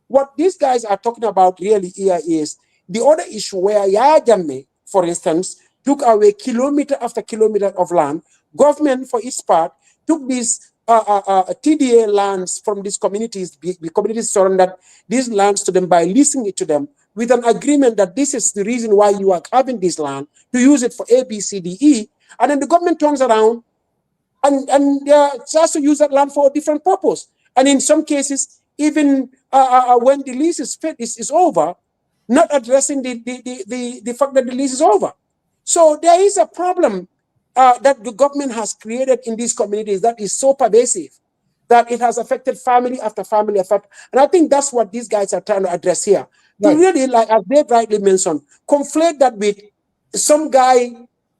What these guys are talking about really here is the other issue where Yaya Jammeh, for instance, took away kilometer after kilometer of land. Government, for its part, took these TDA lands from these communities, the communities surrendered these lands to them by leasing it to them with an agreement that this is the reason why you are having this land, to use it for A, B, C, D, E. And then the government turns around and starts to use that land for a different purpose. And in some cases, even when the lease is over, not addressing the fact that the lease is over. So there is a problem that the government has created in these communities that is so pervasive that it has affected family after family effect. And I think that's what these guys are trying to address here. Right. To really, like as they rightly mentioned, conflate that with some guy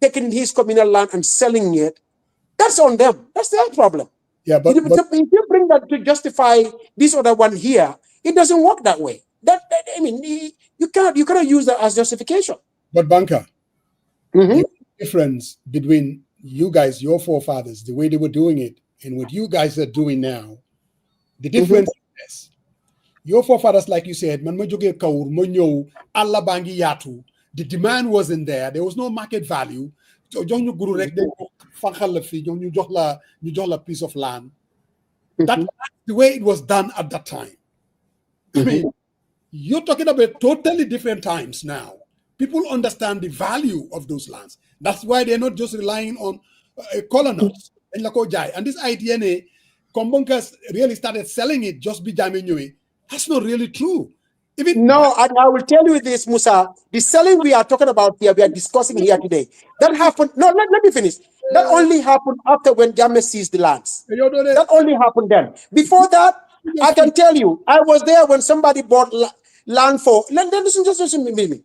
taking his communal land and selling it. That's on them. That's their problem. Yeah, but if you bring that to justify this other one here, it doesn't work that way. I mean, you cannot use that as justification. But Banka, the difference between you guys, your forefathers, the way they were doing it, and what you guys are doing now, the difference is this. Your forefathers, like you said, the demand wasn't there. There was no market value. Piece of land. That's the way it was done at that time. I mean, you're talking about totally different times now. People understand the value of those lands. That's why they're not just relying on colonels. And this idea, Kombonkas really started selling it just be Jamenyui. That's not really true. No, and I will tell you this, Musa. The selling we are talking about here, we are discussing here today, that happened. No, let me finish. That only happened after when Jammeh seized the lands. That only happened then. Before that, I can tell you, I was there when somebody bought land for. Listen to me.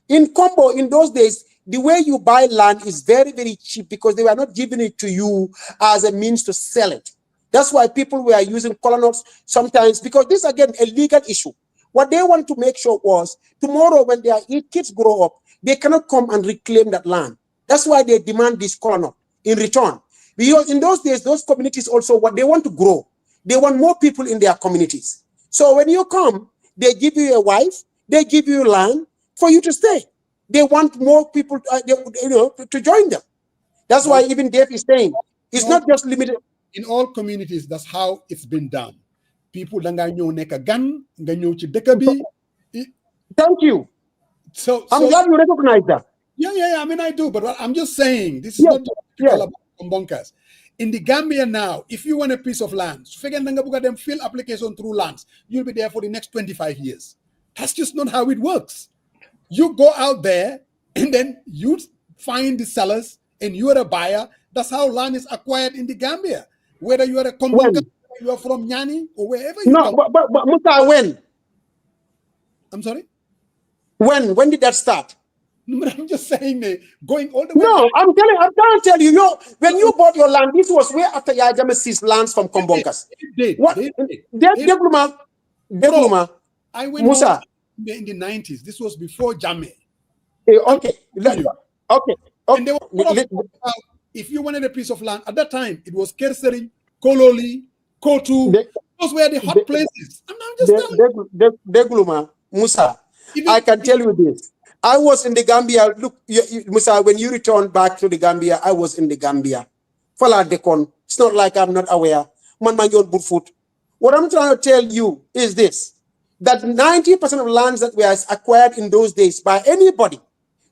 In Combo, in those days, the way you buy land is very, very cheap because they were not giving it to you as a means to sell it. That's why people were using colonels sometimes, because this is, again, a legal issue. What they want to make sure was, tomorrow when their kids grow up, they cannot come and reclaim that land. That's why they demand this colonel in return. Because in those days, those communities also, what they want to grow, they want more people in their communities. So when you come, they give you a wife, they give you land for you to stay. They want more people to join them. That's why even Dave is saying, it's not just limited. In all communities, that's how it's been done. People don't know neka gan, Thank you. So I'm glad you recognize that. Yeah. I mean, I do, but I'm just saying this is not about Mbonkas. In the Gambia now, if you want a piece of land, them fill application through lands, you'll be there for the next 25 years. That's just not how it works. You go out there and then you find the sellers and you are a buyer. That's how land is acquired in the Gambia. Whether you are a Kombonka, you are from Nyani, or wherever you come. But Musa, when? I'm sorry? When did that start? No, I'm just saying, going all the way. No, I'm trying to tell you, when you bought your land, this was way after Yaya Jammeh seized lands from Kombonkas. What? I went Musa in the 90s. This was before Jammeh. Okay. And they were if you wanted a piece of land at that time, it was Kerseri, Kololi, Kotu. Those were the hot places. I'm just telling you. Musa, I can tell you this. I was in the Gambia. Look, Musa, when you returned back to the Gambia, I was in the Gambia. Fala Dekon. It's not like I'm not aware. Man, man, Burfoot. What I'm trying to tell you is this, that 90% of lands that were acquired in those days by anybody,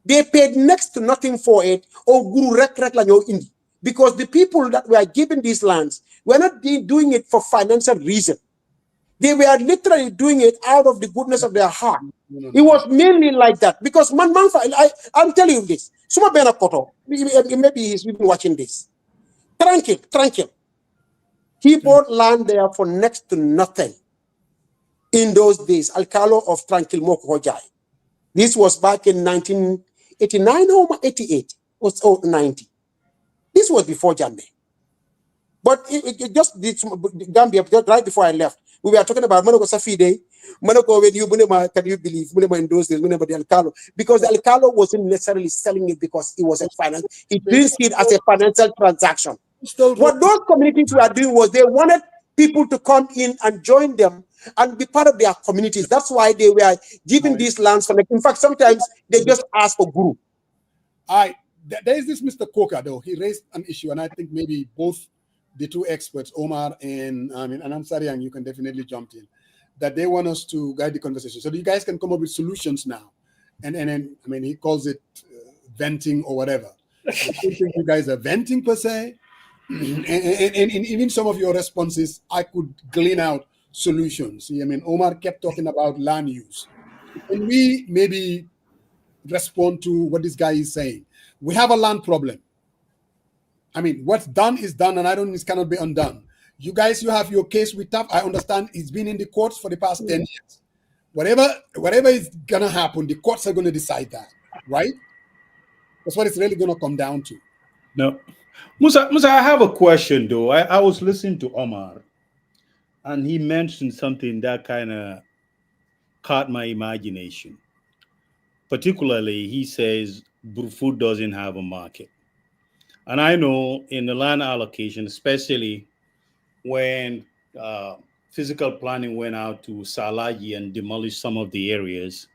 they paid next to nothing for it, or guru rek la nyo indi. Because the people that were given these lands were not doing it for financial reason. They were literally doing it out of the goodness of their heart. It was mainly like that. Because I'm telling you this. Suma Bena Koto, maybe he's been watching this. Tranquil. He bought land there for next to nothing. In those days, Alcalo of Tranquil Moko Hojai. This was back in 1989 or 88 or 90. This was before Jammeh. But it just did Gambia just right before I left. We were talking about Manoko Safide, Manoko when you can you believe in those days, the Alcalo, because the Alcalo wasn't necessarily selling it because it was a finance, it didn't see it as a financial transaction. What those communities were doing was they wanted people to come in and join them and be part of their communities. That's why they were giving these lands. In fact, sometimes they just ask for guru. There is this Mr. Coker, though. He raised an issue, and I think maybe both the two experts, Omar and Ansari, and you can definitely jump in, that they want us to guide the conversation. So you guys can come up with solutions now. And then, I mean, he calls it venting or whatever. I don't think you guys are venting per se. And even some of your responses, I could glean out solutions. See, I mean, Omar kept talking about land use. And we maybe respond to what this guy is saying. We have a land problem. I mean, what's done is done, and it cannot be undone. You guys, you have your case with TAF. I understand it's been in the courts for the past 10 years. Whatever is going to happen, the courts are going to decide that, right? That's what it's really going to come down to. No. Musa, I have a question, though. I was listening to Omar, and he mentioned something that kind of caught my imagination. Particularly, he says food doesn't have a market. And I know in the land allocation, especially when physical planning went out to Salaji and demolished some of the areas,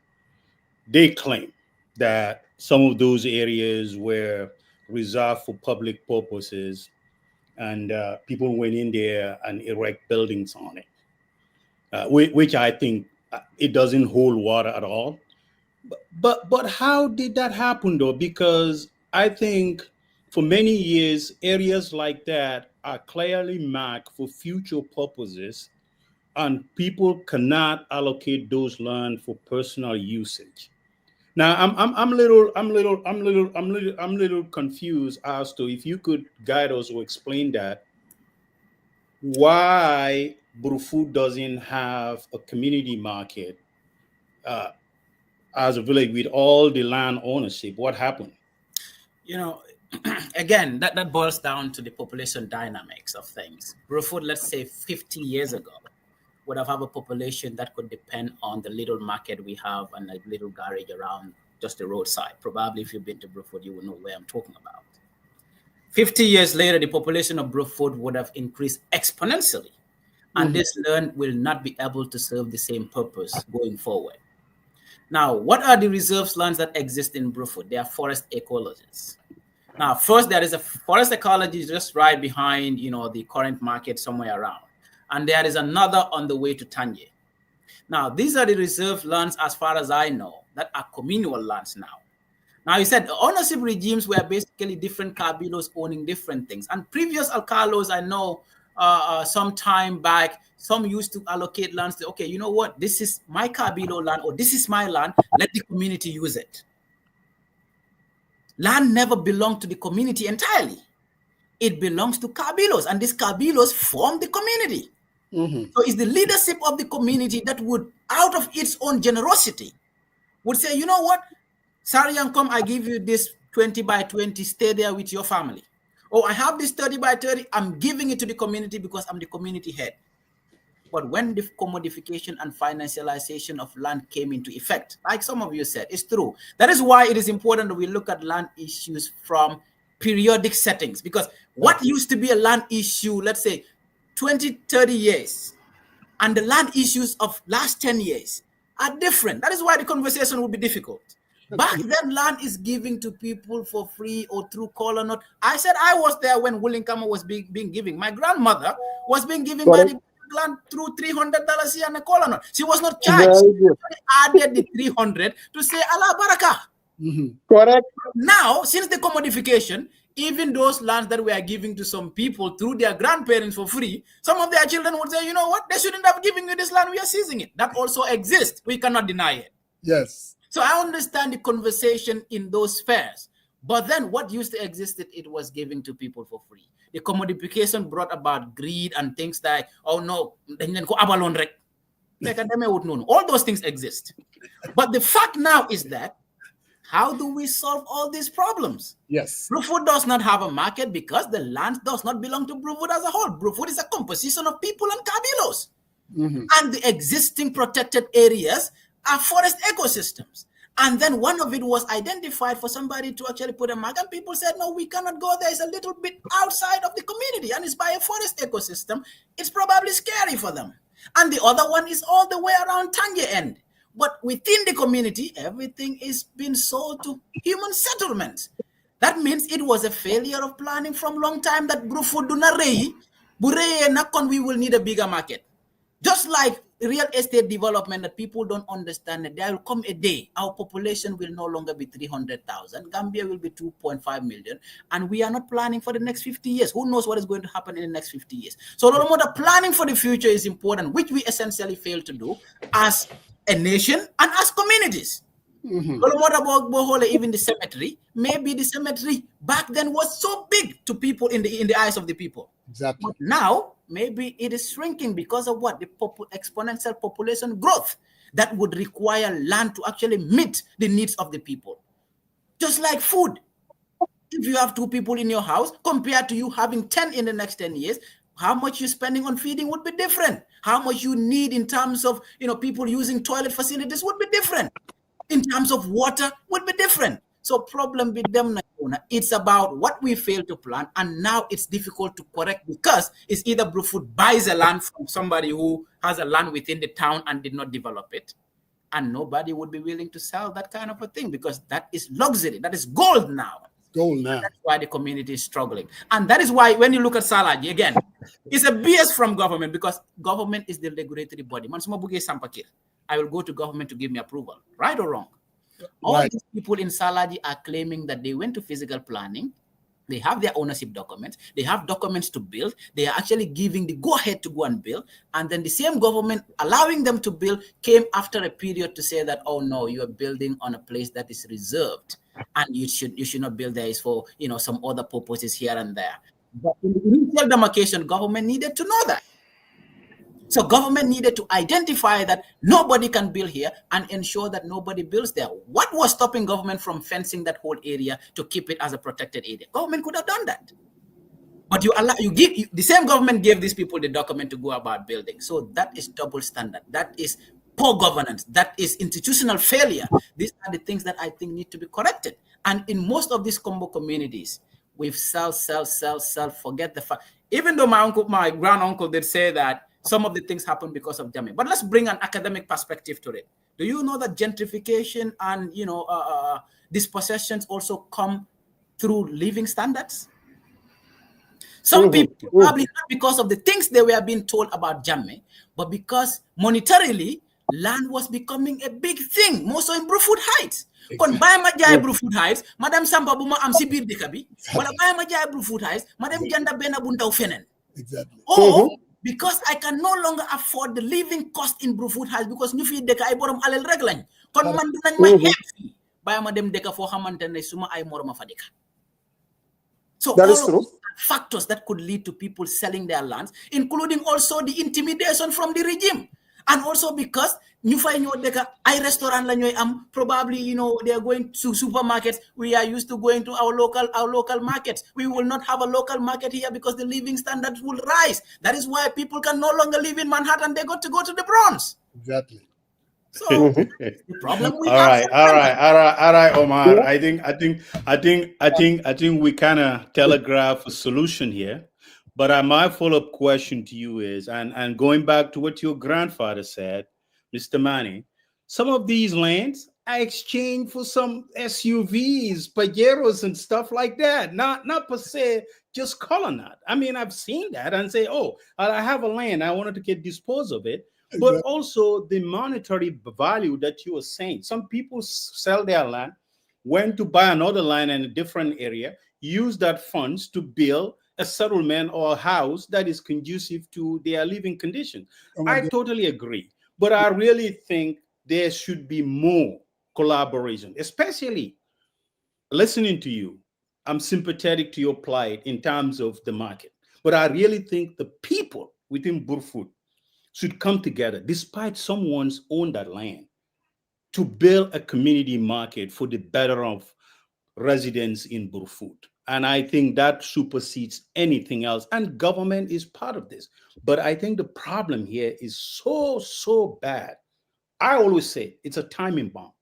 they claim that some of those areas were reserved for public purposes, and people went in there and erect buildings on it, which I think it doesn't hold water at all. But how did that happen, though? Because I think for many years, areas like that are clearly marked for future purposes, and people cannot allocate those land for personal usage. Now, I'm a little confused as to if you could guide us or explain that why Burfoot doesn't have a community market as a village with all the land ownership. What happened? You know, again, that boils down to the population dynamics of things. Burfoot, let's say 50 years ago, would have a population that could depend on the little market we have and a little garage around just the roadside. Probably if you've been to Burfoot, you will know where I'm talking about. 50 years later, the population of Burfoot would have increased exponentially. And this land will not be able to serve the same purpose going forward. Now, what are the reserves lands that exist in Burfoot? They are forest ecologies. Now, first, there is a forest ecology just right behind, the current market somewhere around. And there is another on the way to Tanye. Now, these are the reserve lands, as far as I know, that are communal lands now. Now, you said the ownership regimes were basically different Kabilos owning different things. And previous Alcalos, I know, some time back, some used to allocate lands to, okay, you know what, this is my Kabilo land, or this is my land, let the community use it. Land never belonged to the community entirely. It belongs to Kabilos, and these Kabilos form the community. So it's the leadership of the community that would, out of its own generosity, would say, you know what, Sarian, come, I give you this 20 by 20, stay there with your family. Oh, I have this 30 by 30, I'm giving it to the community because I'm the community head. But when the commodification and financialization of land came into effect, like some of you said, it's true. That is why it is important that we look at land issues from periodic settings, because what used to be a land issue, let's say 20, 30 years, and the land issues of last 10 years are different. That is why the conversation will be difficult. Back then, land is given to people for free or through call or not. I said I was there when Willinkama was being given. My grandmother was being given by the land through $300 here and a call or not. She was not charged. She added the 300 to say Allah Baraka. Correct. Now, since the commodification, even those lands that we are giving to some people through their grandparents for free, some of their children would say, you know what, they shouldn't have given you this land, we are seizing it. That also exists. We cannot deny it. Yes. So I understand the conversation in those spheres. But then what used to exist, it was giving to people for free. The commodification brought about greed and things like, oh no, all those things exist. But the fact now is that, how do we solve all these problems? Yes. Brufut does not have a market because the land does not belong to Brufut as a whole. Brufut is a composition of people and kabilos. And the existing protected areas are forest ecosystems. And then one of it was identified for somebody to actually put a mark, and people said, no, we cannot go there. It's a little bit outside of the community, and it's by a forest ecosystem. It's probably scary for them. And the other one is all the way around Tanya end. But within the community, everything is being sold to human settlements. That means it was a failure of planning from long time that Brufut do not rei, we will need a bigger market. Just like real estate development that people don't understand, that there will come a day our population will no longer be 300,000. Gambia will be 2.5 million. And we are not planning for the next 50 years. Who knows what is going to happen in the next 50 years? So no more the planning for the future is important, which we essentially fail to do as a nation and as communities. Even the cemetery, maybe the cemetery back then was so big to people in the eyes of the people. Exactly. But now, maybe it is shrinking because of what? The exponential population growth that would require land to actually meet the needs of the people. Just like food. If you have 2 people in your house, compared to you having 10 in the next 10 years, how much you're spending on feeding would be different. How much you need in terms of, people using toilet facilities would be different. In terms of water would be different. So problem with them, it's about what we fail to plan, and now it's difficult to correct because it's either Brufut buys a land from somebody who has a land within the town and did not develop it, and nobody would be willing to sell that kind of a thing because that is luxury, that is gold now. Gold now. That's why the community is struggling. And that is why when you look at Salaji, again, it's a BS from government because government is the regulatory body. I will go to government to give me approval, right or wrong? All these people in Salaji are claiming that they went to physical planning. They have their ownership documents. They have documents to build. They are actually giving the go-ahead to go and build. And then the same government allowing them to build came after a period to say that, oh no, you are building on a place that is reserved. And you should not build there. It's for, some other purposes here and there. But in the initial demarcation, government needed to know that. So government needed to identify that nobody can build here and ensure that nobody builds there. What was stopping government from fencing that whole area to keep it as a protected area? Government could have done that. But the same government gave these people the document to go about building. So that is double standard. That is poor governance. That is institutional failure. These are the things that I think need to be corrected. And in most of these combo communities, we've sell, forget the fact. Even though my grand uncle did say that some of the things happen because of jamming. But let's bring an academic perspective to it. Do you know that gentrification and dispossessions also come through living standards? Some people probably not because of the things they were being told about jamming, but because monetarily land was becoming a big thing, more so in Brufut Heights. Kon bàyyi ma jaay Brufut Heights, madame Samba bu ma am si biir dëkk bi, wala bàyyi ma jaay Brufut Heights, madame janda benn bu ndaw feneen. Exactly. Or because I can no longer afford the living cost in Brufut Heights because ñu fi dëkk ay borom alal rek lañ. Kon man dinañ ma xeeb fii. Bàyyi ma dem dëkk foo xamante ne suma ay moroma fa dëkk. So that all is true. Factors that could lead to people selling their lands, including also the intimidation from the regime. And also because ñu fay ñoo dëkk ay restaurant la ñoy am, probably they are going to supermarkets. We are used to going to our local markets. We will not have a local market here because the living standards will rise. That is why people can no longer live in Manhattan. They got to go to the Bronx. Exactly. So the problem we all have. All right, Omar. I think we kind of telegraph a solution here. But my follow-up question to you is, and going back to what your grandfather said, Mr. Mani, some of these lands exchange for some SUVs, Pajeros, and stuff like that. Not per se just colonized. I mean, I've seen that and say, oh, I have a land, I wanted to get dispose of it. But Exactly. also the monetary value that you were saying. Some people sell their land, went to buy another land in a different area, use that funds to build a settlement or a house that is conducive to their living conditions. I totally agree. But I really think there should be more collaboration, especially listening to you. I'm sympathetic to your plight in terms of the market. But I really think the people within Burfoot should come together, despite someone's owned that land, to build a community market for the better of residents in Burfoot. And I think that supersedes anything else. And government is part of this. But I think the problem here is so bad. I always say it's a timing bomb.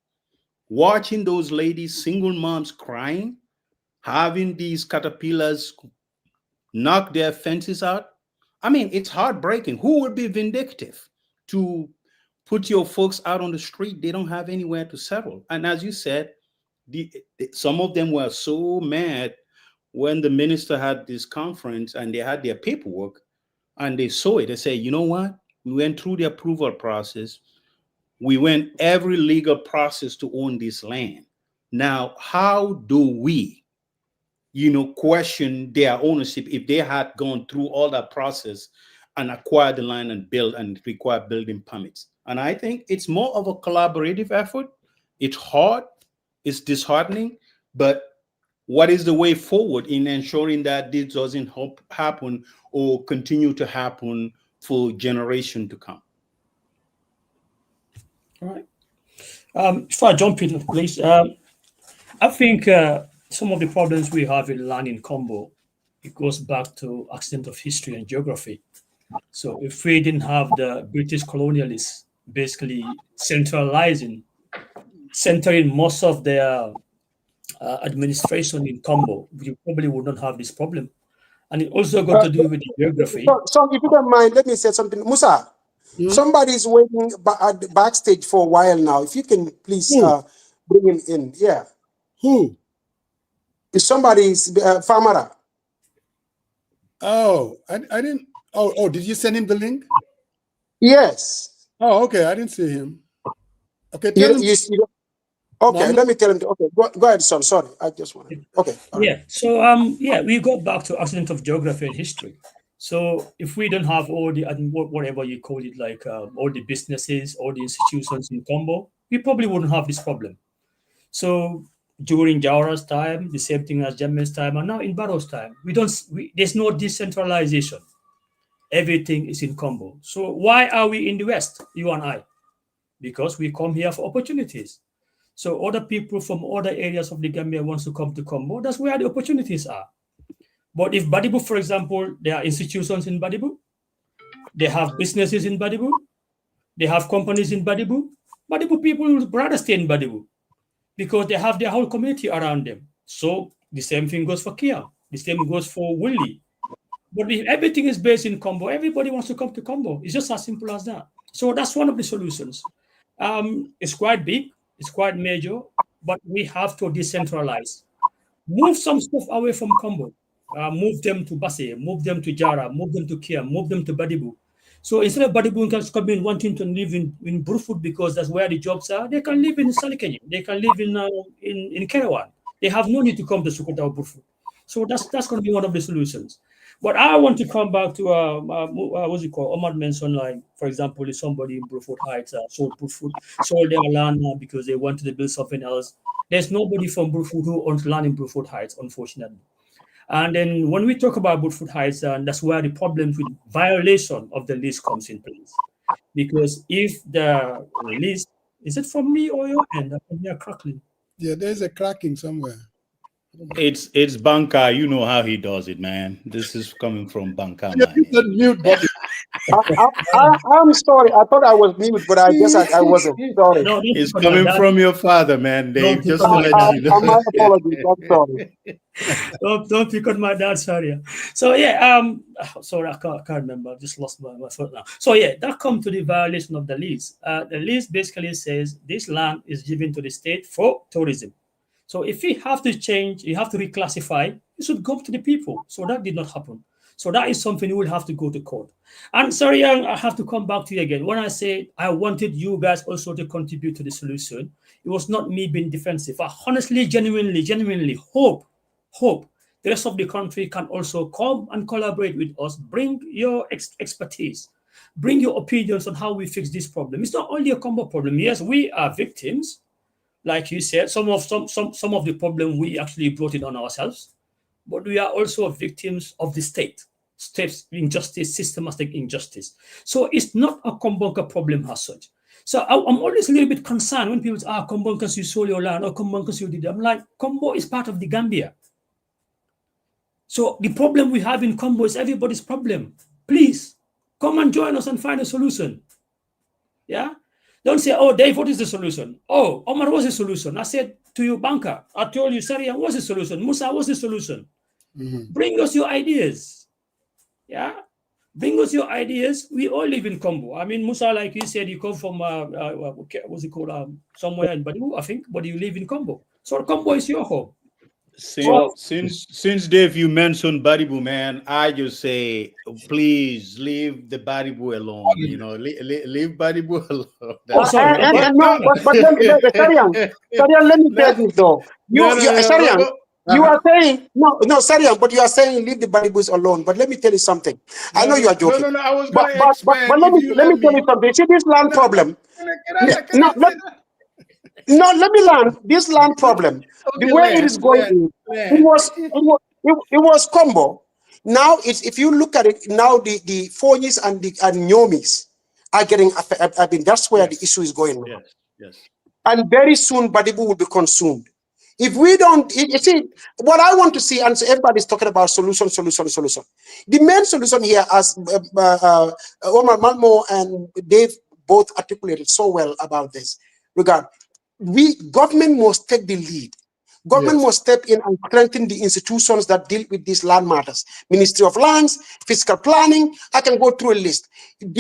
Watching those ladies, single moms crying, having these caterpillars knock their fences out. I mean, it's heartbreaking. Who would be vindictive to put your folks out on the street? They don't have anywhere to settle. And as you said, some of them were so mad when the minister had this conference and they had their paperwork and they saw it. They say, you know what? We went through the approval process. We went every legal process to own this land. Now, how do we, question their ownership if they had gone through all that process and acquired the land and build and require building permits? And I think it's more of a collaborative effort. It's hard, it's disheartening, but what is the way forward in ensuring that this doesn't happen or continue to happen for generation to come? All right. Before I jump in, please, I think some of the problems we have in land in Combo, it goes back to accident of history and geography. So if we didn't have the British colonialists basically centering most of their administration in Combo, we probably would not have this problem. And it also got to do with the geography. So if you don't mind, let me say something. Musa, somebody's waiting at the backstage for a while now. If you can please bring him in. Yeah. Who? If somebody's Famara. Oh, I didn't. Oh, did you send him the link? Yes. Oh, okay. I didn't see him. Okay, You, tell him. okay, let me tell him. Okay, go ahead, son. Sorry, I just want. Okay. Yeah. So we go back to accident of geography and history. So if we don't have all the whatever you call it, like all the businesses, all the institutions in Combo, we probably wouldn't have this problem. So during Jawara's time, the same thing as Jammeh's time, and now in Barrow's time, there's no decentralization. Everything is in Combo. So why are we in the West, you and I? Because we come here for opportunities. So other people from other areas of the Gambia wants to come to Combo. That's where the opportunities are. But if Badibu, for example, there are institutions in Badibu, they have businesses in Badibu, they have companies in Badibu, Badibu people would rather stay in Badibu because they have their whole community around them. So the same thing goes for Kia, the same goes for Willie. But if everything is based in Combo, everybody wants to come to Combo. It's just as simple as that. So that's one of the solutions. It's quite big, it's quite major, but we have to decentralize. Move some stuff away from Combo. Move them to Basse, move them to Jara, move them to Kia, move them to Badibu. So instead of Badibu coming wanting to live in Burfoot because that's where the jobs are, they can live in Salikenyim, they can live in Kerewan. They have no need to come to Sukuta or Burfoot. So that's going to be one of the solutions. But I want to come back to what's it called? Omar mentioned, like, for example, if somebody in Burfoot Heights sold their land because they wanted to build something else. There's nobody from Burfoot who owns land in Burfoot Heights, unfortunately. And then when we talk about Burfoot Heights, that's where the problems with violation of the lease comes in place. Because if the lease, is it from me or your end? I can hear crackling. Yeah, there's a cracking somewhere. It's Banka. You know how he does it, man. This is coming from Banka. Yeah, mute button. I'm sorry. I thought I was mute, but I guess I wasn't. Sorry. No, don't It's pick on my coming dad. from your father, man, Don't Dave. pick Just on to my let dad. you know. My apologies. I'm sorry. Don't pick on my dad, sorry. So yeah, sorry, I can't remember. I just lost my foot now. So yeah, that comes to the violation of the lease. The lease basically says this land is given to the state for tourism. So if you have to change, you have to reclassify, it should go to the people. So that did not happen. So that is something you will have to go to court. And sorry, Young, I have to come back to you again. When I say I wanted you guys also to contribute to the solution, it was not me being defensive. I honestly, genuinely hope the rest of the country can also come and collaborate with us. Bring your expertise, bring your opinions on how we fix this problem. It's not only a combo problem. Yes, we are victims, like you said. Some of the problem we actually brought it on ourselves, but we are also victims of the state's injustice, systematic injustice. So it's not a Kumbunka problem as such. So I'm always a little bit concerned when people say, Kumbunkas, you sold your land, or Kumbunkas, you did it. I'm like, Kumbo is part of the Gambia. So the problem we have in Kumbo is everybody's problem. Please, come and join us and find a solution. Yeah? Don't say, oh, Dave, what is the solution? Oh, Omar, what's the solution? I said to you, Banka, I told you, Sarian, what's the solution? Musa, what's the solution? Bring us your ideas. Yeah? Bring us your ideas. We all live in Combo. I mean, Musa, like you said, you come from, what's it called, somewhere in Badu, I think, but you live in Combo. So Combo is your home. Since Dave, you mentioned Baribu, man, I just say, please leave the Baribu alone. You know, leave Baribu alone. Oh, sorry. No, but Sarian, let me tell you though. Sarian, you are saying Sarian, but you are saying leave the Baribus alone. But let me tell you something. I know you are joking. No, I was but going to expand. Let me tell you something. See this land problem. Let me land this land problem. The way it is going, it was combo. Now if you look at it now, the Phonies and Nyomis are getting affected. I mean, that's where the issue is going now. Yes. And very soon Badibu will be consumed. If we don't, you see, what I want to see, and so everybody's talking about solution. The main solution here, as Omar Malmo and Dave both articulated so well about this regard, government must take the lead. Government must step in and strengthen the institutions that deal with these land matters. Ministry of Lands, fiscal planning. I can go through a list. And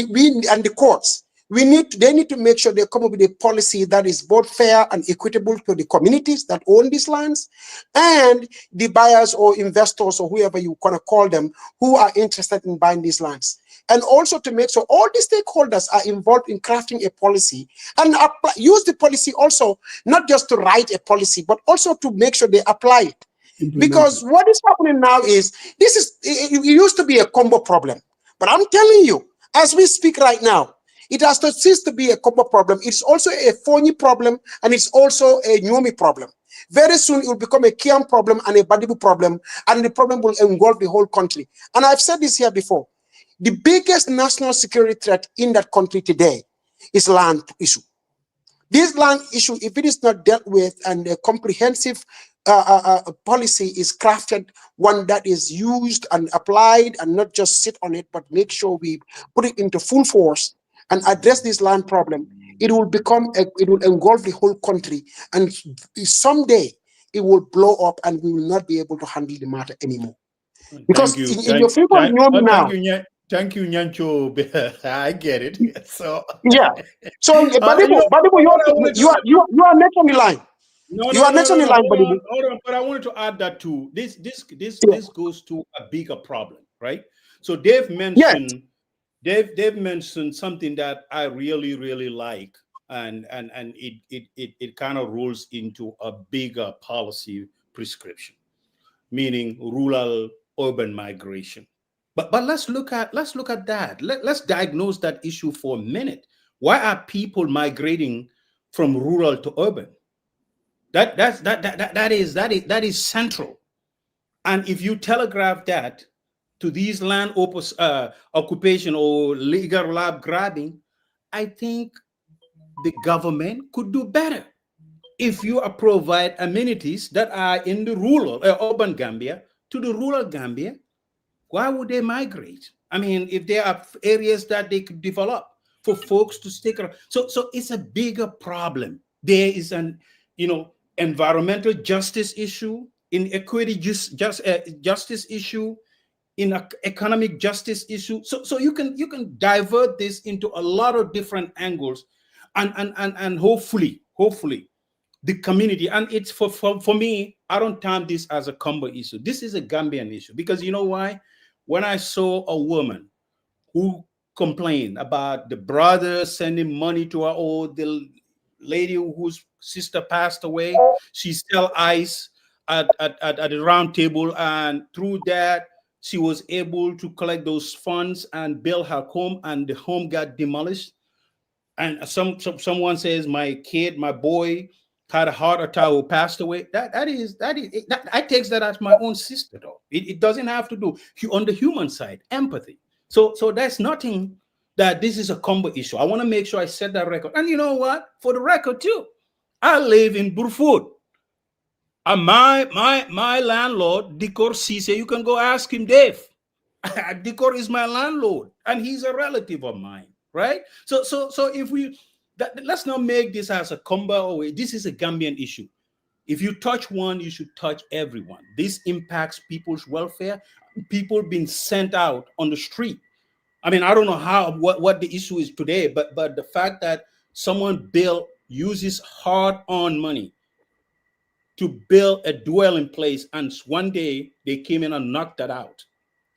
the courts. They need to make sure they come up with a policy that is both fair and equitable to the communities that own these lands and the buyers or investors or whoever you want to call them who are interested in buying these lands. And also to make sure all the stakeholders are involved in crafting a policy and use the policy also, not just to write a policy, but also to make sure they apply it. Because what is happening now is, it used to be a combo problem. But I'm telling you, as we speak right now, it has to cease to be a combo problem. It's also a Phony problem, and it's also a Nyomi problem. Very soon, it will become a Kiam problem and a Badibu problem, and the problem will engulf the whole country. And I've said this here before. The biggest national security threat in that country today is land issue. This land issue, if it is not dealt with and a comprehensive policy is crafted, one that is used and applied and not just sit on it, but make sure we put it into full force and address this land problem, it will engulf the whole country. And someday it will blow up and we will not be able to handle the matter anymore. Because in your people now. Thank you, Nyancho. I get it. So yeah. So Badibu, you are next on the line. You are next on the line, Badibu. Hold on, but I wanted to add that too. This goes to a bigger problem, right? So Dave mentioned something that I really like, and it kind of rolls into a bigger policy prescription, meaning rural urban migration. But let's look at that. Let's diagnose that issue for a minute. Why are people migrating from rural to urban? That is central. And if you telegraph that to these land occupation or legal lab grabbing, I think the government could do better. If you provide amenities that are in the rural urban Gambia to the rural Gambia, why would they migrate? I mean, if there are areas that they could develop for folks to stick around. So it's a bigger problem. There is an, environmental justice issue, inequity justice issue, in economic justice issue. So you can divert this into a lot of different angles, and hopefully the community, and it's for me, I don't term this as a Combo issue. This is a Gambian issue, because you know why? When I saw a woman who complained about the brother sending money to her, or the lady whose sister passed away, she sell ice at the round table, and through that she was able to collect those funds and build her home, and the home got demolished. And someone says, my boy had a heart attack or passed away. That I takes that as my own sister, though. It doesn't have to do on the human side, empathy. So that's nothing that this is a Combo issue. I want to make sure I set that record. And you know what? For the record too, I live in Burfoot. And my landlord, Dikor Cisse, you can go ask him, Dave. Dikor is my landlord, and he's a relative of mine, right? So if let's not make this as a Combo. This is a Gambian issue. If you touch one, you should touch everyone. This impacts people's welfare. People being sent out on the street. I mean, I don't know what the issue is today, but the fact that someone uses hard-earned money to build a dwelling place, and one day they came in and knocked that out,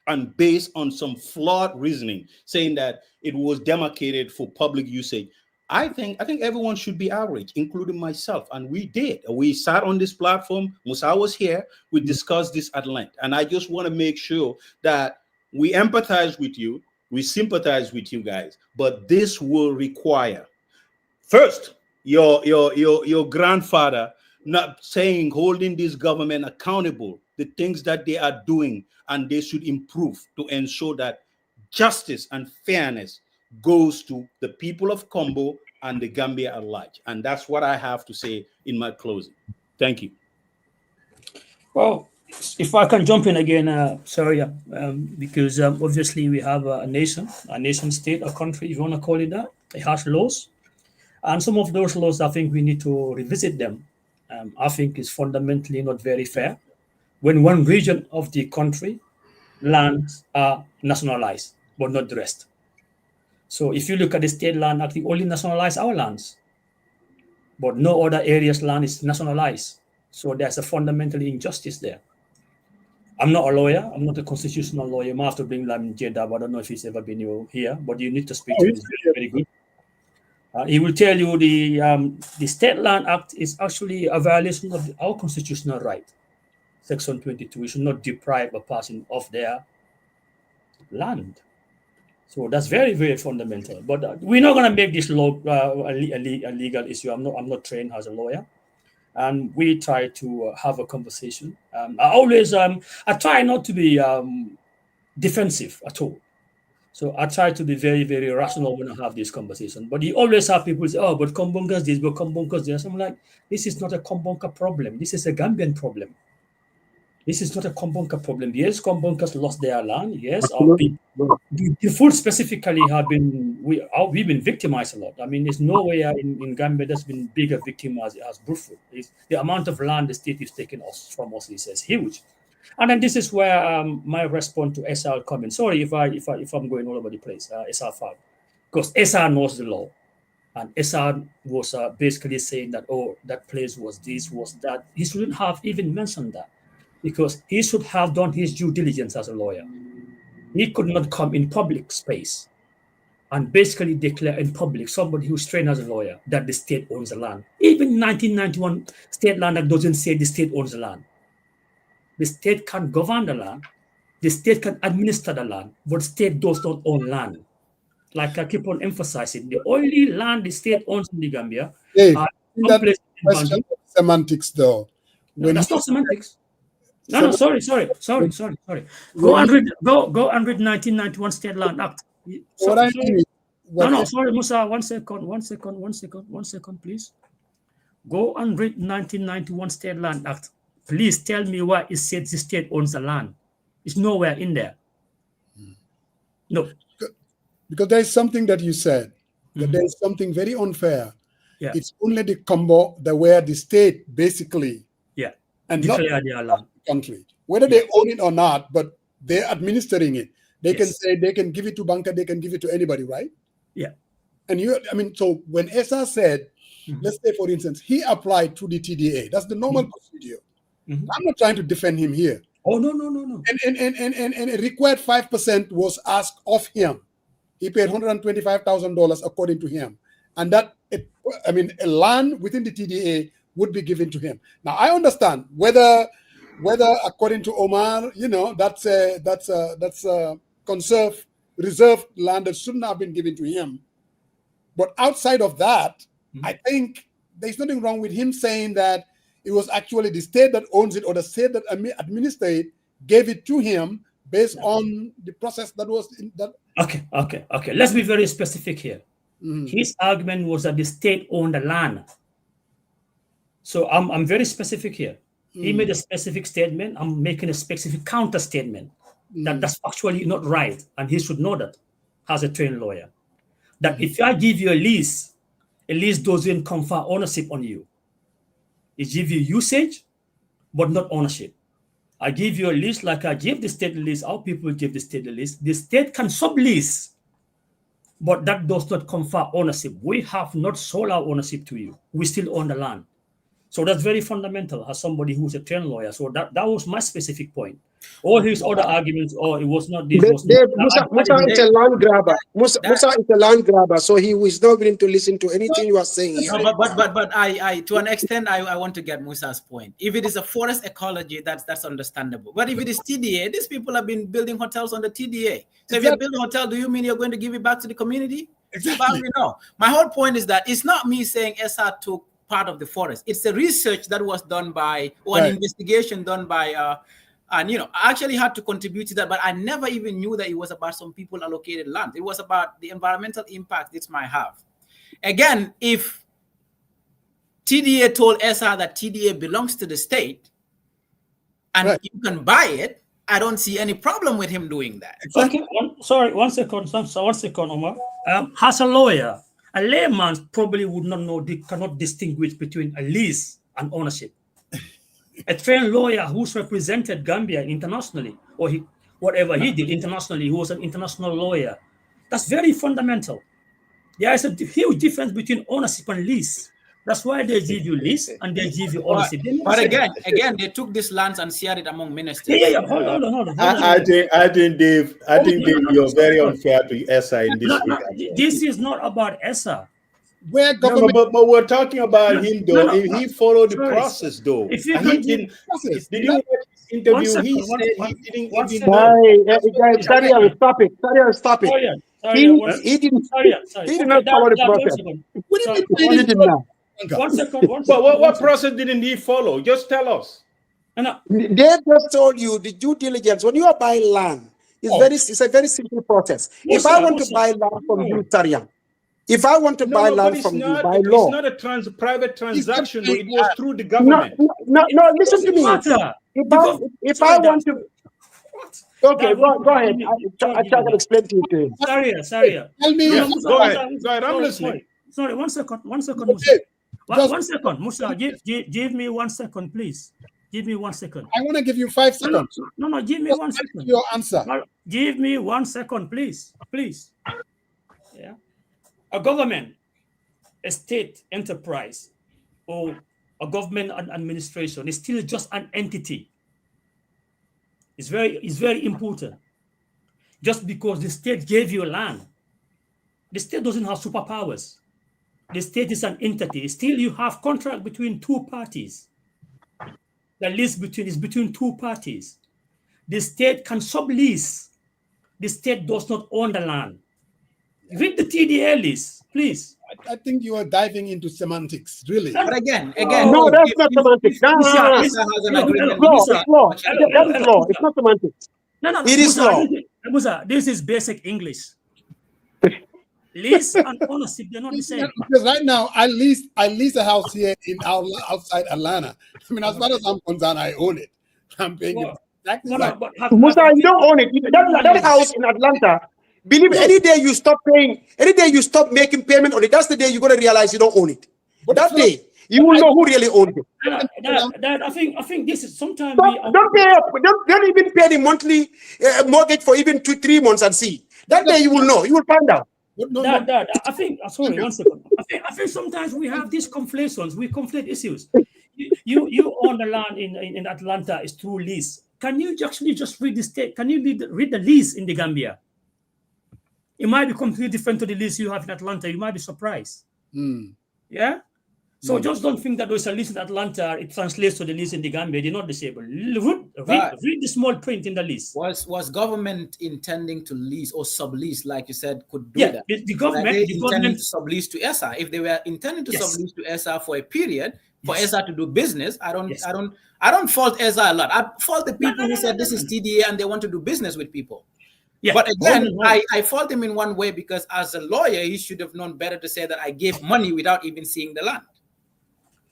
and based on some flawed reasoning, saying that it was demarcated for public usage. I think everyone should be outraged, including myself. And we did. We sat on this platform. Musa was here. We discussed this at length. And I just want to make sure that we empathize with you. We sympathize with you guys. But this will require, first, your grandfather not holding this government accountable, the things that they are doing, and they should improve to ensure that justice and fairness goes to the people of Combo and the Gambia at large. And that's what I have to say in my closing. Thank you. Well, if I can jump in again, sorry, because obviously we have a nation state, a country, if you want to call it that. It has laws. And some of those laws, I think we need to revisit them. I think it's fundamentally not very fair when one region of the country lands are nationalized, but not the rest. So if you look at the state land, actually only nationalize our lands, but no other area's land is nationalized. So there's a fundamental injustice there. I'm not a lawyer. I'm not a constitutional lawyer. You might have to bring Lam Jedab. I don't know if he's ever been here, but you need to speak to him. He's very, very good. He will tell you the State Land Act is actually a violation of our constitutional right. Section 22, we should not deprive a person of their land. So that's very, very fundamental. But we're not going to make this law a legal issue. I'm not trained as a lawyer. And we try to have a conversation. I try not to be defensive at all. So I try to be very, very rational when I have this conversation. But you always have people say, oh, but Kombonga's this, but Kombonga's this. I'm like, this is not a Kombonga problem. This is a Gambian problem. This is not a Kombonga problem. Yes, Kombongas lost their land. Yes, our people, the food specifically have been, we've been victimized a lot. I mean, there's nowhere in Gambia that's been bigger victim as Burfoot. The amount of land the state is taking from us is huge. And then this is where my response to SR comment. Sorry if I'm going all over the place, SR five, because SR knows the law, and SR was basically saying that that place was this, was that. He shouldn't have even mentioned that, because he should have done his due diligence as a lawyer. He could not come in public space and basically declare in public, somebody who's trained as a lawyer, that the state owns the land. Even 1991 state land that doesn't say the state owns the land. The state can govern the land, the state can administer the land, but the state does not own land. Like I keep on emphasizing, the only land the state owns in the Gambia are that question of semantics, though. No, that's not semantics. No, sorry. Go and read 1991 State Land Act. Sorry, Musa, one second, please. Go and read 1991 State Land Act. Please tell me why it says the state owns the land. It's nowhere in there. No. Because there is something that you said, that Mhm. there is something very unfair. Yeah. It's only the combo that where the state basically, Yeah. and not Declare their land. the country, whether they own it or not, but they're administering it. They can Yes. say they can give it to banker, they can give it to anybody, right? Yeah. And so when Esa said, Mhm. let's say for instance, he applied to the TDA, that's the normal procedure. Mhm. I'm not trying to defend him here. Oh, no. And a required 5% was asked of him. He paid $125,000 according to him, and that a land within the TDA would be given to him. Now I understand whether according to Omar, that's a conserved reserved land that shouldn't have been given to him. But outside of that, I think there's nothing wrong with him saying that it was actually the state that owns it or the state that administers it gave it to him based on the process that was in that. Okay. Let's be very specific here. His argument was that the state owned the land. So I'm very specific here. He made a specific statement. I'm making a specific counter statement that's actually not right, and he should know that as a trained lawyer. That if I give you a lease doesn't confer ownership on you. It gives you usage, but not ownership. I give you a lease like I give the state the lease. Our people give the state the lease. The state can sublease, but that does not confer ownership. We have not sold our ownership to you. We still own the land. So that's very fundamental as somebody who's a trained lawyer. So that was my specific point. All his other arguments, it was not this. Musa is a land grabber. Musa is a land grabber, so he was not willing to listen to anything you are saying here. No, but I to an extent I want to get Musa's point. If it is a forest ecology, that's understandable. But if it is TDA, these people have been building hotels on the TDA. So if you build a hotel, do you mean you're going to give it back to the community? Exactly. No. My whole point is that it's not me saying SR took part of the forest. It's the research that was done by, or an investigation done by, and I actually had to contribute to that, but I never even knew that it was about some people allocated land. It was about the environmental impact this might have. Again, if TDA told SR that TDA belongs to the state and you can buy it, I don't see any problem with him doing that. Okay, one second, Omar. As a lawyer, a layman probably would not know, cannot distinguish between a lease and ownership. A trained lawyer who's represented Gambia internationally, or whatever he did internationally, he was an international lawyer. That's very fundamental. There is a huge difference between ownership and lease. That's why they give you lease and they give you ownership. But again, they took these lands and shared it among ministers. Yeah. Hold on. I think Dave, you're very unfair to ESA in this regard. This is not about ESA. Where government, but we're talking about him though. If he followed the process though, if you he didn't. Did you watch his interview? He said he didn't even know. Stop it. He did not follow the process. what did he do? One second. What process didn't he follow? Just tell us. They just told you the due diligence. When you are buying land, it's a very simple process. If I want to buy land from you, Tarian, if I want to buy land from you by law, it's not a private transaction. It was through the government. No. Listen to me. If I want to, okay, go ahead. I try to explain to you. Sorry. Tell me. Go ahead. I'm listening. Sorry, one second, Musa. One second, Musa. Give me 1 second, please. Give me 1 second. I want to give you 5 seconds. No. Give me 1 second. Your answer. Give me 1 second, please. Yeah. A government, a state enterprise, or a government administration is still just an entity. It's very important. Just because the state gave you land, the state doesn't have superpowers. The state is an entity. Still, you have contract between two parties. The lease is between two parties. The state can sublease. The state does not own the land. Read the TDA lease, please. I think you are diving into semantics, really. But again, no, that's not semantics. It's law. That is law. It's not semantics. No. It is law. Musa, this is basic English. Lease and ownership, they're not the same. Because right now, I lease a house here outside Atlanta. I mean, as far as I'm concerned, I own it. I'm paying it. Musa, you don't own it. That house in Atlanta, Believe me, any day you stop paying, any day you stop making payment on it, that's the day you're going to realize you don't own it. But that day, you will know who really owns it. I think this is sometimes Don't pay up. Don't even pay the monthly mortgage for even 2-3 months and see. That day you will know. You will find out. I think. Sorry, 1 second. I think sometimes we have these conflations. We conflate issues. You own the land in Atlanta is through lease. Can you actually just read the state? Can you read the lease in the Gambia? It might be completely different to the lease you have in Atlanta. You might be surprised. Yeah. So just don't think that there's a lease in Atlanta, it translates to the lease in the Gambia. They're not disabled. Read the small print in the lease. Was government intending to lease or sublease, like you said, could do that? The government intending to sublease to ESA. If they were intending to sublease to ESA for a period, for ESA to do business, I don't fault ESA a lot. I fault the people who said this is TDA and they want to do business with people. Yeah. But again, I fault him in one way, because as a lawyer, he should have known better to say that I gave money without even seeing the land.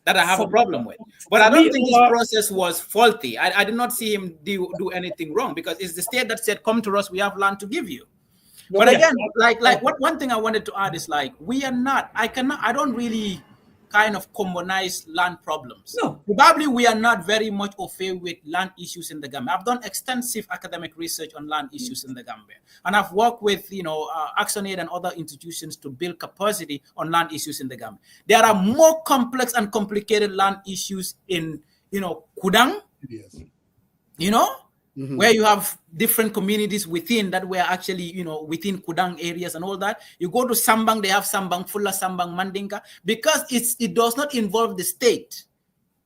That I have a problem with. But I don't think his process was faulty. I did not see him do anything wrong, because it's the state that said, come to us, we have land to give you. But again, one thing I wanted to add is, like, we are not, I don't really kind of commonize land problems. No. Probably we are not very much au fait with land issues in the Gambia. I've done extensive academic research on land issues in the Gambia. And I've worked with, ActionAid and other institutions to build capacity on land issues in the Gambia. There are more complex and complicated land issues in, Kudang, where you have different communities within that were actually, within Kudang areas and all that. You go to Sambang, they have Sambang, Fulla Sambang, Mandinka, because it does not involve the state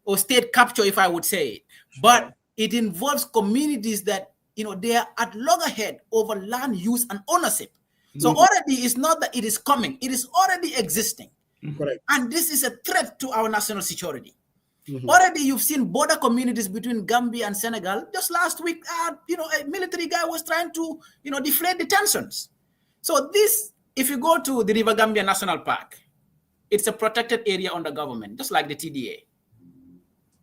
or state capture, if I would say it, but it involves communities that, they are at loggerhead over land use and ownership. So already it's not that it is coming, it is already existing. Correct. And this is a threat to our national security. Already you've seen border communities between Gambia and Senegal. Just last week, a military guy was trying to, deflate the tensions. So this, if you go to the River Gambia National Park, it's a protected area under government, just like the TDA.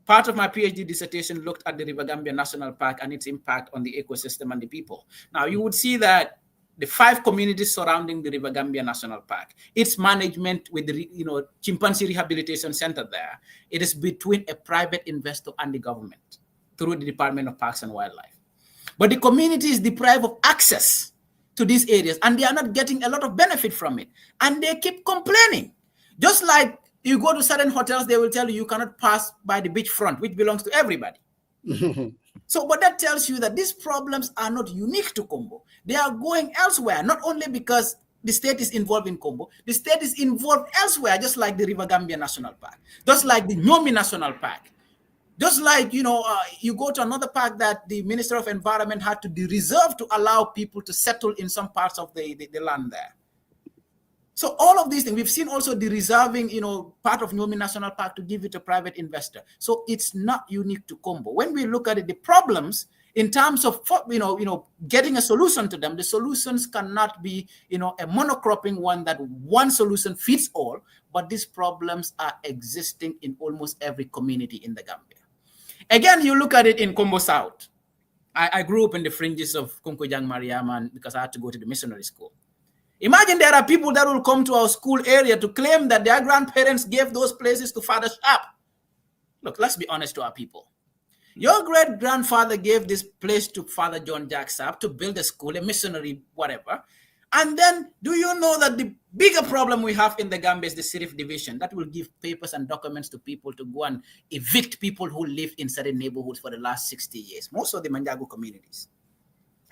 Part of my PhD dissertation looked at the River Gambia National Park and its impact on the ecosystem and the people. Now you would see that the 5 communities surrounding the River Gambia National Park, its management with the chimpanzee rehabilitation center there, it is between a private investor and the government through the Department of Parks and Wildlife. But the community is deprived of access to these areas, and they are not getting a lot of benefit from it. And they keep complaining. Just like you go to certain hotels, they will tell you cannot pass by the beachfront, which belongs to everybody. So, but that tells you that these problems are not unique to Combo. They are going elsewhere, not only because the state is involved in Combo, the state is involved elsewhere, just like the River Gambia National Park, just like the Nyomi National Park, just like, you go to another park that the Minister of Environment had to be reserved to allow people to settle in some parts of the land there. So all of these things, we've seen also the reserving, part of Nyomi National Park to give it a private investor. So it's not unique to Combo. When we look at it, the problems in terms of, getting a solution to them, the solutions cannot be, a monocropping one that one solution fits all, but these problems are existing in almost every community in the Gambia. Again, you look at it in Combo South. I grew up in the fringes of Kunkujang Mariaman because I had to go to the missionary school. Imagine there are people that will come to our school area to claim that their grandparents gave those places to Father Sharp. Look, let's be honest to our people. Your great-grandfather gave this place to Father John Jack Sharp to build a school, a missionary, whatever. And then, do you know that the bigger problem we have in the Gambia is the Sirif division that will give papers and documents to people to go and evict people who live in certain neighborhoods for the last 60 years, most of the Manjago communities.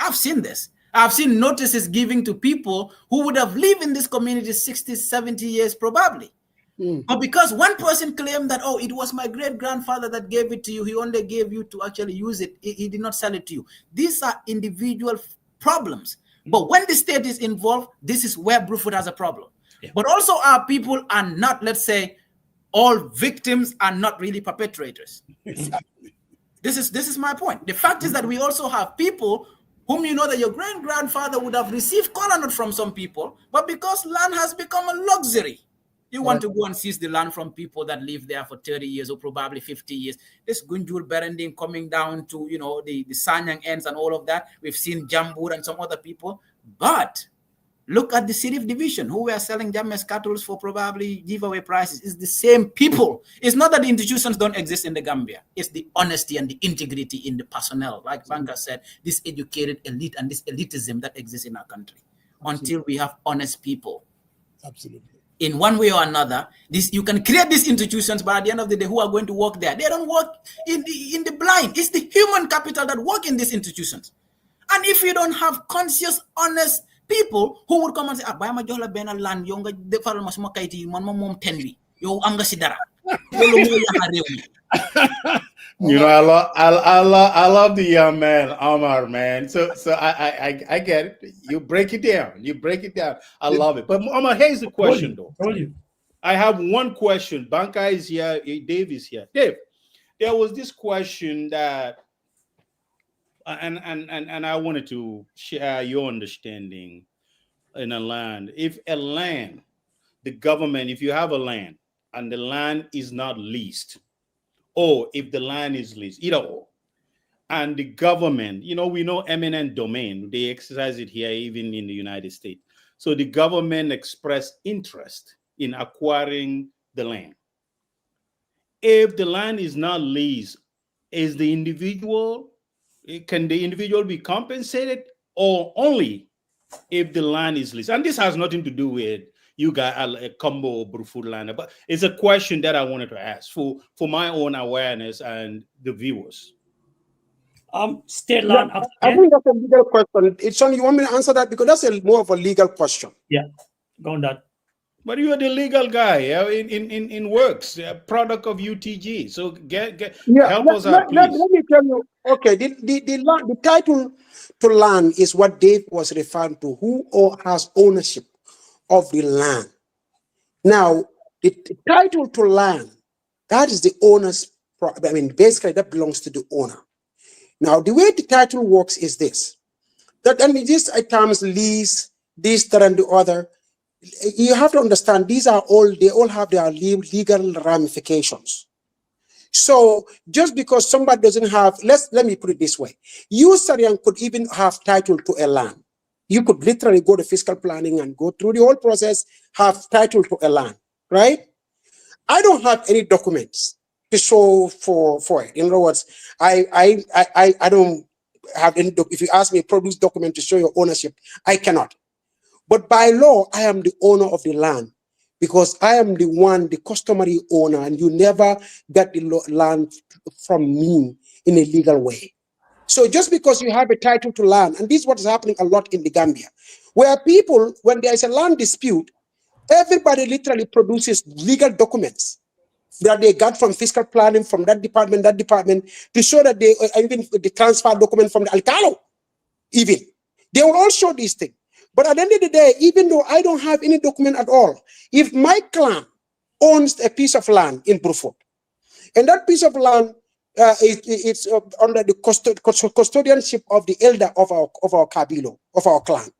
I've seen this. I've seen notices giving to people who would have lived in this community 60, 70 years probably. But because one person claimed that, it was my great-grandfather that gave it to you, he only gave you to actually use it, he did not sell it to you. These are individual problems. But when the state is involved, this is where Bruford has a problem. Yeah. But also our people are not, let's say, all victims are not really perpetrators. Exactly. This is my point. The fact is that we also have people whom that your great-grandfather would have received color note from some people, but because land has become a luxury, you want to go and seize the land from people that live there for 30 years or probably 50 years. This Gunjur Berending coming down to, the Sanyang ends and all of that. We've seen Jambur and some other people. But Look at the Sirif division, who were selling Jammeh's cattle for probably giveaway prices. It's the same people. It's not that the institutions don't exist in the Gambia. It's the honesty and the integrity in the personnel. Like Banka said, this educated elite and this elitism that exists in our country. Until we have honest people. Absolutely. In one way or another, you can create these institutions, but at the end of the day, who are going to work there? They don't work in the blind. It's the human capital that work in these institutions. And if you don't have conscious, honest people who would come and say, "Baya ma jox la ben land yo nga defaral ma suma kayit yi man ma mom ten wi yow am nga ci dara." You know, I love the young man, Omar, man. So I get it. You break it down. I love it. But Omar, here's the question, though. I have one question. Banka is here. Dave is here. Dave, there was this question that, and I wanted to share your understanding in a land. If a land, the government, if you have a land and the land is not leased, or if the land is leased, either or, and the government, you know, we know eminent domain, they exercise it here, even in the United States. So the government expressed interest in acquiring the land. If the land is not leased, can the individual be compensated, or only if the land is leased? And this has nothing to do with you got a combo Brufut land, but it's a question that I wanted to ask for my own awareness and the viewers. State land. Yeah, I think that's a legal question. It's only, you want me to answer that, because that's more of a legal question. Yeah, go on that. But you're the legal guy in works, product of UTG. So help us out, please. Let me tell you. Okay, the title to land is what Dave was referring to. Who has ownership of the land? Now, the title to land, that is the owner's. I mean, basically, that belongs to the owner. Now, the way the title works is this: that, and these terms, lease, this, that, and the other. You have to understand, they all have their legal ramifications. So just because somebody doesn't have, let me put it this way. You, Sarian, could even have title to a land. You could literally go to fiscal planning and go through the whole process, have title to a land, right? I don't have any documents to show for it. In other words, I don't have any, if you ask me, produce document to show your ownership, I cannot. But by law, I am the owner of the land, because I am the customary owner, and you never get the land from me in a legal way. So just because you have a title to land, and this is what is happening a lot in the Gambia, where people, when there is a land dispute, everybody literally produces legal documents that they got from fiscal planning, from that department, to show that they, even the transfer document from the alcalo, even. They will all show these things. But at the end of the day, even though I don't have any document at all, if my clan owns a piece of land in Brufut, and that piece of land it's under the custodianship of the elder of our Kabilo, of our clan,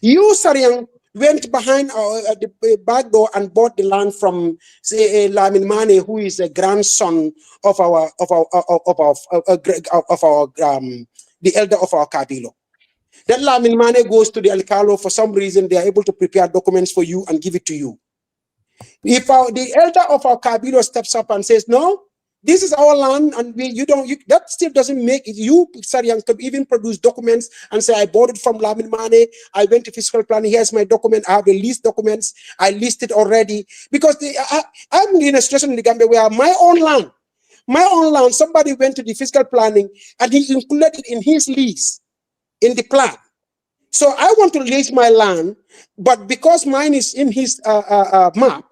you, Sariang, went behind the back door and bought the land from, say, Lamin Mane, who is a grandson of the elder of our Kabilo. That Lamin Mane goes to the Alcalo. For some reason, they are able to prepare documents for you and give it to you. If the elder of our Kabilo steps up and says, "No, this is our land," and that still doesn't make it. You, Sariang, could even produce documents and say, "I bought it from Lamin Mane. I went to fiscal planning. Here's my document. I have the lease documents. I listed already." Because I'm in a situation in the Gambia where my own land, somebody went to the fiscal planning and he included it in his lease, in the plan. So I want to lease my land, but because mine is in his map,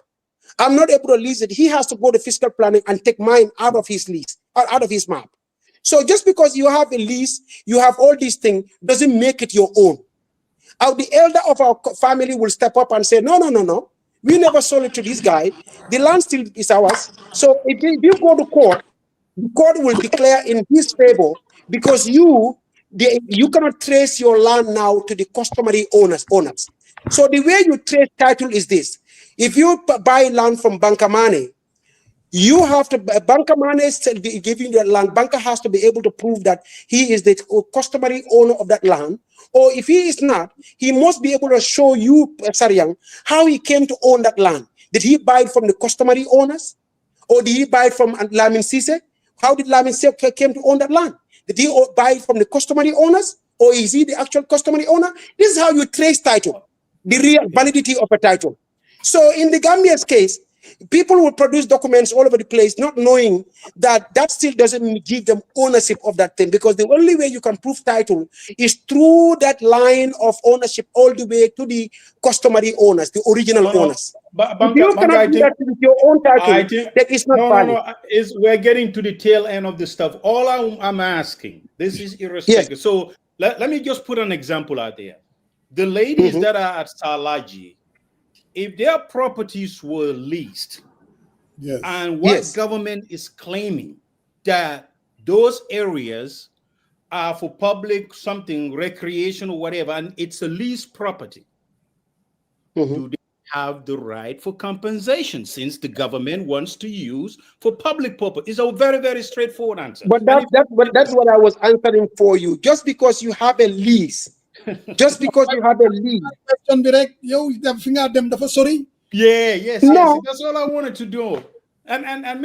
I'm not able to lease it. He has to go to fiscal planning and take mine out of his lease, out of his map. So just because you have a lease, you have all these things, doesn't make it your own. The elder of our family will step up and say, no. We never sold it to this guy. The land still is ours. So if you go to court, the court will declare in his favor, because you cannot trace your land now to the customary owners. So the way you trace title is this: if you buy land from Bankamane, You have to, a banker man is giving the land. Banker has to be able to prove that he is the customary owner of that land. Or if he is not, he must be able to show you, Sariang, how he came to own that land. Did he buy it from the customary owners? Or did he buy it from Lamin Sise? How did Lamin Sise came to own that land? Did he buy it from the customary owners? Or is he the actual customary owner? This is how you trace title, the real validity of a title. So in the Gambia's case, people will produce documents all over the place, not knowing that that still doesn't give them ownership of that thing, because the only way you can prove title is through that line of ownership all the way to the customary owners, the original owners. If you cannot do that with your own title, that is not valid. We're getting to the tail end of the stuff. All I'm asking, this is irrespective. Yes. So let me just put an example out there. The ladies that are at Salaji, if their properties were leased, and what government is claiming that those areas are for public something, recreation or whatever, and it's a leased property, do they have the right for compensation since the government wants to use for public purpose? It's a very, very straightforward answer. But that's what I was answering for you. Just because you have a lease, just because you have a lease. Yes. That's all I wanted to do. And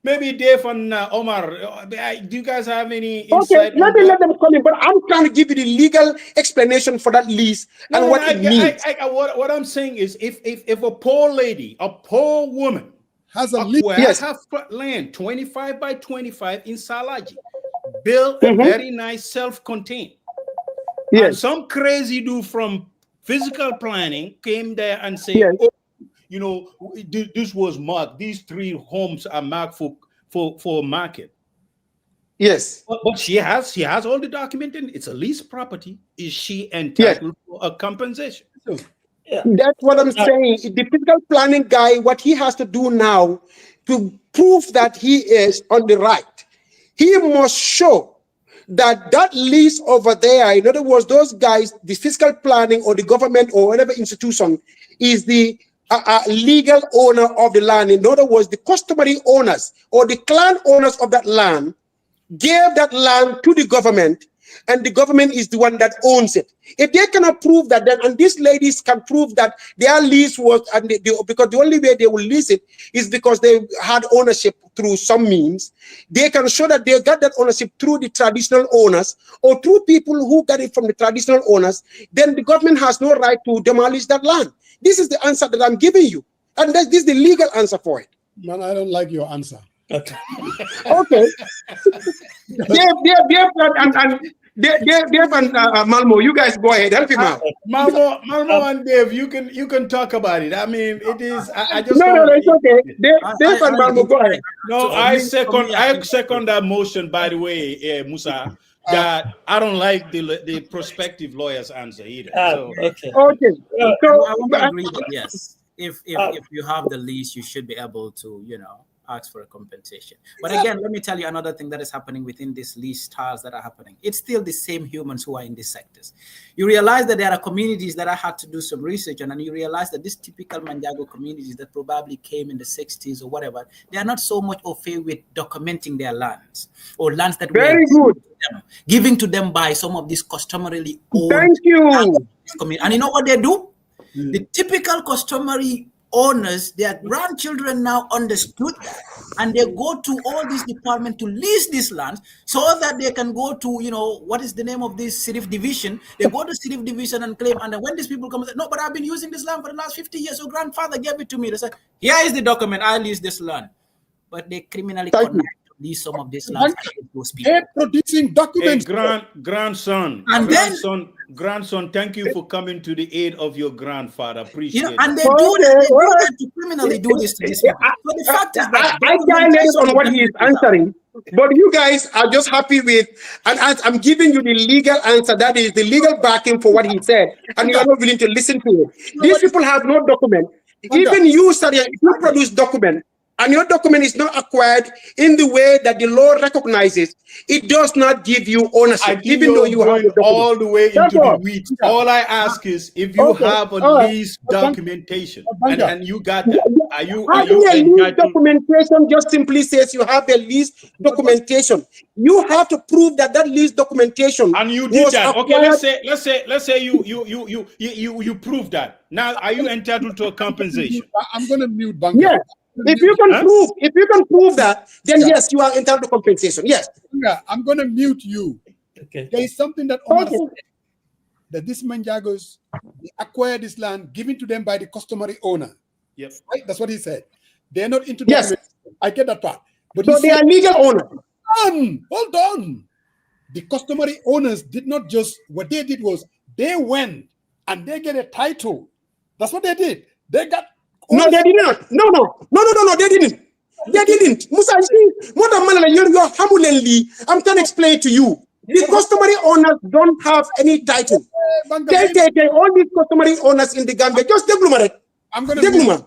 maybe Dave and Omar, do you guys have any insight? Okay, let them come in, but I'm trying to give you the legal explanation for that lease and what it means. What I'm saying is, if a poor lady, a poor woman has a lease, have land 25 by 25 in Salaji, build a very nice self-contained. And some crazy dude from physical planning came there and said, oh, you know, this was marked. These 3 homes are marked for market. Yes. But she has all the documentation. It's a lease property. Is she entitled to a compensation? That's what I'm saying. The physical planning guy, what he has to do now to prove that he is on the right, he must show that lease over there, in other words, those guys, the fiscal planning or the government or whatever institution is the legal owner of the land. In other words, the customary owners or the clan owners of that land gave that land to the government, and the government is the one that owns it. If they cannot prove that, then, and these ladies can prove that their lease was, because the only way they will lease it is because they had ownership through some means, they can show that they got that ownership through the traditional owners or through people who got it from the traditional owners, then the government has no right to demolish that land. This is the answer that I'm giving you. And this is the legal answer for it. Man, I don't like your answer. Okay. Dave and Malmo, you guys go ahead. Help him out. Malmo and Dave, you can talk about it. I mean, it is. I just no, it's okay. Dave and Malmo, go ahead. No, I second that motion. By the way, Musa, that I don't like the prospective lawyer's answer either. Okay. So I want to agree that yes, if you have the lease, you should be able to, ask for a compensation. But again, let me tell you another thing that is happening within these lease styles that are happening. It's still the same humans who are in these sectors. You realize that there are communities that I had to do some research on, and you realize that these typical Manjago communities that probably came in the 60s or whatever, they are not so much au fait with documenting their lands or lands that were giving to them by some of these customarily owned. Thank you. And you know what they do? The typical customary owners, their grandchildren now understood that, and they go to all these departments to lease these lands so that they can go to, what is the name of this Sirif division? They go to Sirif division and claim, and then when these people come and say, no, but I've been using this land for the last 50 years, so grandfather gave it to me. They say, here is the document, I lease this land. But they criminally connect to lease some of these lands. They're producing documents. Grandson, thank you for coming to the aid of your grandfather. Appreciate it. And they do that to criminally do this to these people. But the fact is that I challenge on what he is answering, but you guys are just happy with, and I'm giving you the legal answer, that is the legal backing for what he said, and you are not willing to listen to it. These people have no document. Even you, Saria, if you produce document, and your document is not acquired in the way that the law recognizes, it does not give you ownership, even though you have the document. All the way That's into the all. weeds. All I ask is if you Okay, have a all right. lease documentation and you got that, are you Having a lease entitled? documentation just simply says you have a lease documentation. You have to prove that that lease documentation And you did was that. Okay, acquired. let's say you prove that. Now, are you entitled to a compensation? I'm going to mute Banker. Yes. If you can prove that, then yes, you are entitled to compensation. Yes. Yeah, I'm going to mute you. Okay. There is something that Omar Okay. said, that these Manjagos acquired this land given to them by the customary owner. Yep. Right? That's what he said. They're not into Yes. documentation. I get that part. But So he they said, are legal owners. hold on. The customary owners did not just, what they did was they went and they get a title. That's what they did. They got No, they did not. No, they didn't. They didn't. Musa, you see, what you're humbly, I'm trying to explain to you. The customary owners don't have any title. All these customary owners in the Gambia, just deglumarate. I'm going to mute.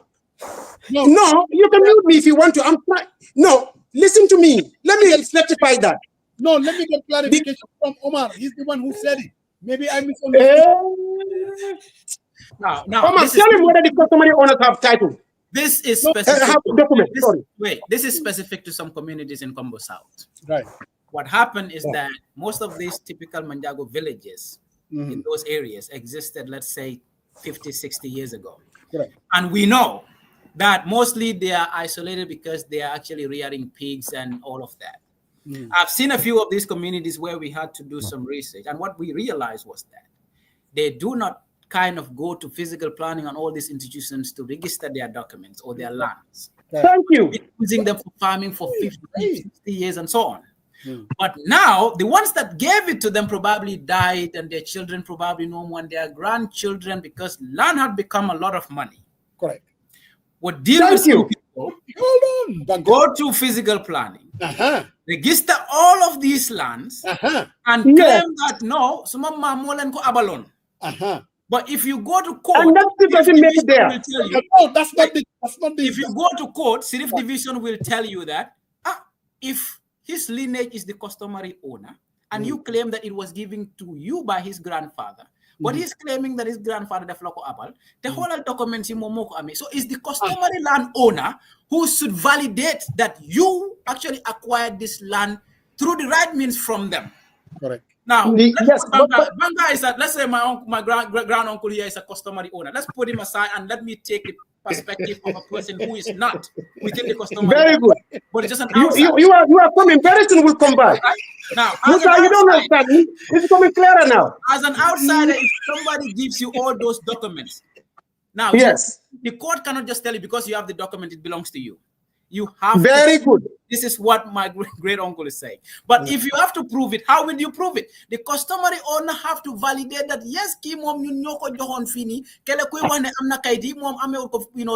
No, you can mute me if you want to. I'm trying. No, listen to me. Let me rectify that. No, let me get clarification from Omar. He's the one who said it. Maybe I misunderstood. Now, Omar, tell him whether the customary owners have title. this is specific. Have document. Sorry. Wait, this is specific to some communities in Combo South. Right. What happened is that most of these typical Manjago villages in those areas existed, let's say, 50, 60 years ago. Correct. And we know that mostly they are isolated because they are actually rearing pigs and all of that. I've seen a few of these communities where we had to do some research. And what we realized was that they do not kind of go to physical planning on all these institutions to register their documents or their lands. Thank you. Using them for farming for 50, 60 years and so on. But now, the ones that gave it to them probably died, and their children probably no more, and their grandchildren, because land had become a lot of money. Correct. What deal with you people? Hold on, Banker. Go to physical planning, register all of these lands, and claim that no, some mamolan ko abalon. But if you go to court, and that doesn't make it there. No, that's not the. If you go to court, Sirif Division will tell you that if his lineage is the customary owner, and you claim that it was given to you by his grandfather, but he's claiming that his grandfather the floko abal, the whole documents in momoko ame. So it's the customary land owner who should validate that you actually acquired this land through the right means from them. Correct. Now, Banga is that, let's say my grand uncle here is a customary owner. Let's put him aside and let me take the perspective of a person who is not within the customary. Very good. But it's just an outside. You are coming. Very soon we'll come back. Right? Now, You don't understand. It's coming clearer now. as an outsider, if somebody gives you all those documents, now Yes. the court cannot just tell you because you have the document, it belongs to you. You have Very good. This is what my great uncle is saying. But if you have to prove it, how will you prove it? The customary owner have to validate that yes, ki mom you nyoko johon fini, kele kwe wane amna kaidi mom ame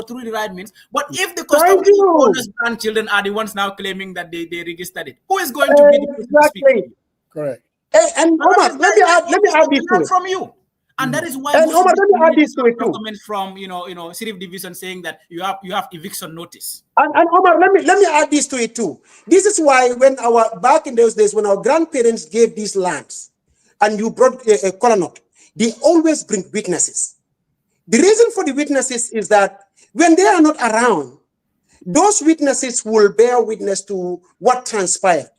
through the right means. But if the customary owner's grandchildren are the ones now claiming that they registered it, who is going to be the person to speak to you? Correct. Hey, and Omar, let me add this to it. From you. And that is why And Omar, let me add this to it too. documents from Sirif Division saying that you have eviction notice. And Omar, let me add this to it too. This is why when back in those days when our grandparents gave these lands, and you brought a colonel, they always bring witnesses. The reason for the witnesses is that when they are not around, those witnesses will bear witness to what transpired.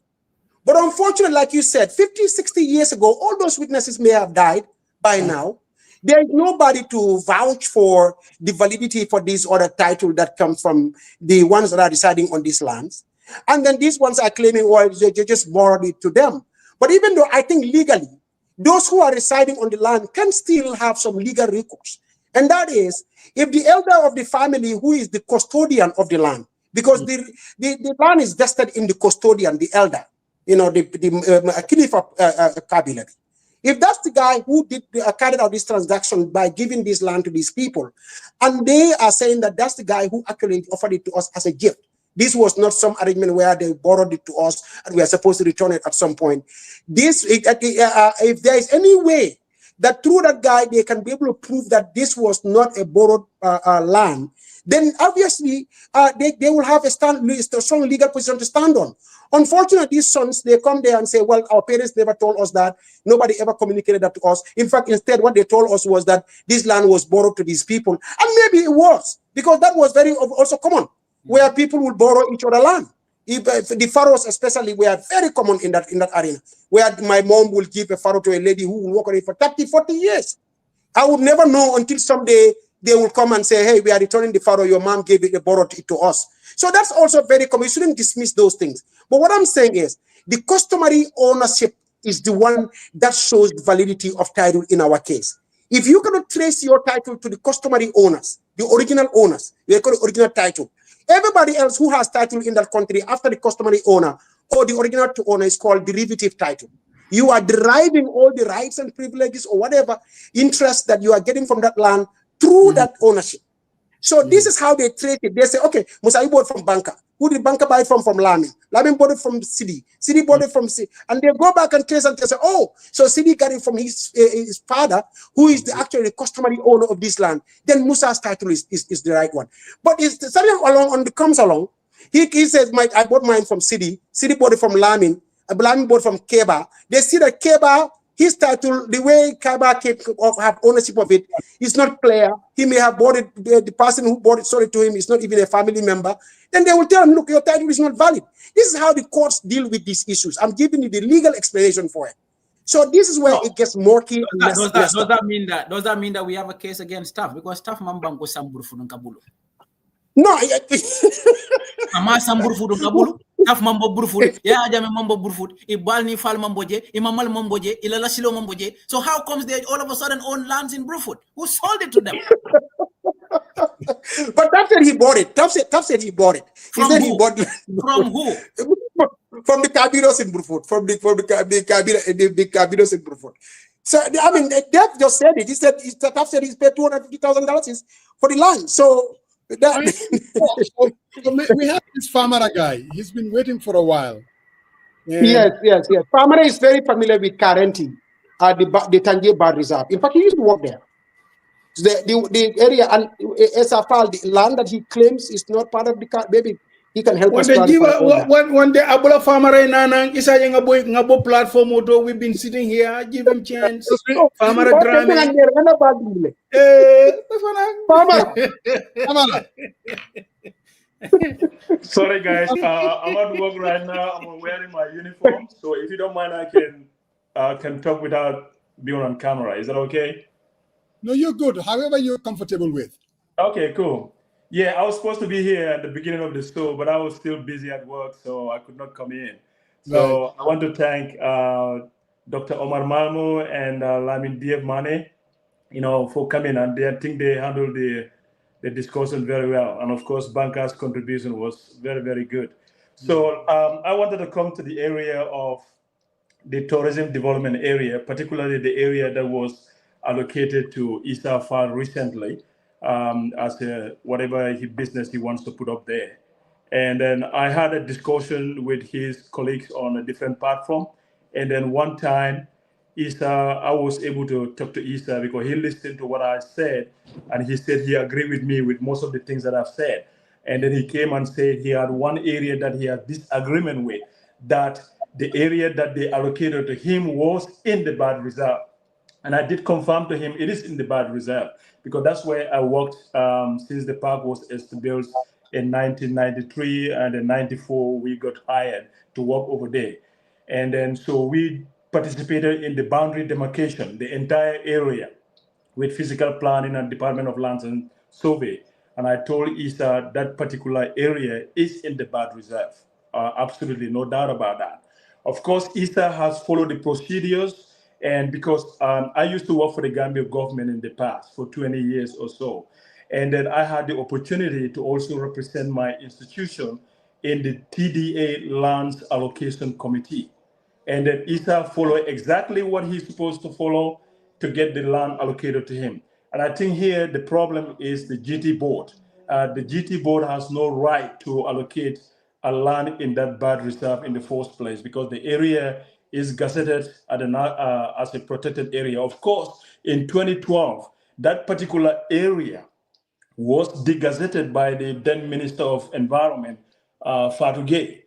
But unfortunately, like you said, 50, 60 years ago, all those witnesses may have died by now. There is nobody to vouch for the validity for this other title that comes from the ones that are residing on these lands. And then these ones are claiming, well, they just borrowed it to them. But even though I think legally, those who are residing on the land can still have some legal recourse. And that is, if the elder of the family who is the custodian of the land, because the land is vested in the custodian, the elder, the Khalifa Kabila. If that's the guy who carried out this transaction by giving this land to these people, and they are saying that that's the guy who actually offered it to us as a gift. This was not some arrangement where they borrowed it to us and we are supposed to return it at some point. If there is any way that through that guy they can be able to prove that this was not a borrowed land, then obviously they will have a strong legal position to stand on. Unfortunately, these sons, they come there and say, well, our parents never told us that. Nobody ever communicated that to us. In fact, instead, what they told us was that this land was borrowed to these people. And maybe it was, because that was very also common, where people would borrow each other land. The pharaohs especially were very common in that arena, where my mom will give a pharaoh to a lady who will work on it for 30, 40 years. I would never know until someday they will come and say, hey, we are returning the pharaoh, your mom gave it, borrowed it to us. So that's also very common. You shouldn't dismiss those things. But what I'm saying is, the customary ownership is the one that shows the validity of title in our case. If you cannot trace your title to the customary owners, the original owners, we call it original title. Everybody else who has title in that country after the customary owner or the original to owner is called derivative title. You are deriving all the rights and privileges or whatever interest that you are getting from that land through that ownership. So this is how they treat it. They say, okay, Musa, you bought from banker. Who did banker buy from? From Lamin. Lamin bought it from City. City bought it from City. And they go back and trace and they say, oh, so City got it from his father, who is actually the customary owner of this land. Then Musa's title is the right one. But it's something comes along. He says, I bought mine from City. City bought it from Lamin. Lamin bought from Keba. They see that Keba, his title, the way Kaba have ownership of it, is not clear. He may have bought it, the person who bought it, sold it to him, is not even a family member. Then they will tell him, look, your title is not valid. This is how the courts deal with these issues. I'm giving you the legal explanation for it. So this is where it gets murky. Does that mean that we have a case against staff? Because staff mambango samburu fudun kabulu. No. Ama samburu fudun kabulu. Staff mambo burfud. Ya ajame mambo burfud. Ibal ni fal mamboje. Imamal mamboje. Ilala silo mamboje. So how comes they all of a sudden own lands in Brufut? Who sold it to them? But Taff said he bought it. Taff said he bought it. From who? From who? From the Cabiros in Brufut. From the Cabiros in Brufut. So I mean, Taff just said it. He said Taff said he's paid $250,000 for the land. So so we have this farmer guy. He's been waiting for a while. Yes. Farmer is very familiar with Karenti, the Tangier Bird Reserve. In fact, he used to work there. The area and SFL, the land that he claims is not part of the car. Maybe he can help us. When the Abula farmer nanang isa yung ngabo platform auto, we've been sitting here, give him chance. Farmer drama. Sorry guys, I'm at work right now. I'm wearing my uniform, so if you don't mind, I can talk without being on camera. Is that okay? No, you're good. However you're comfortable with. Okay, cool. Yeah, I was supposed to be here at the beginning of the show, but I was still busy at work, so I could not come in. So right. I want to thank Dr. Omar Malmo and Lamin Diev Mane, for coming, and I think they handled the discussion very well. And of course, Banker's contribution was very, very good. So I wanted to come to the area of the tourism development area, particularly the area that was allocated to Issa Fall recently as whatever business he wants to put up there. And then I had a discussion with his colleagues on a different platform. And then one time, I was able to talk to Issa because he listened to what I said, and he said he agreed with me with most of the things that I've said. And then he came and said he had one area that he had disagreement with, that the area that they allocated to him was in the bird reserve. And I did confirm to him it is in the bird reserve, because that's where I worked since the park was established in 1993, and in 94 we got hired to work over there. And then so we participated in the boundary demarcation, the entire area, with physical planning and Department of Lands and Survey. And I told Issa that particular area is in the bird reserve. Absolutely, no doubt about that. Of course, Issa has followed the procedures, and because I used to work for the Gambia government in the past for 20 years or so. And then I had the opportunity to also represent my institution in the TDA Lands Allocation Committee. And then Issa followed exactly what he's supposed to follow to get the land allocated to him. And I think here the problem is the GT board. The GT board has no right to allocate a land in that bird reserve in the first place, because the area is gazetted as a protected area. Of course, in 2012, that particular area was degazetted by the then Minister of Environment, Fatou Gueye,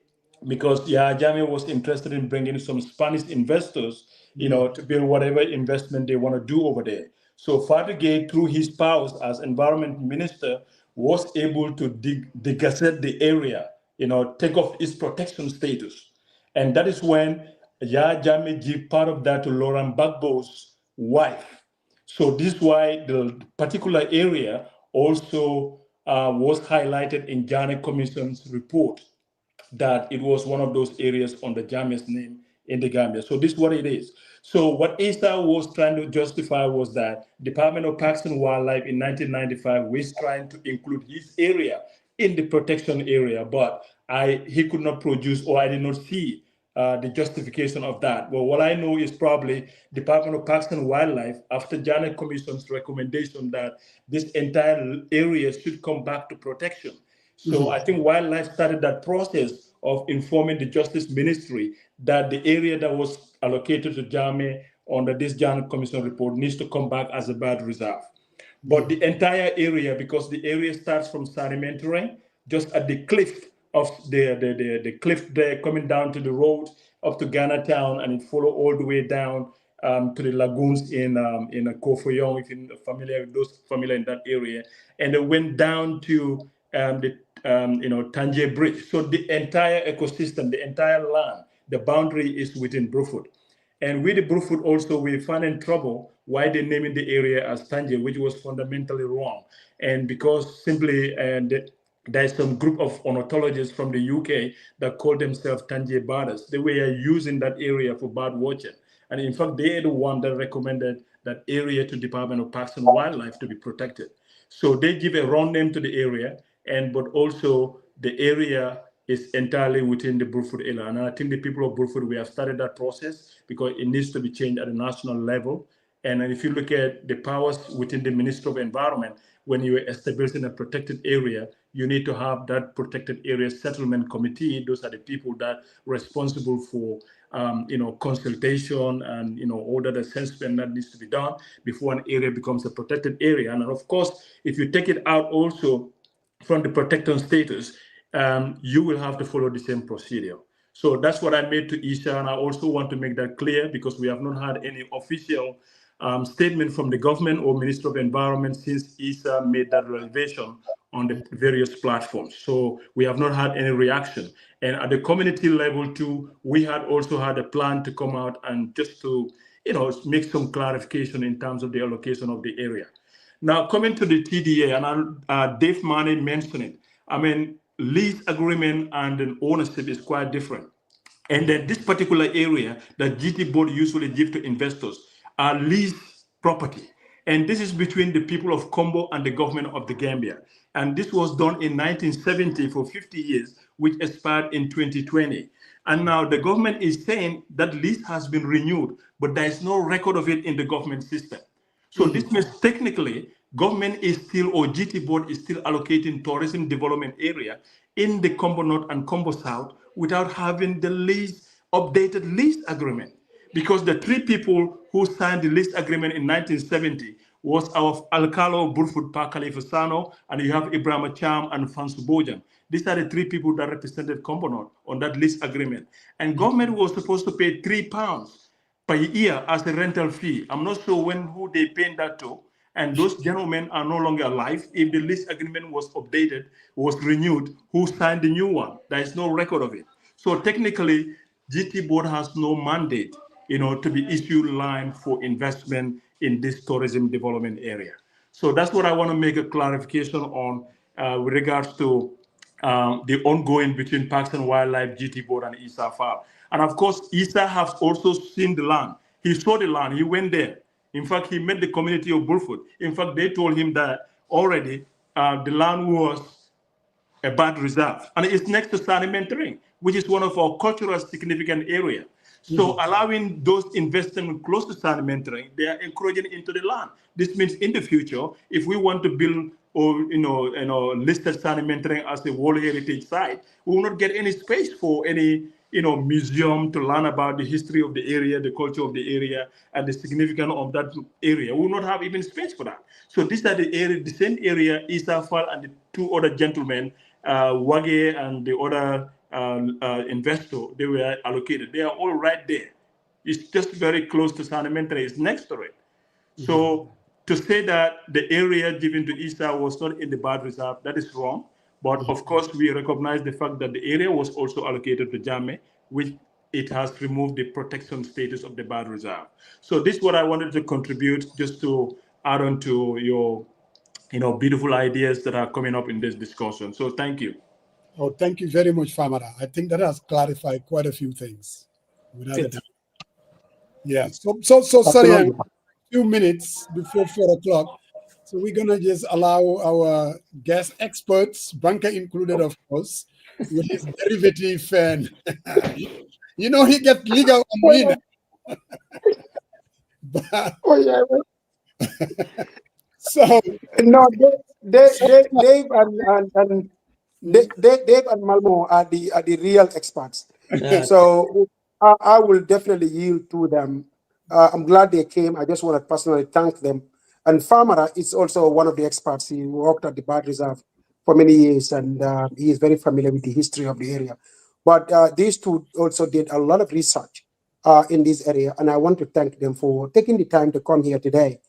because Yahya Jammeh was interested in bringing some Spanish investors, to build whatever investment they want to do over there. So Fatou Gueye, through his powers as Environment Minister, was able to degazette the area, take off its protection status. And that is when Yahya Jammeh gave part of that to Laurent Gbagbo's wife. So this is why the particular area also was highlighted in Jammeh Commission's report, that it was one of those areas on the Jammeh's name in the Gambia. So this is what it is. So what ISA was trying to justify was that Department of Parks and Wildlife in 1995 was trying to include his area in the protection area, but he could not produce, or I did not see the justification of that. Well, what I know is probably Department of Parks and Wildlife, after Janet Commission's recommendation that this entire area should come back to protection. So I think Wildlife started that process of informing the Justice Ministry that the area that was allocated to Jammeh under this Janet Commission report needs to come back as a bird reserve. But the entire area, because the area starts from Sedimentary, just at the cliff of the cliff there, coming down to the road up to Ghana Town, and it follow all the way down to the lagoons in Kofoyong, if you're familiar with those familiar in that area, and it went down to the Tangier Bridge. So the entire ecosystem, the entire land, the boundary is within Brufut. And with the Brufut also, we found in trouble why they naming the area as Tangier, which was fundamentally wrong. And because simply there's some group of ornithologists from the UK that call themselves Tangier birders. They were using that area for bird watching. And in fact, they are the one that recommended that area to Department of Parks and Wildlife to be protected. So they give a wrong name to the area, but also the area is entirely within the Brufut area. And I think the people of Brufut, we have started that process because it needs to be changed at a national level. And if you look at the powers within the Ministry of Environment, when you are establishing a protected area, you need to have that protected area settlement committee. Those are the people that are responsible for consultation and all that assessment that needs to be done before an area becomes a protected area. And of course, if you take it out also from the protection status, you will have to follow the same procedure. So that's what I made to Isha, and I also want to make that clear because we have not had any official statement from the government or Minister of Environment since Isa made that revelation on the various platforms. So we have not had any reaction. And at the community level too, we had also had a plan to come out and just to, make some clarification in terms of the allocation of the area. Now, coming to the TDA, and Dave Mane mentioned it. I mean, lease agreement and an ownership is quite different. And then this particular area that GT board usually give to investors are lease property. And this is between the people of Combo and the government of the Gambia. And this was done in 1970 for 50 years, which expired in 2020. And now the government is saying that lease has been renewed, but there is no record of it in the government system. So this means technically, government is still, or GT board is still allocating tourism development area in the Combo North and Combo South without having the updated lease agreement. Because the three people who signed the lease agreement in 1970 was our Alcalo Burfut Pa Khalifa Sano, and you have Ibrahim Cham and Fansu Bojan. These are the three people that represented Combo North on that lease agreement. And government was supposed to pay £3 per year as a rental fee. I'm not sure who they paid that to. And those gentlemen are no longer alive. If the lease agreement was updated, was renewed, who signed the new one? There is no record of it. So technically, GT board has no mandate, to be issued line for investment in this tourism development area. So that's what I want to make a clarification on with regards to the ongoing between Parks and Wildlife, GT board, and ISA FAL. And of course, ISA has also seen the land. He saw the land. He went there. In fact, he met the community of Burfut. In fact, they told him that already the land was a bird reserve. And it's next to Sedimentary, which is one of our cultural significant areas. So allowing those investment close to Sedimentary, they are encouraging into the land. This means in the future, if we want to build or listed Sedimentary as a World Heritage Site, we will not get any space for any museum to learn about the history of the area, the culture of the area, and the significance of that area. We will not have even space for that. So these are the same area Isafal and the two other gentlemen, Wage and the other investor, they were allocated. They are all right there. It's just very close to San Elementary. It's next to it. So to say that the area given to Isa was not in the bird reserve, that is wrong. But of course, we recognize the fact that the area was also allocated to Jame, which it has removed the protection status of the bird reserve. So this is what I wanted to contribute, just to add on to your, beautiful ideas that are coming up in this discussion. So thank you. Oh, thank you very much, Famara. I think that has clarified quite a few things. Without a doubt. Yeah. So sorry, a few minutes before 4 o'clock. So we're gonna just allow our guest experts, Branka included, of course, with his derivative and he gets legal on winner. But, so no, Dave and Dave and Malmo are the real experts. So I will definitely yield to them. I'm glad they came. I just want to personally thank them. And Famara is also one of the experts. He worked at the bird reserve for many years, and he is very familiar with the history of the area. But these two also did a lot of research in this area, and I want to thank them for taking the time to come here today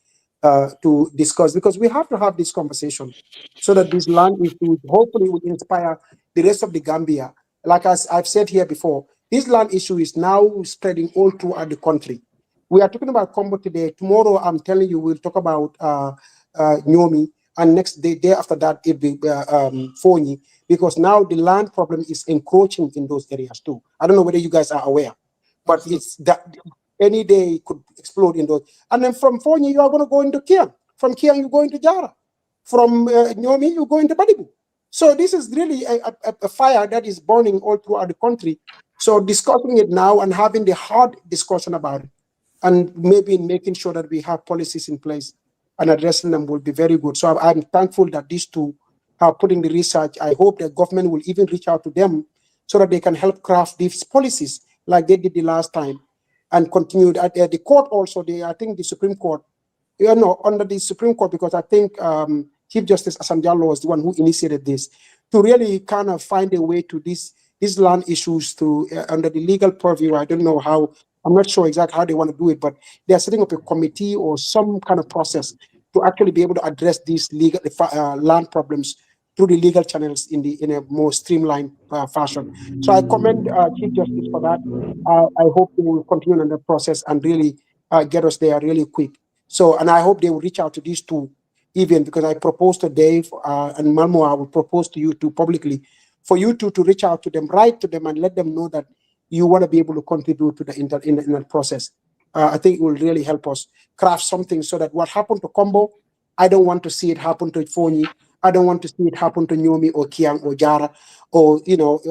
to discuss, because we have to have this conversation so that this land issue hopefully will inspire the rest of the Gambia. Like as I've said here before, this land issue is now spreading all throughout the country. We are talking about Combo today. Tomorrow, I'm telling you, we'll talk about Nyomi, and next day after that, it'll be Fonyi, because now the land problem is encroaching in those areas too. I don't know whether you guys are aware, but it's that any day it could explode in those. And then from Fonyi, you are going to go into Kiang. From Kiang, you go into Jara. From Nyomi, you go into Badibu. So this is really a fire that is burning all throughout the country. So discussing it now and having the hard discussion about it, and maybe making sure that we have policies in place and addressing them will be very good. So I'm thankful that these two are putting the research. I hope the government will even reach out to them so that they can help craft these policies like they did the last time, and continue at the court also. I think the Supreme Court, under the Supreme Court, because I think Chief Justice Asanjalo was the one who initiated this, to really kind of find a way to these land issues to under the legal purview. I don't know how. I'm not sure exactly how they want to do it, but they are setting up a committee or some kind of process to actually be able to address these legal land problems through the legal channels in a more streamlined fashion. So I commend Chief Justice for that. I hope they will continue on the process and really get us there really quick. So, and I hope they will reach out to these two, even because I proposed to Dave and Malmo, I will propose to you two publicly, for you two to reach out to them, write to them, and let them know that you want to be able to contribute to the in that process. I think it will really help us craft something so that what happened to Combo, I don't want to see it happen to Fonyi. I don't want to see it happen to Nyomi or Kiang or Jara or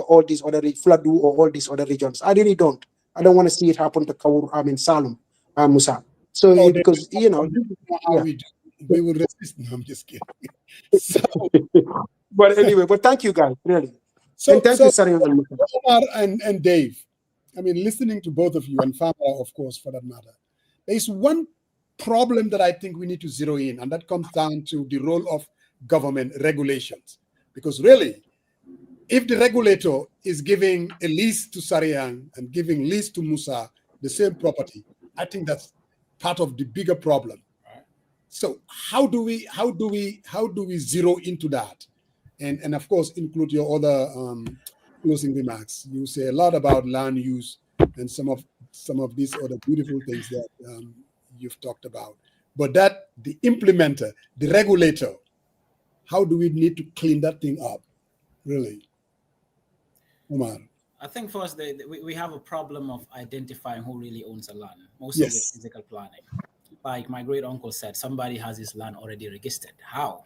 all these other Fladu or all these other regions. I really don't. I don't want to see it happen to Kaur, Salem, Musa. So because how we will resist. No, I'm just kidding. So, but anyway, but thank you guys, really. So thank you, Sari Omar and Dave. I mean, listening to both of you, and Famara, of course, for that matter, there's one problem that I think we need to zero in, and that comes down to the role of government regulations. Because really, if the regulator is giving a lease to Sariang and giving lease to Musa, the same property, I think that's part of the bigger problem. So how do we zero into that? And of course, include your other closing remarks. You say a lot about land use and some of these other beautiful things that you've talked about. But that the implementer, the regulator, how do we need to clean that thing up, really? Omar. I think first we have a problem of identifying who really owns the land. Most Yes. of it is physical planning. Like my great uncle said, somebody has his land already registered. How?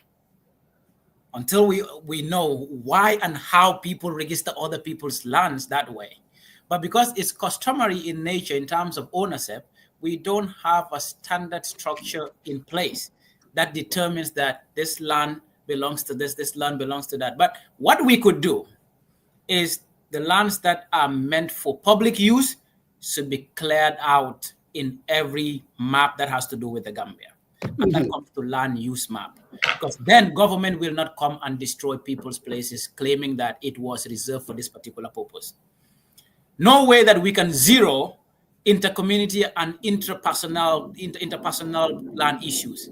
Until we know why and how people register other people's lands that way. But because it's customary in nature in terms of ownership, we don't have a standard structure in place that determines that this land belongs to this land belongs to that. But what we could do is the lands that are meant for public use should be cleared out in every map that has to do with the Gambia. And that comes to land use map. Because then government will not come and destroy people's places claiming that it was reserved for this particular purpose. No way that we can zero intercommunity and interpersonal land issues.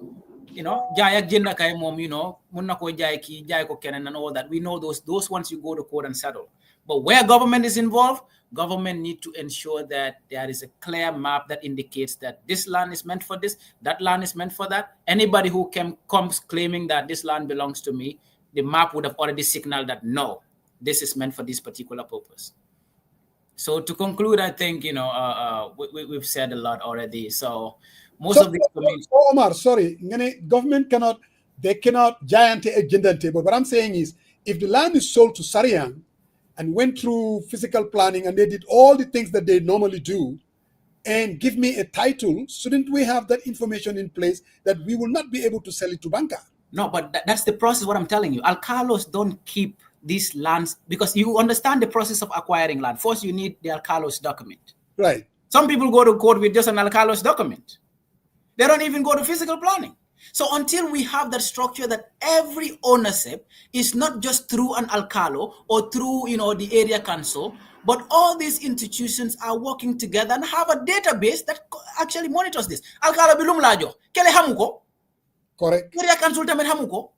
You know, jaay ak jënd kay mom, you know, mun na ko jaay ki jaay ko kenen and all that. We know those ones you go to court and settle. But where government is involved, government need to ensure that there is a clear map that indicates that this land is meant for this, that land is meant for that. Anybody who comes claiming that this land belongs to me, the map would have already signaled that no, this is meant for this particular purpose. So to conclude, I think, you know, we've said a lot already. So most of these communities. Omar, sorry, government cannot giant agenda table. What I'm saying is, if the land is sold to Sariang and went through physical planning and they did all the things that they normally do and give me a title, shouldn't we have that information in place that we will not be able to sell it to banker? No, but that's the process, what I'm telling you. Alcalos don't keep these lands because you understand the process of acquiring land. First, you need the Alcalos document. Right. Some people go to court with just an Alcalos document. They don't even go to physical planning. So until we have that structure that every ownership is not just through an alcalo or through, you know, the area council, but all these institutions are working together and have a database that actually monitors this. Alcalo bilum lajo, kele hamuko. Correct. Area council tamen hamuko.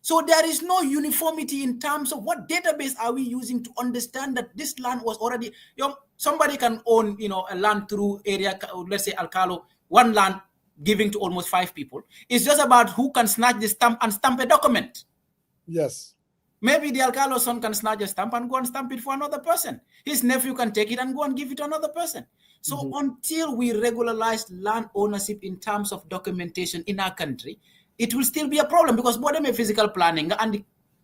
So there is no uniformity in terms of what database are we using to understand that this land was already, you know, somebody can own, you know, a land through area, let's say alcalo, one land giving to almost 5 people. It's just about who can snatch the stamp and stamp a document. Yes. Maybe the alcalo's son can snatch a stamp and go and stamp it for another person. His nephew can take it and go and give it to another person. So until we regularize land ownership in terms of documentation in our country, it will still be a problem because what am physical planning and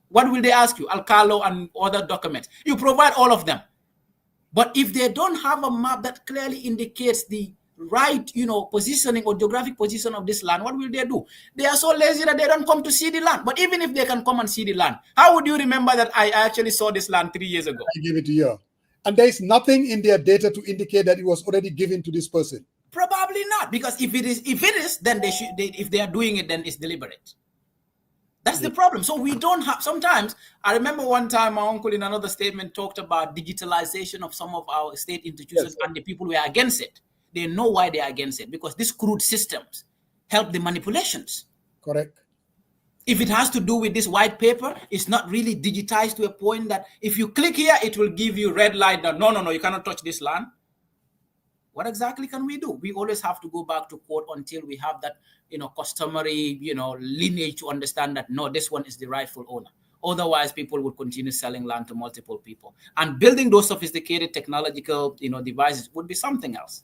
what will they ask you? Alcalo and other documents. You provide all of them. But if they don't have a map that clearly indicates the right, you know, positioning or geographic position of this land, what will they do? They are so lazy that they don't come to see the land. But even if they can come and see the land, how would you remember that I actually saw this land 3 years ago? I give it to you. And there is nothing in their data to indicate that it was already given to this person. Probably not, because if it is, then if they are doing it, then it's deliberate. That's the problem. So we don't have, sometimes, I remember one time my uncle in another statement talked about digitalization of some of our state institutions, and the people were against it. They know why they are against it, because these crude systems help the manipulations. Correct. If it has to do with this white paper, it's not really digitized to a point that if you click here, it will give you red light that no, you cannot touch this land. What exactly can we do? We always have to go back to court until we have that, you know, customary, you know, lineage to understand that no, this one is the rightful owner. Otherwise, people would continue selling land to multiple people, and building those sophisticated technological, you know, devices would be something else.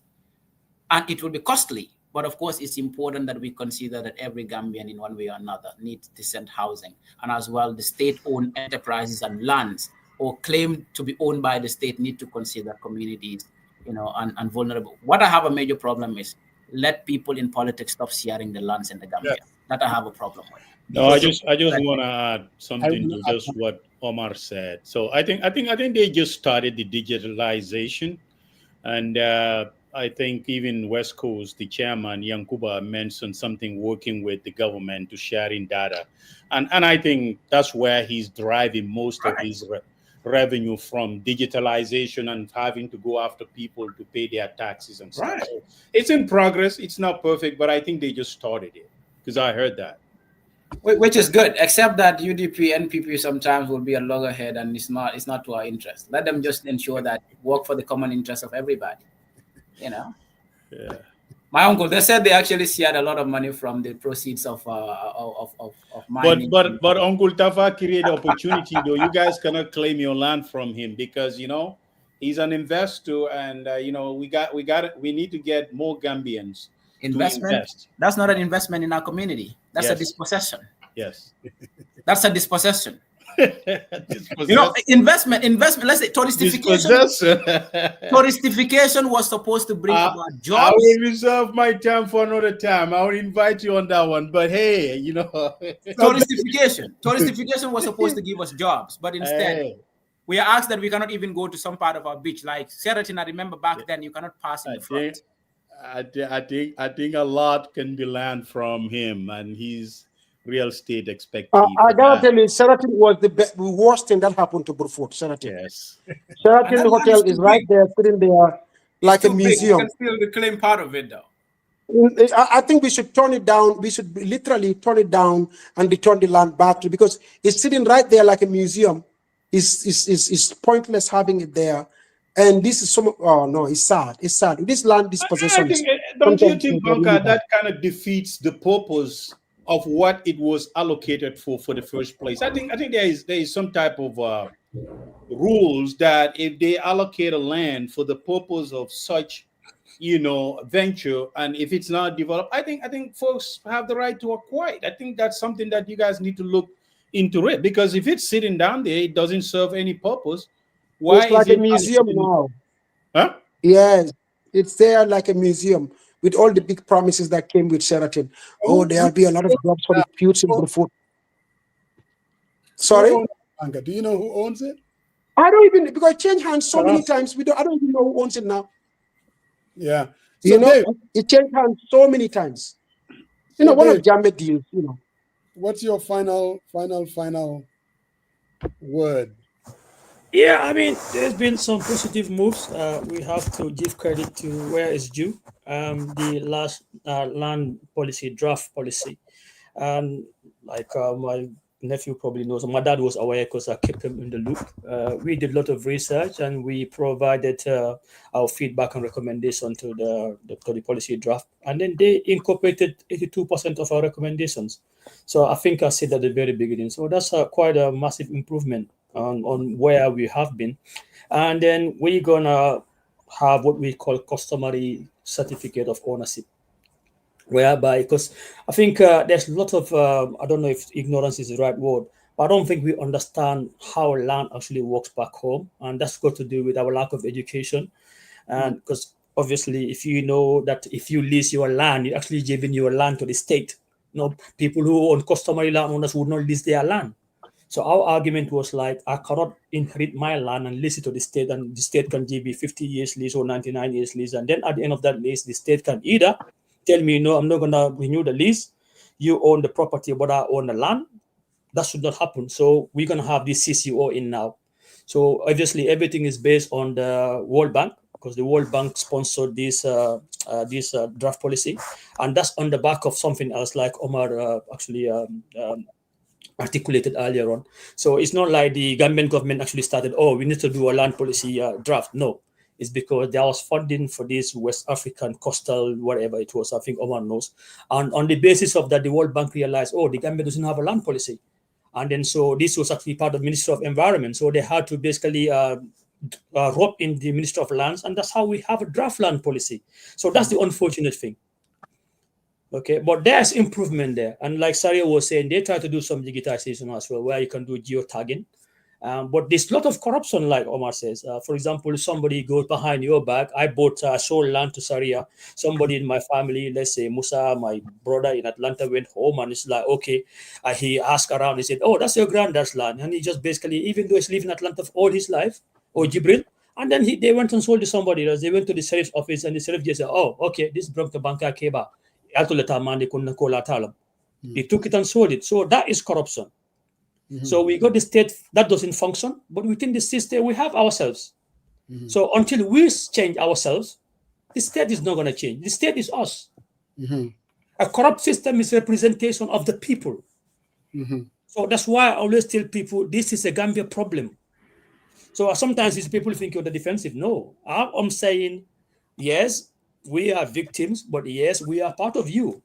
And it will be costly, but of course, it's important that we consider that every Gambian, in one way or another, needs decent housing, and as well, the state-owned enterprises and lands, or claimed to be owned by the state, need to consider communities, you know, and vulnerable. What I have a major problem is let people in politics stop sharing the lands in the Gambia. That I have a problem with. No, I just want to add something to just what Omar said. So I think they just started the digitalization, and I think even West Coast, the chairman, Yankuba, mentioned something working with the government to sharing data. And I think that's where he's driving most of his revenue from, digitalization and having to go after people to pay their taxes and stuff. So it's in progress. It's not perfect, but I think they just started it because I heard that. Which is good, except that UDP, NPP sometimes will be a loggerhead, and it's not to our interest. Let them just ensure that work for the common interest of everybody. You know, my uncle, they said they actually shared a lot of money from the proceeds of mining. But Uncle Tafa created opportunity though. You guys cannot claim your land from him because, you know, he's an investor, and you know, we need to get more Gambians investment. To invest. That's not an investment in our community. That's a dispossession. Yes, that's a dispossession. You know, investment. Let's say touristification was supposed to bring about jobs. I will reserve my time for another time. I will invite you on that one. But hey, you know, touristification was supposed to give us jobs, but instead, We are asked that we cannot even go to some part of our beach, like Sheraton. I remember back then you cannot pass in the front. I think a lot can be learned from him and his real estate expertise. I gotta tell you, Sheraton was the worst thing that happened to Burfoot. Sheraton. Yes. Sheraton And that land Hotel is is too right big. there, sitting there like It's a too big. You museum. can still reclaim part of it, though. I think we should turn it down. We should literally turn it down and return the land back to, because it's sitting right there like a museum. It's pointless having it there. And this is some. Oh no, it's sad. It's sad. This land dispossession. I think, don't you think, Bunker, that kind of defeats the purpose of what it was allocated for the first place? I think there is some type of rules that if they allocate a land for the purpose of such, venture, and if it's not developed, I think folks have the right to acquire it. I think that's something that you guys need to look into it, because if it's sitting down there, it doesn't serve any purpose. Why it's like is it a museum now? Huh? Yes, it's there like a museum with all the big promises that came with Sheraton. Oh, there'll be a lot of jobs for the future in Burfoot. Sorry? Do you know who owns it? I don't even, because it changed hands so many times. I don't even know who owns it now. Yeah. So Dave, it changed hands so many times. So one Dave, of Gambia deals, What's your final word? Yeah, I mean, there's been some positive moves. We have to give credit to where it's due. The last land policy, draft policy. Like my nephew probably knows, my dad was aware because I kept him in the loop. We did a lot of research and we provided our feedback and recommendation to the policy draft. And then they incorporated 82% of our recommendations. So I think I said at the very beginning. So that's quite a massive improvement on where we have been. And then we're gonna have what we call customary certificate of ownership, whereby, because I think there's a lot of I don't know if ignorance is the right word, but I don't think we understand how land actually works back home, and that's got to do with our lack of education. And because obviously, if you know that if you lease your land, you're actually giving your land to the state. People who own customary landowners would not lease their land. So our argument was like, I cannot inherit my land and lease it to the state, and the state can give me 50 years lease or 99 years lease. And then at the end of that lease, the state can either tell me, no, I'm not going to renew the lease. You own the property, but I own the land. That should not happen. So we're going to have this CCO in now. So obviously everything is based on the World Bank, because the World Bank sponsored this draft policy. And that's on the back of something else like Omar actually articulated earlier on. So it's not like the Gambian government actually started, we need to do a land policy draft. No, it's because there was funding for this West African coastal, whatever it was, I think Omar knows. And on the basis of that, the World Bank realized, the Gambia doesn't have a land policy. And then so this was actually part of the Ministry of Environment. So they had to basically rope in the Ministry of Lands, and that's how we have a draft land policy. So that's the unfortunate thing. Okay, but there's improvement there. And like Saria was saying, they try to do some digitization as well, where you can do geotagging. But there's a lot of corruption, like Omar says. For example, if somebody goes behind your back, I sold land to Saria. Somebody in my family, let's say Musa, my brother in Atlanta, went home and it's like, okay, he asked around, he said, that's your granddad's land. And he just basically, even though he's living in Atlanta for all his life, or Jibril, and then they went and sold to somebody else. They went to the sheriff's office and the sheriff just said, okay, this belongs to Banka Keba. He took it and sold it. So that is corruption. Mm-hmm. So we got the state that doesn't function, but within the system we have ourselves. Mm-hmm. So until we change ourselves, the state is not going to change. The state is us. Mm-hmm. A corrupt system is a representation of the people. Mm-hmm. So that's why I always tell people this is a Gambia problem. So sometimes these people think you're the defensive. No, I'm saying yes, we are victims, but yes, we are part of you.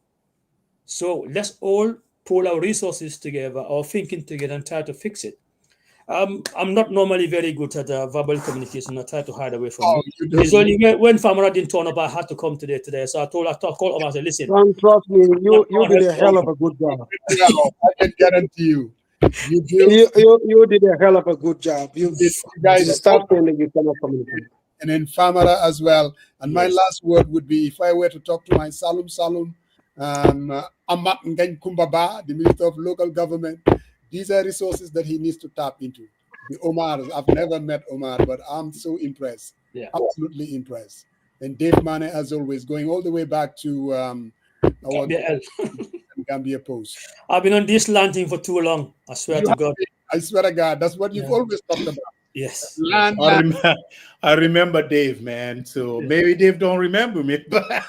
So let's all pull our resources together, our thinking together, and try to fix it. I'm not normally very good at verbal communication. I try to hide away from it. It's only when Famara didn't turn up, I had to come today. So I called him. I said, listen. Don't trust me. You did a hell of a good job. I can guarantee you. You did a hell of a good job. You guys start saying that you cannot communicate. And then Famara as well. And my last word would be, if I were to talk to my Salum, Amak Ngany Kumbaba, the Minister of Local Government, these are resources that he needs to tap into. the Omar. I've never met Omar, but I'm so impressed. Yeah. Absolutely impressed. And Dave Mane, as always, going all the way back to our Gambia Post. I've been on this land thing for too long. I swear to God. I swear to God, that's what you've always talked about. Yes. Land. I remember Dave, man. So maybe Dave don't remember me, but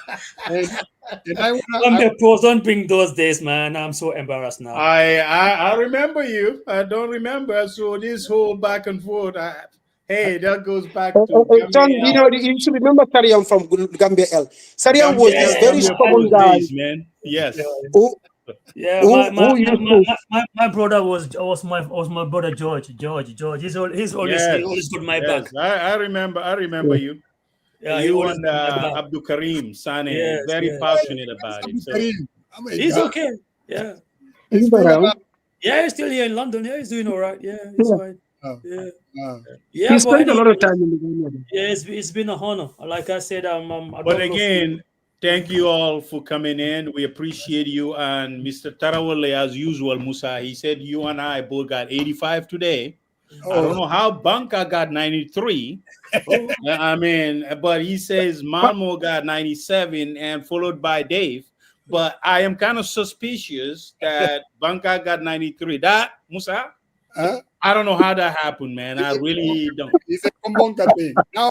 Gambia Post, don't bring those days, man. I'm so embarrassed now. I remember you. I don't remember. So this whole back and forth. Hey, that goes back to John, you know, you should remember Sariam from Gambia L. Sariam was this very stubborn guy. Days, man. Yes. Yeah, my brother was my brother George. He's always got my back. I remember you. Yeah, you and Abdul Karim Sane, very passionate about it. So. He's okay. Yeah. He's around. Yeah, he's still here in London. Yeah, he's doing all right. Yeah, he's fine. Yeah, he spent a lot of time in the game. Yeah, it's been an honor. Like I said, but again, thank you all for coming in. We appreciate you. And Mr. Tarawale, as usual, Musa, he said you and I both got 85 today. I don't know how Banka got 93. I mean, but he says Malmo got 97 and followed by Dave. But I am kind of suspicious that Banka got 93. That, Musa? I don't know how that happened, man. I really don't. It's a Kumbonka thing. Now,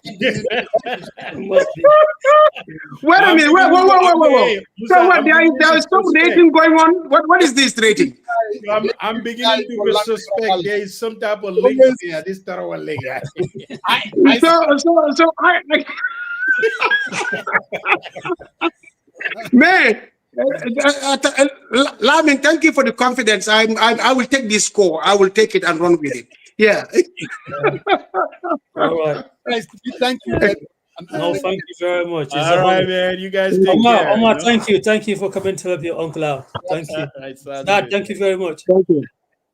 wait a minute. Whoa. So what? There is some rating going on. What is this rating? I'm beginning to suspect there is some type of link there. This Tarawale link. Man. Lamin, thank you for the confidence. I will take this score. I will take it and run with it. Yeah. All right. Thank you. No, thank you very much. All right, man. You guys take care. Omar, thank you for coming to help your uncle out. Thank you. Dad, thank you very much. Thank you.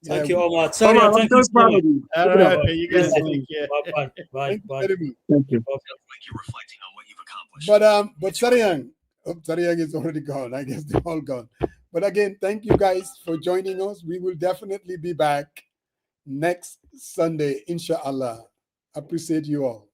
Thank you, Omar. Sorry, thank you. All right, you guys take care. Bye. Thank you. But Sariang. Sariang is already gone. I guess they're all gone. But again, thank you guys for joining us. We will definitely be back next Sunday, inshallah. Appreciate you all.